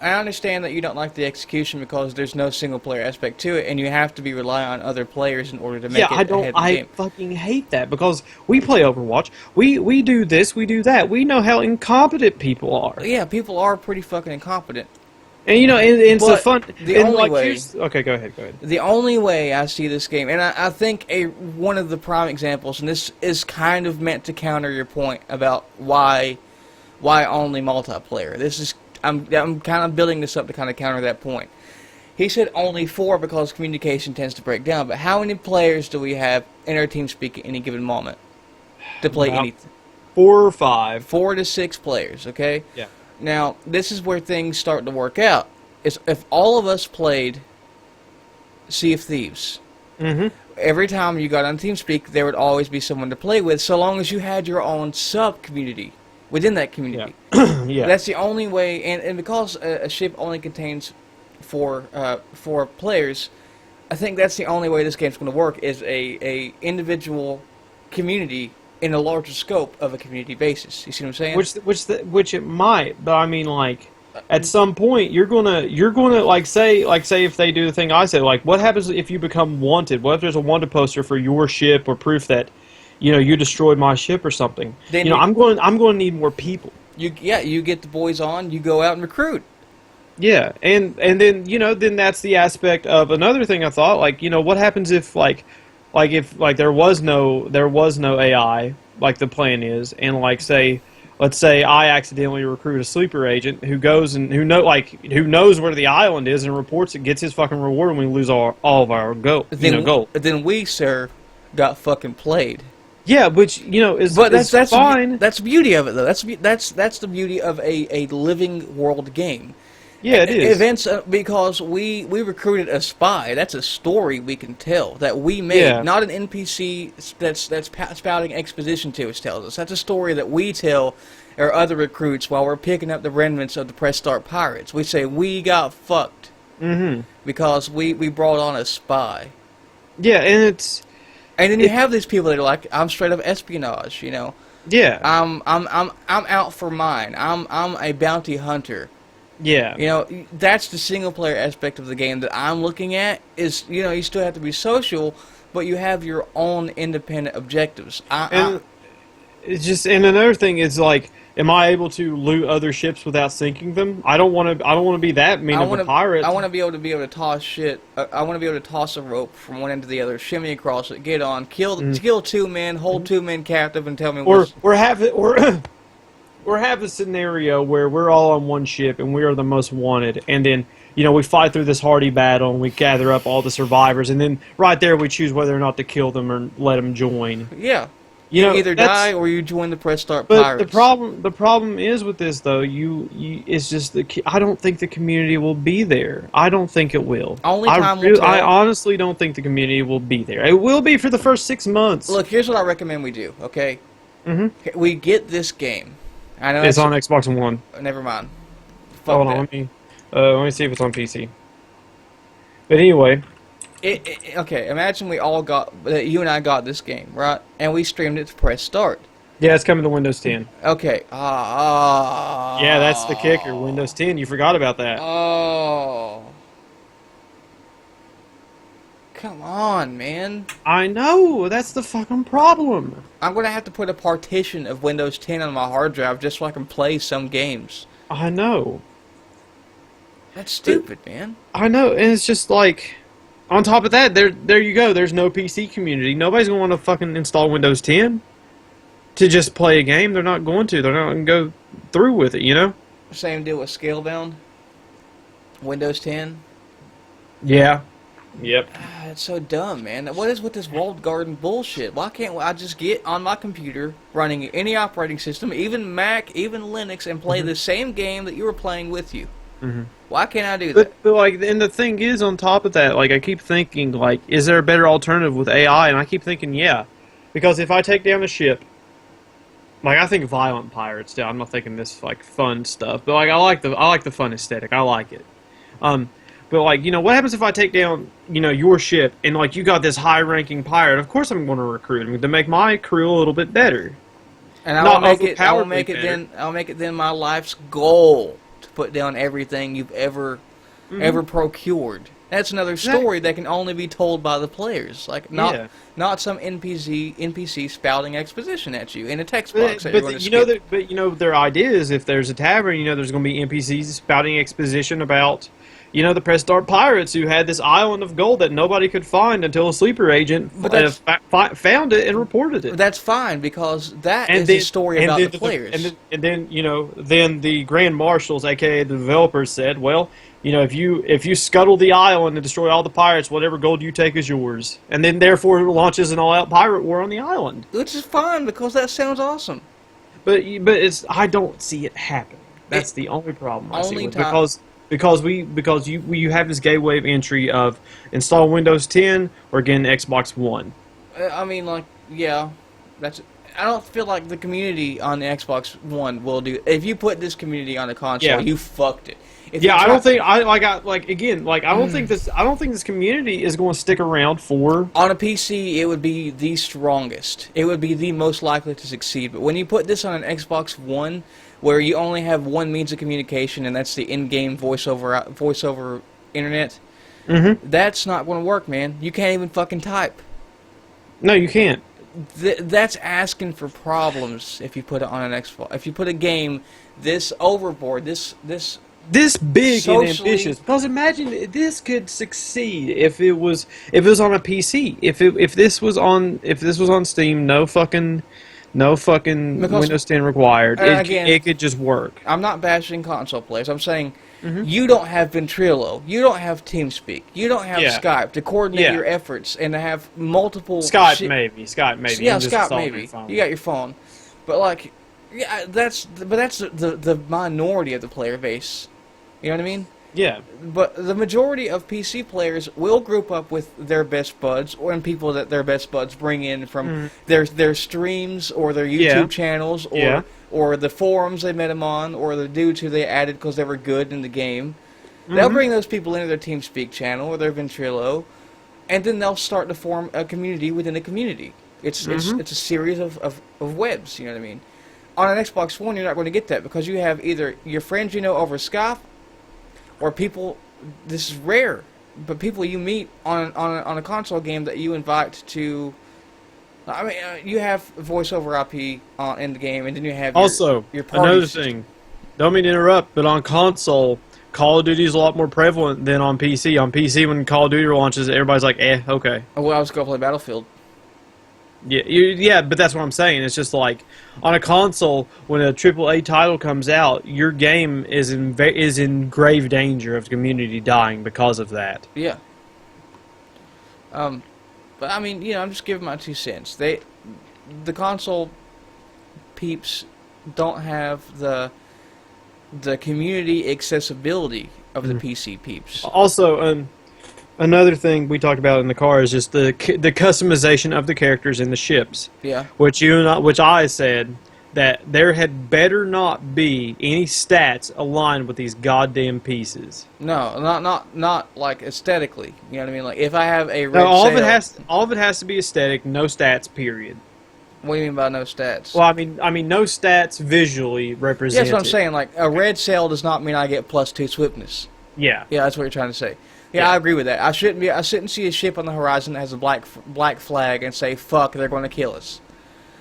I understand that you don't like the execution because there's no single player aspect to it, and you have to be relying on other players in order to make it ahead of the game. I fucking hate that because we play Overwatch. We do this, we do that. We know how incompetent people are. Yeah, people are pretty fucking incompetent. And it's the fun. The only way. Okay, go ahead. The only way I see this game, and I think one of the prime examples, and this is kind of meant to counter your point about why only multiplayer. This is. I'm kind of building this up to kind of counter that point. He said only 4 because communication tends to break down, but how many players do we have in our team speak at any given moment to play anything? 4 or 5. 4 to 6 players, okay? Yeah. Now, this is where things start to work out. If all of us played Sea of Thieves, every time you got on TeamSpeak, there would always be someone to play with, so long as you had your own sub-community within that community. Yeah. That's the only way, and because a ship only contains 4 players, I think that's the only way this game's going to work, is a individual community in a larger scope of a community basis. You see what I'm saying? Which it might, but I mean, at some point you're gonna say if they do the thing I said, what happens if you become wanted? What if there's a wanted poster for your ship or proof that you destroyed my ship or something? Then I'm going to need more people. You get the boys on, you go out and recruit. Yeah, and then then that's the aspect of another thing I thought, what happens if if there was no AI like the plan is, and let's say I accidentally recruit a sleeper agent who goes and who knows where the island is and reports it, gets his fucking reward, and we lose all of our gold. Then we, sir, got fucking played. Yeah, which is that's fine. That's the beauty of it, though. That's the beauty of a living world game. Yeah, it is. Events because we recruited a spy. That's a story we can tell that we made, not an NPC that's spouting exposition to us tells us. That's a story that we tell our other recruits while we're picking up the remnants of the Press Start Pirates. We say we got fucked because we brought on a spy. Yeah, and then you have these people that are like, I'm straight up espionage, Yeah. I'm out for mine. I'm a bounty hunter. Yeah. You know, that's the single player aspect of the game that I'm looking at. Is, you know, you still have to be social, but you have your own independent objectives. It's just, and another thing is like, am I able to loot other ships without sinking them? I don't want to be that mean of a pirate. I want to be able to toss shit. I want to be able to toss a rope from one end to the other, shimmy across it, get on, kill 2 men, hold 2 men captive, and tell me. Or have a scenario where we're all on one ship and we are the most wanted, and then, you know, we fight through this hardy battle and we gather up all the survivors, and then right there we choose whether or not to kill them or let them join. Yeah. You know, either die or you join the Press Start but Pirates. the problem is with this though. It's just I don't think the community will be there. I don't think it will. Only time will tell. I honestly don't think the community will be there. It will be for the first 6 months. Look, here's what I recommend we do. Okay. We get this game. I know it's on Xbox One. Never mind. Hold on, let me see if it's on PC. But anyway. Okay, imagine we all you and I got this game, right? And we streamed it to Press Start. Yeah, it's coming to Windows 10. Okay. Yeah, that's the kicker. Windows 10. You forgot about that. Oh. Come on, man. I know. That's the fucking problem. I'm going to have to put a partition of Windows 10 on my hard drive just so I can play some games. I know. That's stupid, man. I know, and it's just like... On top of that, there you go. There's no PC community. Nobody's going to want to fucking install Windows 10 to just play a game. They're not going to. They're not going to go through with it, you know? Same deal with Scalebound. Windows 10. Yeah. Yep. It's so dumb, man. What is with this walled garden bullshit? Why can't I just get on my computer, running any operating system, even Mac, even Linux, and play the same game that you were playing with you? Why can't I do that? But like, and the thing is, on top of that, like, I keep thinking, like, is there a better alternative with AI? And I keep thinking, yeah, because if I take down a ship, like, I think violent pirates down. I'm not thinking this like fun stuff, but like, I like the fun aesthetic. I like it. But like, you know, what happens if I take down, you know, your ship and like you got this high-ranking pirate? Of course, I'm going to recruit him to make my crew a little bit better. And I'll make it then my life's goal to put down everything you've ever procured. That's another story that can only be told by the players, like not some NPC spouting exposition at you in a text box. But you know their idea is, if there's a tavern, you know there's going to be NPCs spouting exposition about, you know, the Press Start Pirates who had this island of gold that nobody could find until a sleeper agent found it and reported it. That's fine, because that is a story about the players. And then, you know, then the Grand Marshals, aka the developers, said, well, you know, if you scuttle the island and destroy all the pirates, whatever gold you take is yours. And then therefore it launches an all-out pirate war on the island. Which is fine, because that sounds awesome. But I don't see it happen. That's the only problem I see with it. Because you have this gateway of entry of install Windows 10 or get an Xbox One. I mean, like, yeah, I don't feel like the community on the Xbox One will do. If you put this community on the console, you fucked it. I don't think this community is going to stick around for. On a PC, it would be the strongest. It would be the most likely to succeed. But when you put this on an Xbox One, where you only have one means of communication, and that's the in-game voiceover internet, that's not going to work, man. You can't even fucking type. No, you can't. That's asking for problems if you put it on an Xbox. If you put a game this overboard, this big and ambitious. Because imagine this could succeed if it was on a PC. If this was on Steam, no fucking Windows 10 required. It could just work. I'm not bashing console players. I'm saying you don't have Ventrilo, you don't have TeamSpeak, you don't have Skype to coordinate your efforts and to have multiple. Skype maybe. Yeah, Skype maybe. You got your phone, but like, yeah, that's the minority of the player base. You know what I mean? Yeah. But the majority of PC players will group up with their best buds, or people that their best buds bring in from their streams or their YouTube channels, or the forums they met them on, or the dudes who they added because they were good in the game. They'll bring those people into their TeamSpeak channel or their Ventrilo, and then they'll start to form a community within a community. It's a series of webs, you know what I mean? On an Xbox One, you're not going to get that, because you have either your friends you know over Skype, or people. This is rare, but people you meet on a console game that you invite to. I mean, you have voice over IP in the game, and then you have your party another system. thing. Don't mean to interrupt, but on console, Call of Duty is a lot more prevalent than on PC. On PC, when Call of Duty launches, everybody's like, okay. Oh, well, I was going to play Battlefield. Yeah, but that's what I'm saying. It's just like, on a console, when a AAA title comes out, your game is in grave danger of the community dying because of that. Yeah. But I mean, I'm just giving my 2 cents. The console peeps don't have the community accessibility of the PC peeps. Also, another thing we talked about in the car is just the customization of the characters in the ships. Yeah. Which I said that there had better not be any stats aligned with these goddamn pieces. No, not like aesthetically. You know what I mean? Like if I have a red No, all sail, of it has to be aesthetic, no stats. Period. What do you mean by no stats? Well, I mean no stats visually represented. Yeah, that's what I'm saying. Like a red sail does not mean I get +2 swiftness. Yeah. Yeah, that's what you're trying to say. Yeah, I agree with that. I shouldn't see a ship on the horizon that has a black flag and say, "Fuck, they're going to kill us."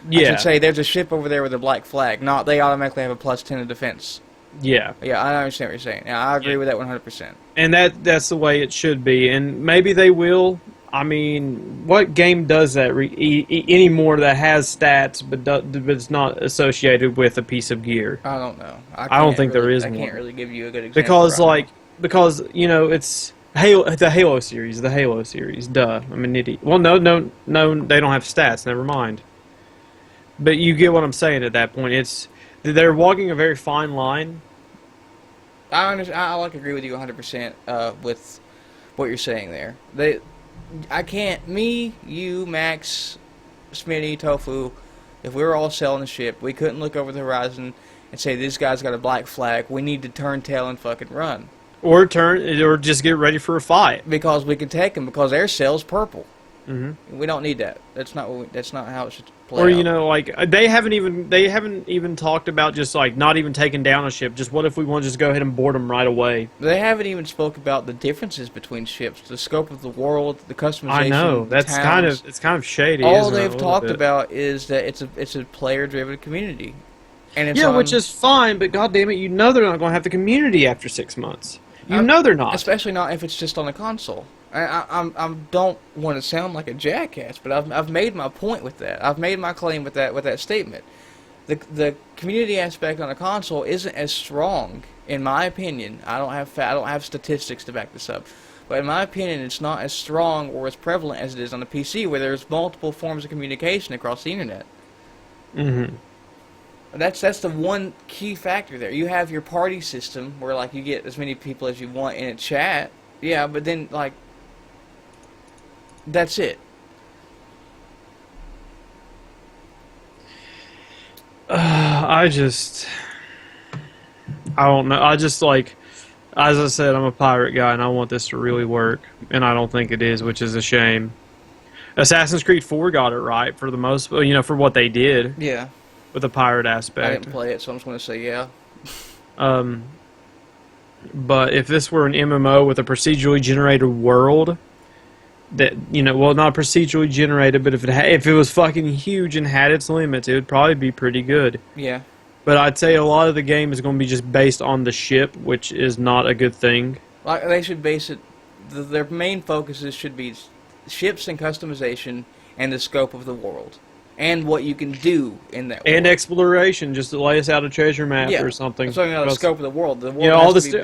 Yeah. I should say there's a ship over there with a black flag. Not they automatically have a +10 in defense. Yeah. Yeah, I understand what you're saying. Yeah, I agree with that 100%. And that's the way it should be. And maybe they will. I mean, what game does that anymore that has stats but it's not associated with a piece of gear? I don't know. I don't think there is one. I can't really give you a good example. Because it's the Halo series, duh. I'm an idiot. Well, no, they don't have stats. Never mind. But you get what I'm saying at that point. They're walking a very fine line. I understand. I agree with you 100% with what you're saying there. I can't. Me, you, Max, Smitty, Tofu. If we were all sailing the ship, we couldn't look over the horizon and say this guy's got a black flag. We need to turn tail and fucking run. Or just get ready for a fight. Because we can take them because their sail's purple. Mm-hmm. We don't need that. That's not how it should play out. Like they haven't even talked about just like not even taking down a ship. Just what if we want to just go ahead and board them right away? They haven't even spoke about the differences between ships, the scope of the world, the customization. I know it's kind of shady. All they've talked about is that it's a player-driven community, and it's which is fine. But goddamn it, they're not going to have the community after 6 months. They're not, especially not if it's just on a console. I don't want to sound like a jackass, but I've made my point with that. I've made my claim with that statement. The community aspect on a console isn't as strong, in my opinion. I don't have statistics to back this up, but in my opinion, it's not as strong or as prevalent as it is on the PC, where there's multiple forms of communication across the internet. Mm-hmm. That's the one key factor there. You have your party system where like you get as many people as you want in a chat. Yeah, but then like that's it. I don't know. I just like, as I said, I'm a pirate guy and I want this to really work, and I don't think it is, which is a shame. Assassin's Creed 4 got it right for the most, for what they did. Yeah. With the pirate aspect. I didn't play it, so I'm just going to say yeah. But if this were an MMO with a procedurally generated world, that not procedurally generated, but if it was fucking huge and had its limits, it would probably be pretty good. Yeah. But I'd say a lot of the game is going to be just based on the ship, which is not a good thing. Like they should base it. Their main focuses should be ships and customization and the scope of the world. And what you can do in that world. And exploration, just to lay us out a treasure map or something. I'm talking about the scope of the world. The world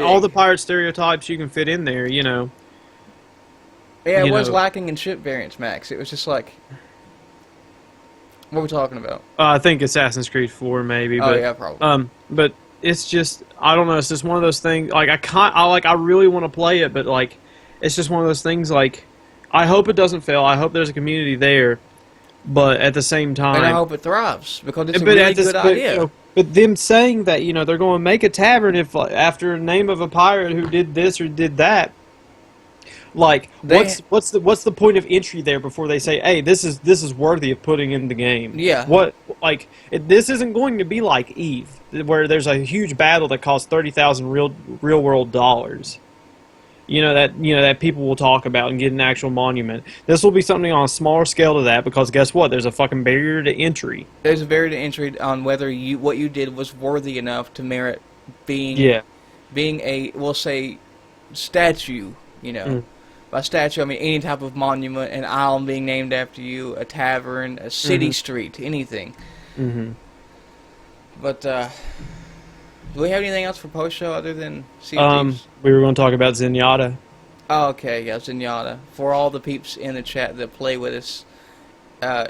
all the pirate stereotypes you can fit in there, Yeah, it was lacking in ship variants, Max. It was just like... What are we talking about? I think Assassin's Creed 4, maybe. Oh, yeah, probably. But it's just... I don't know, it's just one of those things... Like, I really want to play it, but, like... It's just one of those things, like... I hope it doesn't fail. I hope there's a community there. But at the same time... And I hope it thrives, because it's a really good idea. But them saying that, they're going to make a tavern if after a name of a pirate who did this or did that. Like, what's the point of entry there before they say, hey, this is worthy of putting in the game? Yeah. This isn't going to be like Eve, where there's a huge battle that costs $30,000 real world dollars. that people will talk about and get an actual monument. This will be something on a smaller scale to that, because guess what? There's a fucking barrier to entry. There's a barrier to entry on whether what you did was worthy enough to merit being a, we'll say, statue. By statue I mean any type of monument, an island being named after you, a tavern, a city street, anything. But do we have anything else for post show other than Sea of Thieves? We were going to talk about Zenyatta. Oh, okay, yeah, Zenyatta. For all the peeps in the chat that play with us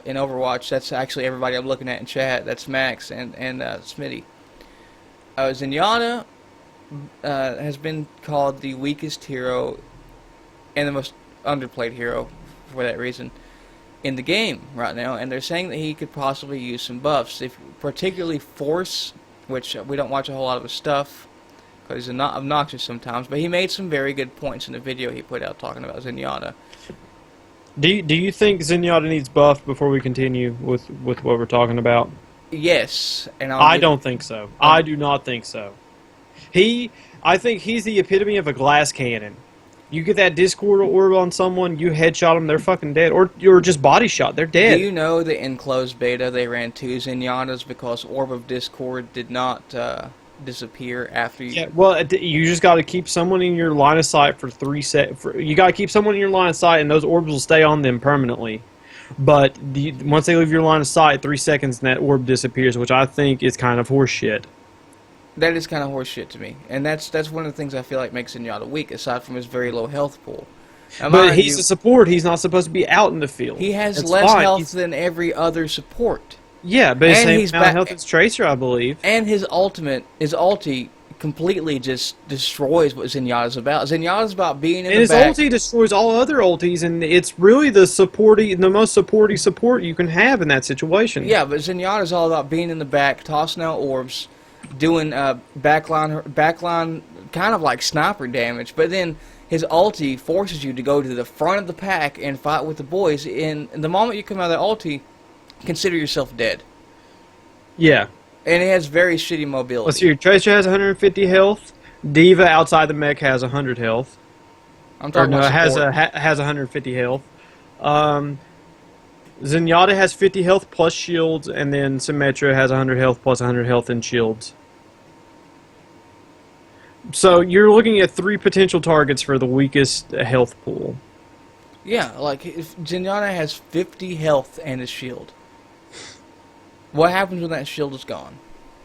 in Overwatch, that's actually everybody I'm looking at in chat. That's Max and Smitty. Zenyatta has been called the weakest hero and the most underplayed hero, for that reason, in the game right now. And they're saying that he could possibly use some buffs, particularly Force, which we don't watch a whole lot of his stuff because he's obnoxious sometimes. But he made some very good points in the video he put out talking about Zenyatta. Do you think Zenyatta needs buffed before we continue with what we're talking about? Yes, and I don't think so. I do not think so. I think he's the epitome of a glass cannon. You get that Discord orb on someone, you headshot them, they're fucking dead. Or just body shot, they're dead. Do you know that in closed beta they ran 2 Zenyatas because Orb of Discord did not disappear after you... Yeah, well, you just got to keep someone in your line of sight for 3 seconds. You got to keep someone in your line of sight, and those orbs will stay on them permanently. But once they leave your line of sight, 3 seconds, and that orb disappears, which I think is kind of horseshit. That is kind of horseshit to me, and that's one of the things I feel like makes Zenyatta weak, aside from his very low health pool. Now, but he's a support. He's not supposed to be out in the field. He has less health than every other support. Yeah, but he's amount of health as Tracer, I believe. And his ulti completely just destroys what Zenyatta's about. Zenyatta's about being in the back. And his ulti destroys all other ultis, and it's really the most supporty support you can have in that situation. Yeah, but Zenyatta's all about being in the back, tossing out orbs, doing backline kind of like sniper damage, but then his ulti forces you to go to the front of the pack and fight with the boys. And the moment you come out of that ulti, consider yourself dead. Yeah. And it has very shitty mobility. Let's see, Tracer has 150 health. Diva outside the mech has 100 health. I'm talking about support. has 150 health. Zenyatta has 50 health plus shields, and then Symmetra has 100 health plus 100 health and shields. So you're looking at 3 potential targets for the weakest health pool. Yeah, like if Zenyatta has 50 health and a shield. What happens when that shield is gone?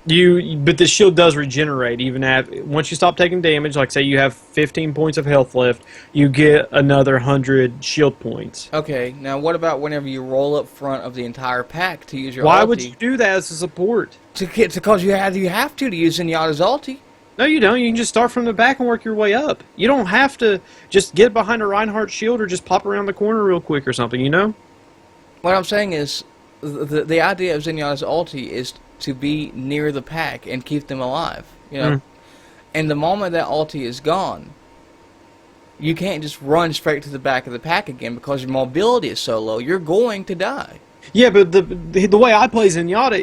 But the shield does regenerate even once you stop taking damage. Like say you have 15 points of health left, you get another 100 shield points. Okay, now what about whenever you roll up front of the entire pack to use your Why ulti? would you do that as a support? Because you have to use Zenyatta's ulti. No, you don't. You can just start from the back and work your way up. You don't have to just get behind a Reinhardt shield or just pop around the corner real quick or something, you know? What I'm saying is, the idea of Zenyatta's ulti is to be near the pack and keep them alive, you know? And the moment that ulti is gone, you can't just run straight to the back of the pack again because your mobility is so low. You're going to die. Yeah, but the way I play Zenyatta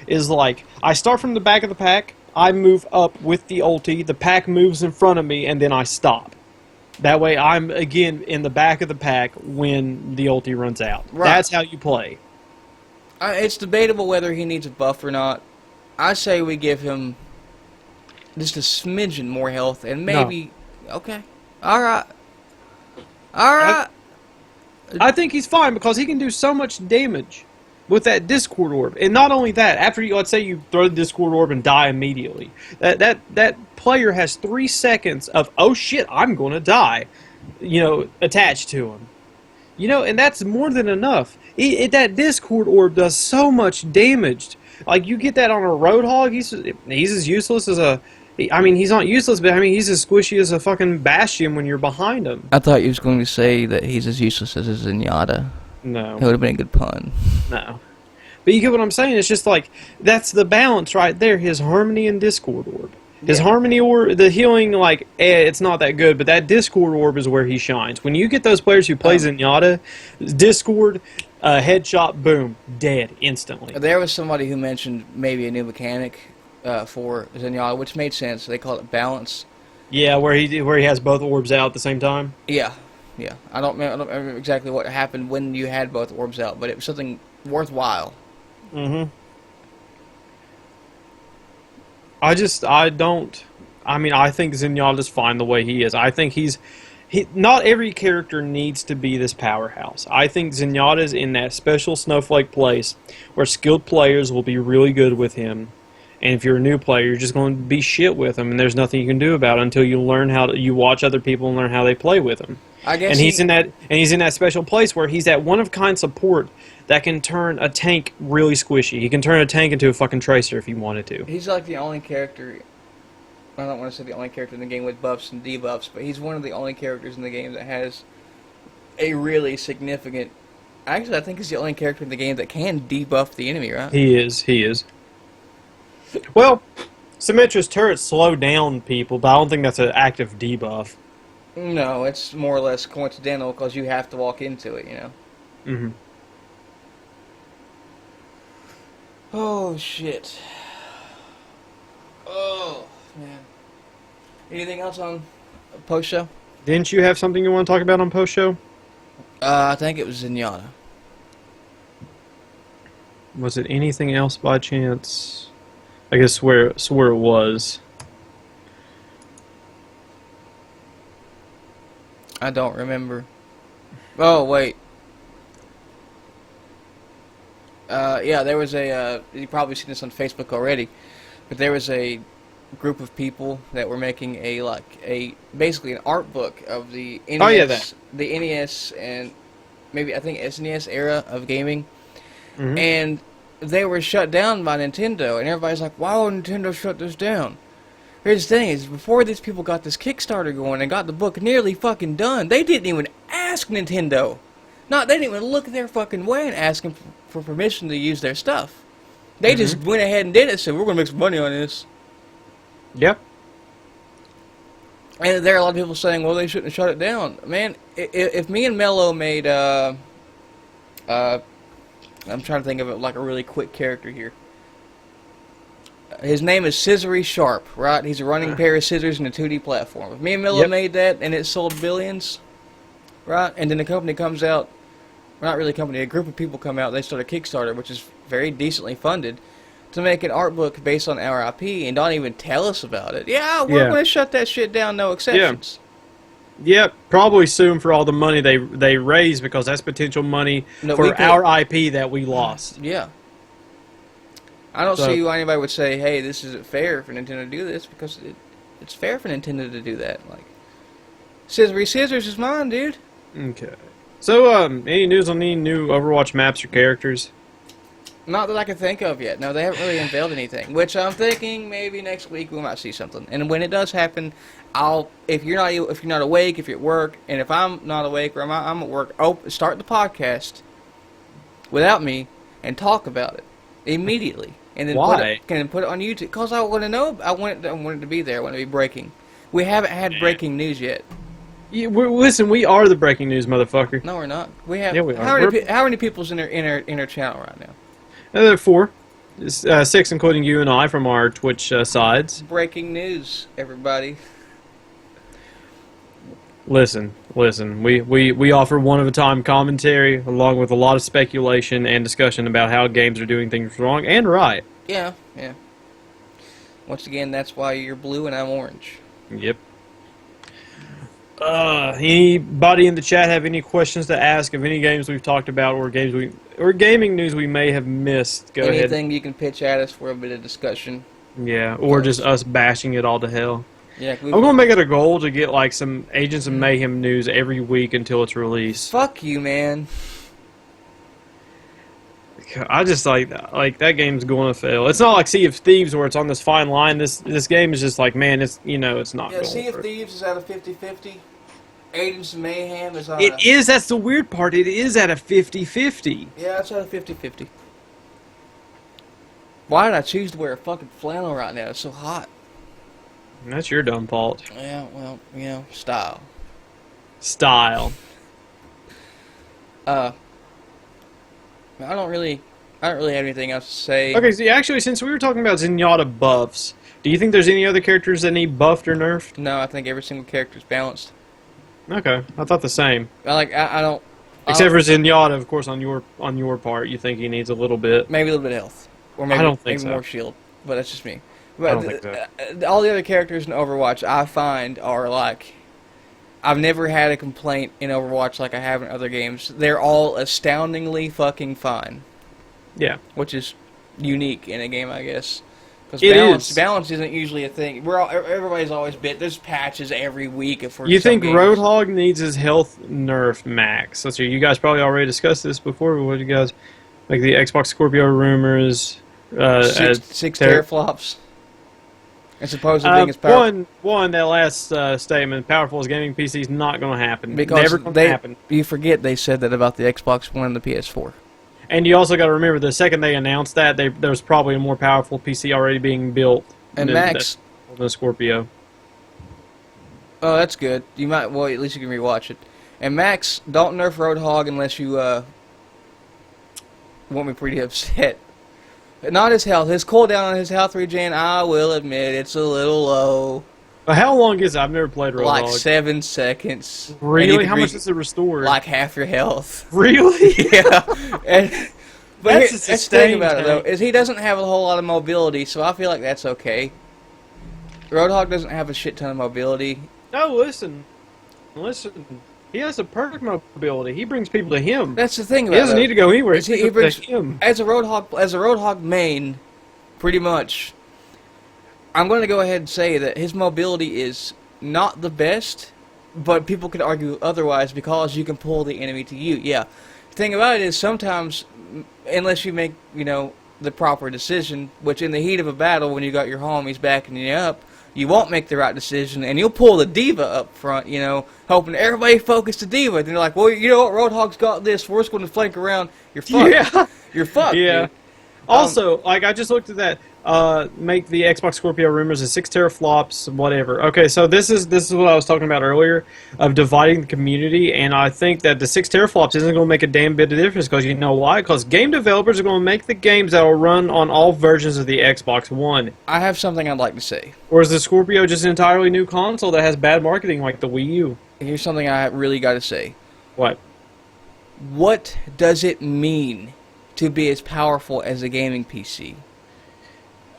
is like, I start from the back of the pack, I move up with the ulti, the pack moves in front of me, and then I stop. That way I'm, again, in the back of the pack when the ulti runs out. Right. That's how you play. It's debatable whether he needs a buff or not. I say we give him just a smidgen more health, and maybe... No. Okay. Alright. Alright. I think he's fine because he can do so much damage with that Discord orb. And not only that, after you, let's say you throw the Discord orb and die immediately, that player has 3 seconds of, oh shit, I'm going to die, you know, attached to him. You know, and that's more than enough. That Discord orb does so much damage. Like, you get that on a Roadhog, he's as useless as a... I mean, he's not useless, but I mean, he's as squishy as a fucking Bastion when you're behind him. I thought you was going to say that he's as useless as a Zenyatta. No. It would have been a good pun. No. But you get what I'm saying? It's just like, that's the balance right there. His Harmony and Discord Orb. His Harmony Orb, the healing, like, it's not that good, but that Discord Orb is where he shines. When you get those players who play Zenyatta, Discord, headshot, boom, dead instantly. There was somebody who mentioned maybe a new mechanic for Zenyatta, which made sense. They call it balance. Yeah, where he has both orbs out at the same time. Yeah, yeah. I don't remember exactly what happened when you had both orbs out, but it was something worthwhile. Mm-hmm. I think Zenyatta's fine the way he is. I think not every character needs to be this powerhouse. I think Zenyatta's in that special snowflake place where skilled players will be really good with him. And if you're a new player, you're just going to be shit with him, and there's nothing you can do about it until you learn you watch other people and learn how they play with him. I guess and he's in that special place where he's that one-of-kind support that can turn a tank really squishy. He can turn a tank into a fucking tracer if he wanted to. He's like the only character. I don't want to say the only character in the game with buffs and debuffs, but he's one of the only characters in the game that has a really significant. Actually, I think he's the only character in the game that can debuff the enemy, right? He is. Well, Symmetra's turrets slow down people, but I don't think that's an active debuff. No, it's more or less coincidental because you have to walk into it, you know? Mm-hmm. Oh, shit. Oh, man. Anything else on post-show? Didn't you have something you want to talk about on post-show? I think it was Zenyatta. Was it anything else by chance? I guess where it was. I don't remember. Oh, wait. Yeah, there was you've probably seen this on Facebook already, but there was a group of people that were making basically an art book of the NES, the NES and maybe I think SNES era of gaming, and they were shut down by Nintendo, and everybody's like, why would Nintendo shut this down? Here's the thing, is before these people got this Kickstarter going and got the book nearly fucking done, they didn't even ask Nintendo. They didn't even look their fucking way and ask them for permission to use their stuff. They just went ahead and did it, said, we're going to make some money on this. Yep. And there are a lot of people saying, well, they shouldn't have shut it down. Man, if me and Mello made, I'm trying to think of it like a really quick character here. His name is Scissory Sharp, right? He's a running pair of scissors in a 2D platform. If me and Mello made that and it sold billions, right? And then a company comes out, well, not really a company, a group of people come out, they start a Kickstarter, which is very decently funded, to make an art book based on our IP and don't even tell us about it. Yeah, we're going to shut that shit down, no exceptions. Yep, probably soon for all the money they raise, because that's potential money for our IP that we lost. Yeah. I don't see why anybody would say, hey, this isn't fair for Nintendo to do this, because it's fair for Nintendo to do that. Like, Scissory Scissors is mine, dude. Okay. So, any news on any new Overwatch maps or characters? Not that I can think of yet. No, they haven't really unveiled anything. Which I'm thinking maybe next week we might see something. And when it does happen, if you're not awake, if you're at work, and if I'm not awake or I'm at work, start the podcast without me and talk about it immediately. And then put it on YouTube, because I want to know. I want it to be there. I want it to be breaking. We haven't had breaking news yet. Yeah, listen, we are the breaking news, motherfucker. No, we're not. We have. Yeah, we are. How many people's in our channel right now? There are 4. 6, including you and I, from our Twitch sides. Breaking news, everybody. Listen. We offer one-of-a-time commentary, along with a lot of speculation and discussion about how games are doing things wrong and right. Yeah. Once again, that's why you're blue and I'm orange. Yep. Anybody in the chat have any questions to ask of any games we've talked about or gaming news we may have missed? Go ahead. Anything you can pitch at us for a bit of discussion. Yeah, or just us bashing it all to hell. Yeah, I'm going to make it a goal to get like some Agents of Mayhem news every week until it's released. Fuck you, man. I just like that game's going to fail. It's not like Sea of Thieves where it's on this fine line. This game is just like, man, it's it's not. Yeah, Sea of Thieves is at a 50-50. Agents of Mayhem is on. It is. That's the weird part. It is at a 50-50. Yeah, it's at a 50-50. Why did I choose to wear a fucking flannel right now? It's so hot. That's your dumb fault. Yeah, well, style. Style. I don't really I don't really have anything else to say. Okay, so actually, since we were talking about Zenyatta buffs, do you think there's any other characters that need buffed or nerfed? No, I think every single character is balanced. Okay, I thought the same. I don't. Except for Zenyatta, of course, on your part, you think he needs a little bit. Maybe a little bit of health, or maybe I don't think maybe so. more shield. But that's just me. But I don't think so. All the other characters in Overwatch, I find, are like. I've never had a complaint in Overwatch like I have in other games. They're all astoundingly fucking fine. Yeah. Which is unique in a game, I guess. Because balance isn't usually a thing. Everybody's always bit. There's patches every week. You think Roadhog needs his health nerfed max? Let's see. You guys probably already discussed this before. But what do you guys like? The Xbox Scorpio rumors. Six teraflops. And supposedly being as powerful. One, that last statement, powerful as gaming PC is not going to happen. Because never going to happen. You forget they said that about the Xbox One and the PS4. And you also got to remember, the second they announced that, there was probably a more powerful PC already being built. And Max, the Scorpio. Oh, that's good. You might. Well, at least you can rewatch it. And Max, don't nerf Roadhog unless you want me pretty upset. Not his health. His cooldown on his health regen, I will admit, it's a little low. But how long is it? I've never played Roadhog. Like 7 seconds. Really? How much does it restore? Like half your health. Really? Yeah. But that's the thing about it, though, is he doesn't have a whole lot of mobility, so I feel like that's okay. Roadhog doesn't have a shit ton of mobility. No, listen. He has a perfect mobility. He brings people to him. That's the thing about it. He doesn't need to go anywhere. He brings him. As a Roadhog main, pretty much, I'm going to go ahead and say that his mobility is not the best, but people could argue otherwise because you can pull the enemy to you. Yeah. The thing about it is sometimes, unless you make, the proper decision, which in the heat of a battle, when you got your homies backing you up, you won't make the right decision, and you'll pull the diva up front, hoping everybody focus the diva. And they're like, well, you know what, Roadhog's got this, we're just going to flank around. You're fucked. Yeah. You're fucked, Yeah. dude. Also, I just looked at that. Make the Xbox Scorpio rumors as 6 teraflops, whatever. Okay, so this is what I was talking about earlier, of dividing the community, and I think that the 6 teraflops isn't going to make a damn bit of difference, because you know why? Because game developers are going to make the games that will run on all versions of the Xbox One. I have something I'd like to say. Or is the Scorpio just an entirely new console that has bad marketing like the Wii U? Here's something I really got to say. What? What does it mean to be as powerful as a gaming PC?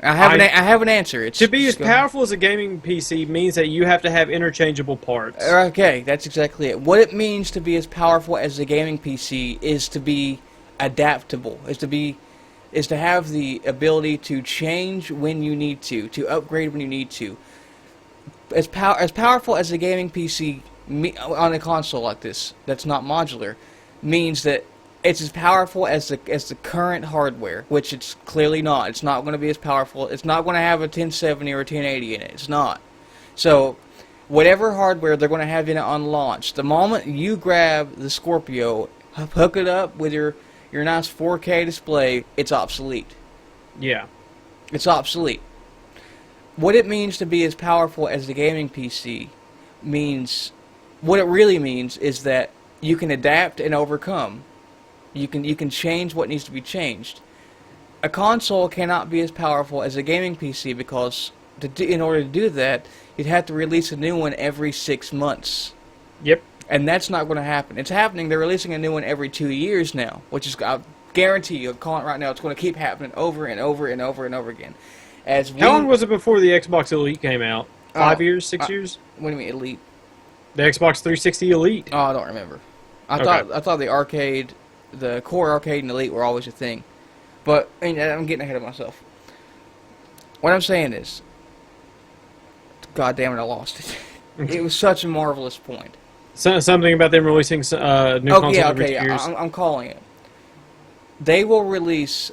I have an answer. It's to be as powerful as a gaming PC means that you have to have interchangeable parts. Okay, that's exactly it. What it means to be as powerful as a gaming PC is to be adaptable. Is to have the ability to change when you need to upgrade when you need to. As powerful as a gaming PC on a console like this, that's not modular, means that it's as powerful as the current hardware, which it's clearly not. It's not going to be as powerful. It's not going to have a 1070 or a 1080 in it. It's not. So, whatever hardware they're going to have in it on launch, the moment you grab the Scorpio, hook it up with your nice 4K display, it's obsolete. Yeah. It's obsolete. What it means to be as powerful as the gaming PC means, what it really means is that you can adapt and overcome. You can change what needs to be changed. A console cannot be as powerful as a gaming PC because in order to do that, you'd have to release a new one every 6 months. Yep. And that's not going to happen. It's happening. They're releasing a new one every 2 years now, which is, I guarantee you, I'm calling it right now, it's going to keep happening over and over and over and over again. How long was it before the Xbox Elite came out? 5 years? 6 years? What do you mean Elite? The Xbox 360 Elite. Oh, I don't remember. I thought the arcade, the core arcade and Elite were always a thing. But I'm getting ahead of myself. What I'm saying is, God damn it, I lost it. It was such a marvelous point. Something about them releasing new console every 2 years. I'm calling it. They will release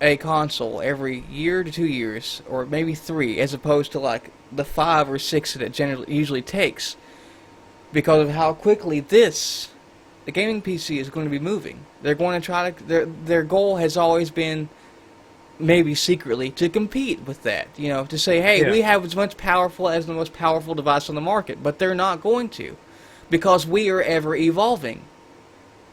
a console every year to 2 years, or maybe 3, as opposed to like the 5 or 6 that it usually takes, because of how quickly the gaming PC is going to be moving. They're going to try to. Their goal has always been, maybe secretly, to compete with that. To say, hey, we have as much powerful as the most powerful device on the market, but they're not going to, because we are ever evolving.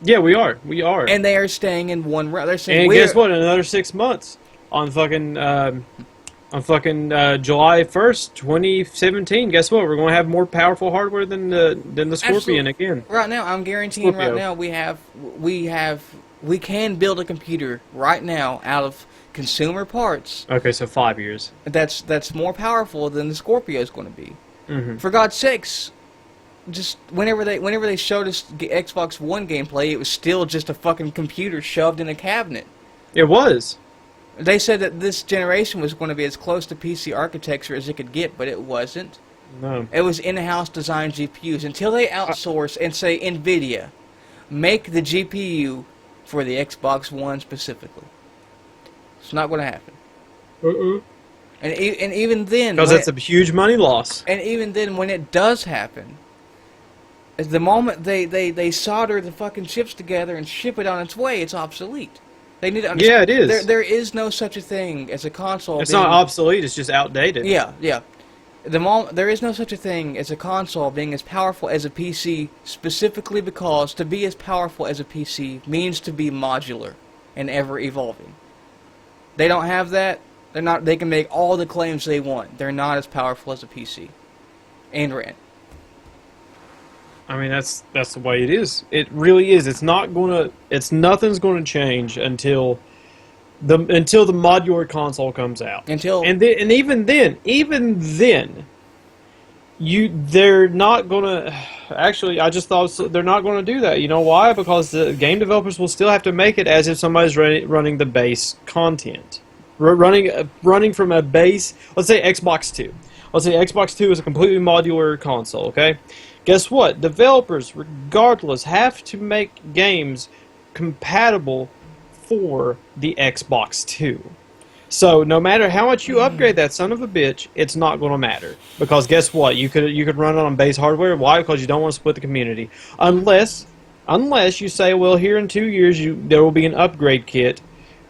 Yeah, we are. We are. And they are staying in one round. They're saying, and guess what? In another 6 months, on fucking July 1st, 2017. Guess what? We're going to have more powerful hardware than the Scorpion again. Right now, I'm guaranteeing. Scorpio. Right now, we can build a computer right now out of consumer parts. Okay, so 5 years. That's more powerful than the Scorpio is going to be. Mm-hmm. For God's sakes. Just whenever they showed us Xbox One gameplay, it was still just a fucking computer shoved in a cabinet. It was. They said that this generation was going to be as close to PC architecture as it could get, but it wasn't. No. It was in-house designed GPUs until they outsource and say, NVIDIA, make the GPU for the Xbox One specifically. It's not going to happen. And even then, because that's a huge money loss. And even then, when it does happen. The moment they solder the fucking chips together and ship it on its way, it's obsolete. They need to understand. Yeah, it is. There is no such a thing as a console. It's not obsolete. It's just outdated. Yeah. There is no such a thing as a console being as powerful as a PC, specifically because to be as powerful as a PC means to be modular and ever evolving. They don't have that. They're not. They can make all the claims they want. They're not as powerful as a PC. And rent. I mean, that's the way it is. It really is. It's nothing's gonna change until the modular console comes out. And even then, they're not gonna. Actually, I just thought they're not gonna do that. You know why? Because the game developers will still have to make it as if somebody's running the base content, running from a base. Let's say Xbox 2. Let's say Xbox 2 is a completely modular console. Okay. Guess what? Developers, regardless, have to make games compatible for the Xbox 2. So no matter how much you upgrade that son of a bitch, it's not going to matter. Because guess what? You could run it on base hardware. Why? Because you don't want to split the community. Unless you say, well, here in 2 years there will be an upgrade kit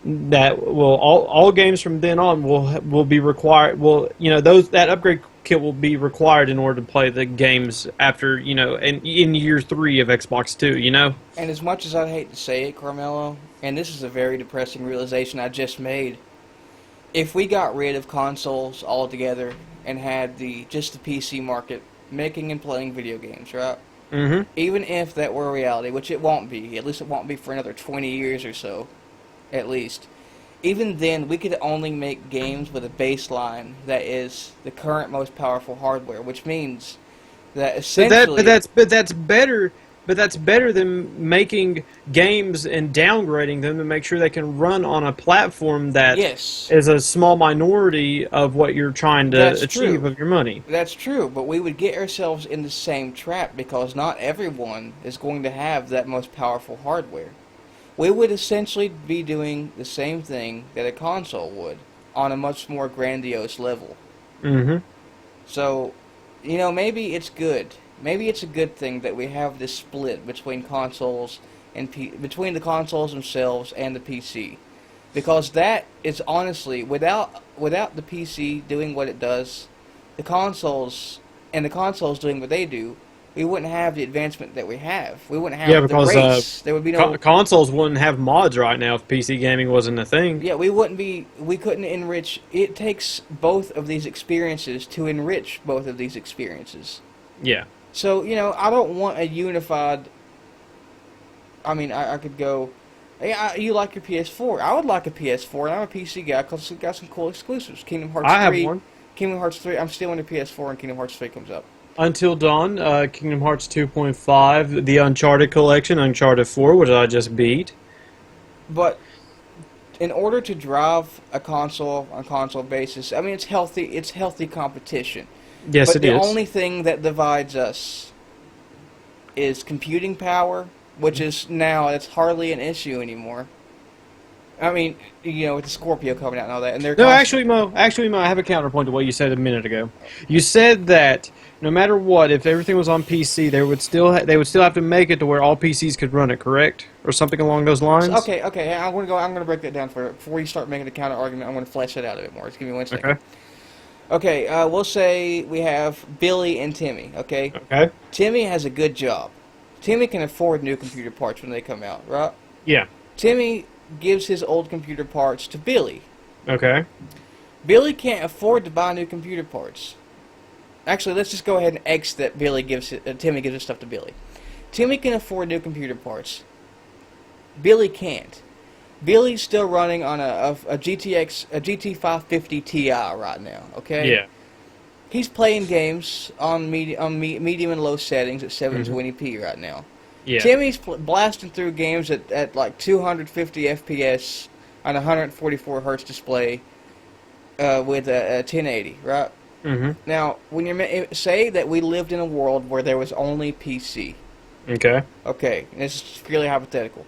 that will all games from then on will be required. That upgrade kit will be required in order to play the games after in year 3 of Xbox 2. And as much as I hate to say it, Carmelo, and this is a very depressing realization I just made, if we got rid of consoles altogether and had just the PC market making and playing video games, right? Mm-hmm. Even if that were a reality, which it won't be, at least it won't be for another 20 years or so, at least. Even then, we could only make games with a baseline that is the current most powerful hardware, which means that essentially... But that's better. But that's better than making games and downgrading them to make sure they can run on a platform that is a small minority of what you're trying to achieve with your money. That's true, but we would get ourselves in the same trap because not everyone is going to have that most powerful hardware. We would essentially be doing the same thing that a console would on a much more grandiose level. Mm-hmm. So, maybe it's good. Maybe it's a good thing that we have this split between consoles and between the consoles themselves and the PC, because that is honestly without the PC doing what it does, the consoles doing what they do, we wouldn't have the advancement that we have. We wouldn't have the race. There would be no consoles wouldn't have mods right now if PC gaming wasn't a thing. Yeah, we couldn't enrich. It takes both of these experiences to enrich both of these experiences. Yeah. So, I don't want a unified... I mean, I could go... you like your PS4. I would like a PS4, and I'm a PC guy because it's got some cool exclusives. Kingdom Hearts 3. I have one. Kingdom Hearts 3. I'm still into PS4, and Kingdom Hearts 3 comes up. Until Dawn, Kingdom Hearts 2.5, the Uncharted Collection, Uncharted 4, which I just beat. But in order to drive a console on a console basis, I mean, it's healthy competition. Yes, but it is. The only thing that divides us is computing power, which is now, it's hardly an issue anymore. I mean, with the Scorpio coming out and all that. And actually, Mo, I have a counterpoint to what you said a minute ago. You said that no matter what, if everything was on PC, they would still have to make it to where all PCs could run it, correct? Or something along those lines? Okay, I'm going to break that down for before you start making a counter argument. I'm going to flesh that out a bit more. Just give me 1 second. Okay, we'll say we have Billy and Timmy, okay? Okay. Timmy has a good job. Timmy can afford new computer parts when they come out, right? Yeah. Timmy gives his old computer parts to Billy. Okay. Billy can't afford to buy new computer parts. Actually, let's just go ahead and X that Timmy gives his stuff to Billy. Timmy can afford new computer parts. Billy can't. Billy's still running on a GT 550 Ti right now. Okay. Yeah. He's playing games on medium and low settings at 720p right now. Yeah. Timmy's blasting through games at like 250 FPS on a 144 hertz display with a 1080, right? Mm-hmm. Now, when you say that we lived in a world where there was only PC. Okay. Okay, this is purely hypothetical.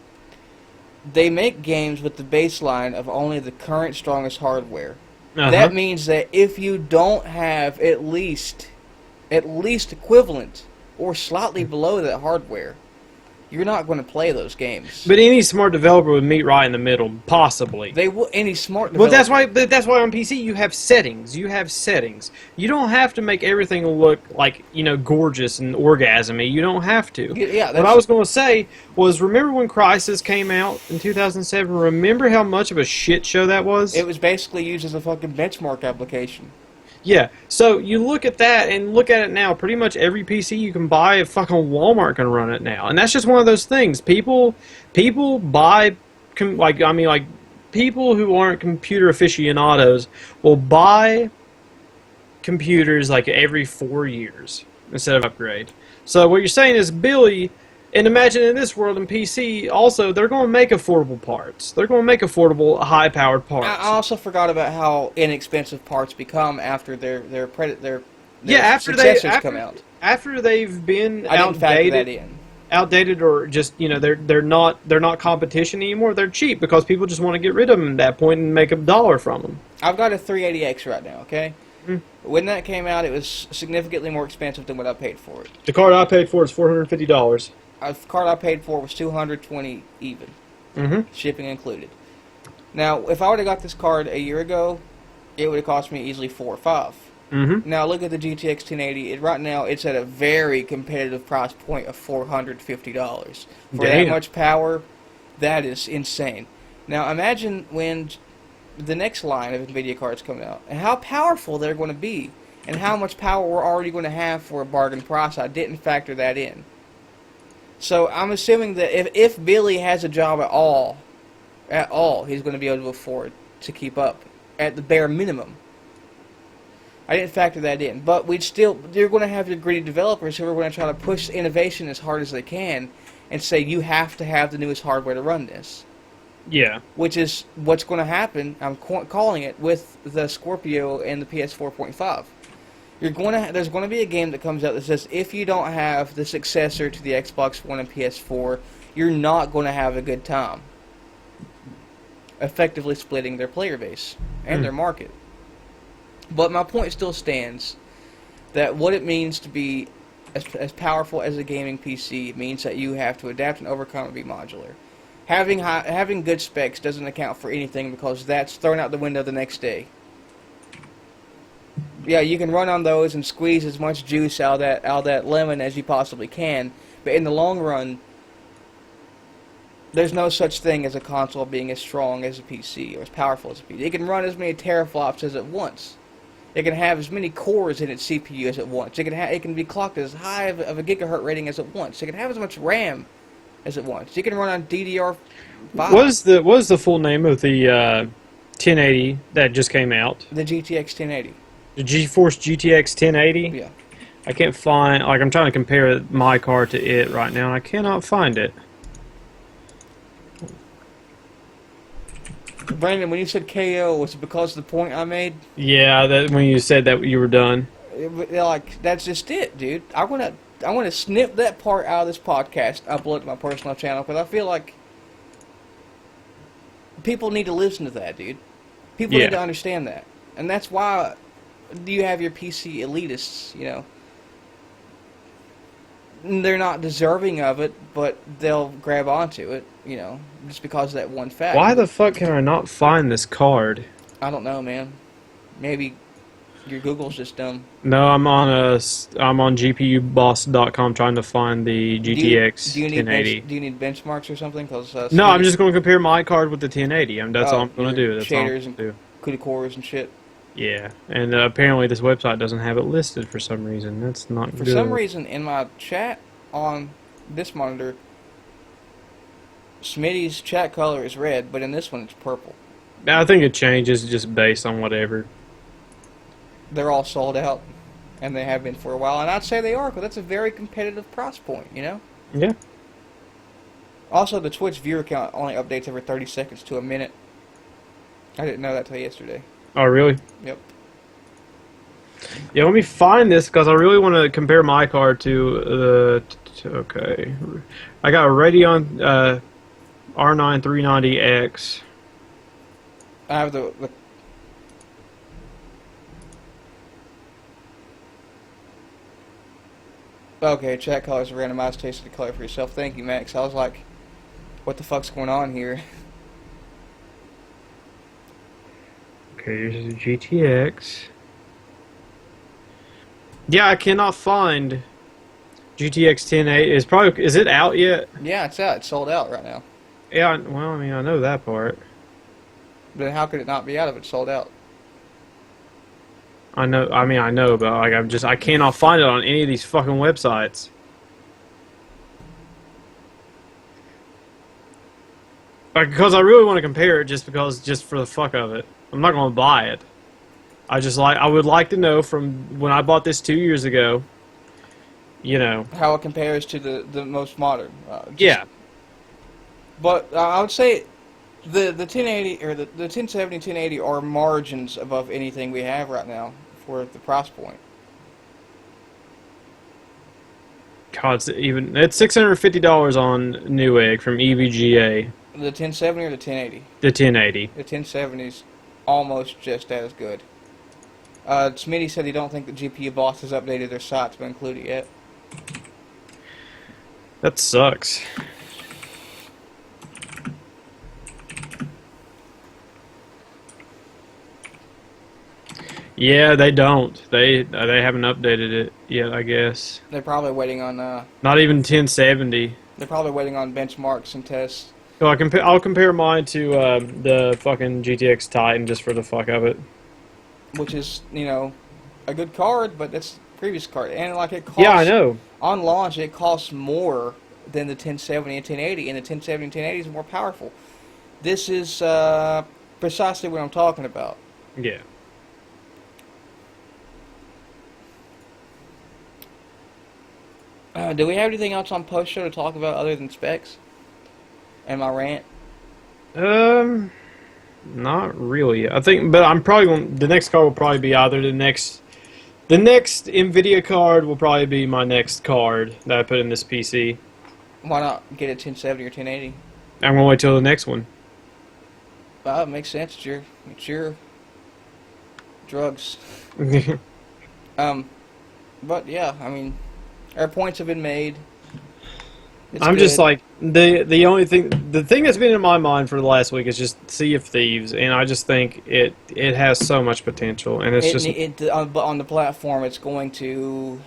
They make games with the baseline of only the current strongest hardware. That means that if you don't have at least equivalent or slightly below that hardware, you're not going to play those games. But any smart developer would meet right in the middle, possibly. They will. Any smart Well, developer. that's why on PC you have settings. You don't have to make everything look like, gorgeous and orgasmy. You don't have to. Yeah. What I was going to say was, remember when Crysis came out in 2007? Remember how much of a shit show that was? It was basically used as a fucking benchmark application. Yeah, so you look at that and look at it now. Pretty much every PC you can buy at fucking Walmart can run it now, and that's just one of those things. People buy, people who aren't computer aficionados will buy computers like every 4 years instead of upgrade. So what you're saying is, Billy, and imagine in this world in PC, also, they're going to make affordable parts. They're going to make affordable, high-powered parts. I also forgot about how inexpensive parts become after their successors come out. After they've been I didn't factor that in. Outdated, or just they're not competition anymore. They're cheap because people just want to get rid of them at that point and make $1 from them. I've got a 380X right now. Okay. When that came out, it was significantly more expensive than what I paid for it. The card I paid for is $450. The card I paid for was $220 even, shipping included. Now, if I would have got this card a year ago, it would have cost me easily $4 or $5. Now, look at the GTX 1080. Right now, it's at a very competitive price point of $450 for that much power. That is insane. Now, imagine when the next line of NVIDIA cards come out, and how powerful they're going to be, and how much power we're already going to have for a bargain price. I didn't factor that in. So I'm assuming that if Billy has a job at all, he's going to be able to afford to keep up at the bare minimum. I didn't factor that in, but you're going to have your greedy developers who are going to try to push innovation as hard as they can, and say you have to have the newest hardware to run this. Yeah. Which is what's going to happen. I'm calling it with the Scorpio and the PS4.5. There's going to be a game that comes out that says if you don't have the successor to the Xbox One and PS4, you're not going to have a good time. Effectively splitting their player base and their market. But my point still stands that what it means to be as powerful as a gaming PC means that you have to adapt and overcome and be modular. Having good specs doesn't account for anything because that's thrown out the window the next day. Yeah, you can run on those and squeeze as much juice out of that lemon as you possibly can, but in the long run, there's no such thing as a console being as strong as a PC or as powerful as a PC. It can run as many teraflops as it wants. It can have as many cores in its CPU as it wants. It can be clocked as high of a gigahertz rating as it wants. It can have as much RAM as it wants. You can run on DDR5. What is the full name of the 1080 that just came out? The GTX 1080. The GeForce GTX 1080? Yeah. I can't find... I'm trying to compare my card to it right now, and I cannot find it. Brandon, when you said KO, was it because of the point I made? Yeah, when you said that you were done. That's just it, dude. I want to snip that part out of this podcast, upload it to my personal channel, because I feel like people need to listen to that, dude. People need to understand that. And that's why you have your PC elitists, They're not deserving of it, but they'll grab onto it, just because of that one fact. Why the fuck can I not find this card? I don't know, man. Maybe Your Google's just dumb. No, I'm on GPUboss.com trying to find the GTX 1080. Do you need benchmarks or something? Cause, No, I'm just going to compare my card with the 1080. That's all I'm going to do. That's all I'm shaders going to do. CUDA cores and shit. Yeah, and apparently this website doesn't have it listed for some reason. That's not good. For some reason, in my chat on this monitor, Smitty's chat color is red, but in this one it's purple. I think it changes just based on whatever. They're all sold out, and they have been for a while. And I'd say they are, because that's a very competitive price point, you know? Yeah. Also, the Twitch viewer count only updates every 30 seconds to a minute. I didn't know that till yesterday. Oh, really? Yep. Yeah, let me find this, because I really want to compare my card to the... Okay. I got a Radeon R9 390X. I have the okay, chat colors are randomized. Taste the color for yourself. Thank you, Max. I was like, what the fuck's going on here? Okay, here's the GTX. Yeah, I cannot find GTX 1080. Is it out yet? Yeah, it's out. It's sold out right now. Yeah, well, I mean, I know that part. Then how could it not be out if it's sold out? I know, but like I cannot find it on any of these fucking websites. Like, because I really want to compare it just for the fuck of it. I'm not going to buy it. I would like to know from when I bought this 2 years ago, you know. How it compares to the most modern. Yeah. But I would say the 1080 or the 1070 1080 are margins above anything we have right now for the price point. God, it's $650 on Newegg from EVGA. The 1070 or the 1080? The 1080. The 1070's almost just as good. Smitty said he don't think the GPU Boss has updated their site to include it yet. That sucks. Yeah, they don't. They haven't updated it yet, I guess. They're probably waiting on not even 1070. They're probably waiting on benchmarks and tests. So I'll compare mine to the fucking GTX Titan just for the fuck of it. Which is, you know, a good card, but that's previous card. And like it costs, yeah, I know. On launch, it costs more than the 1070 and 1080, and the 1070 and 1080 is more powerful. This is precisely what I'm talking about. Yeah. Do we have anything else on post show to talk about other than specs and my rant? Not really. I think, but I'm probably going. The next card will probably be either the next NVIDIA card will probably be my next card that I put in this PC. Why not get a 1070 or 1080? I'm gonna wait till the next one. Well, it makes sense. It's your drugs. But yeah, I mean, our points have been made. I'm good. just like the thing that's been in my mind for the last week is just Sea of Thieves, and I just think it has so much potential, and on the platform it's going to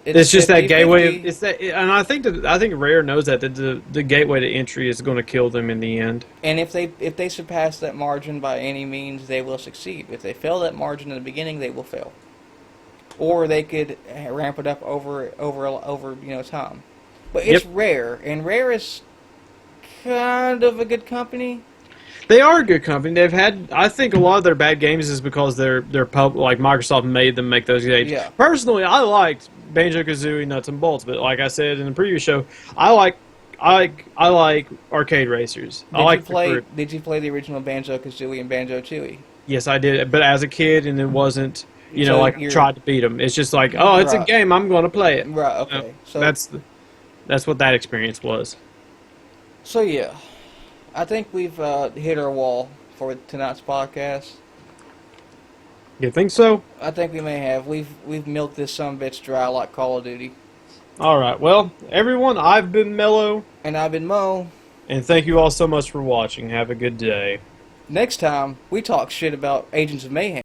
it's just that gateway. It's that, and I think Rare knows that the gateway to entry is going to kill them in the end. And if they surpass that margin by any means, they will succeed. If they fail that margin in the beginning, they will fail. Or they could ramp it up over time. But it's Rare, and Rare is kind of a good company. They are a good company. They've had, I think, a lot of their bad games is because they're like Microsoft made them make those games. Yeah. Personally, I liked Banjo-Kazooie Nuts and Bolts, but like I said in the previous show, I like arcade racers. Did you play the original Banjo-Kazooie and Banjo-Tooie? Yes, I did, but as a kid, and it wasn't. I tried to beat them. It's just like, oh, it's a game. I'm going to play it. Right. Okay. So that's what that experience was. So yeah, I think we've hit our wall for tonight's podcast. You think so? I think we may have. We've milked this sumbitch dry like Call of Duty. All right. Well, everyone, I've been Mello, and I've been Mo, and thank you all so much for watching. Have a good day. Next time we talk shit about Agents of Mayhem.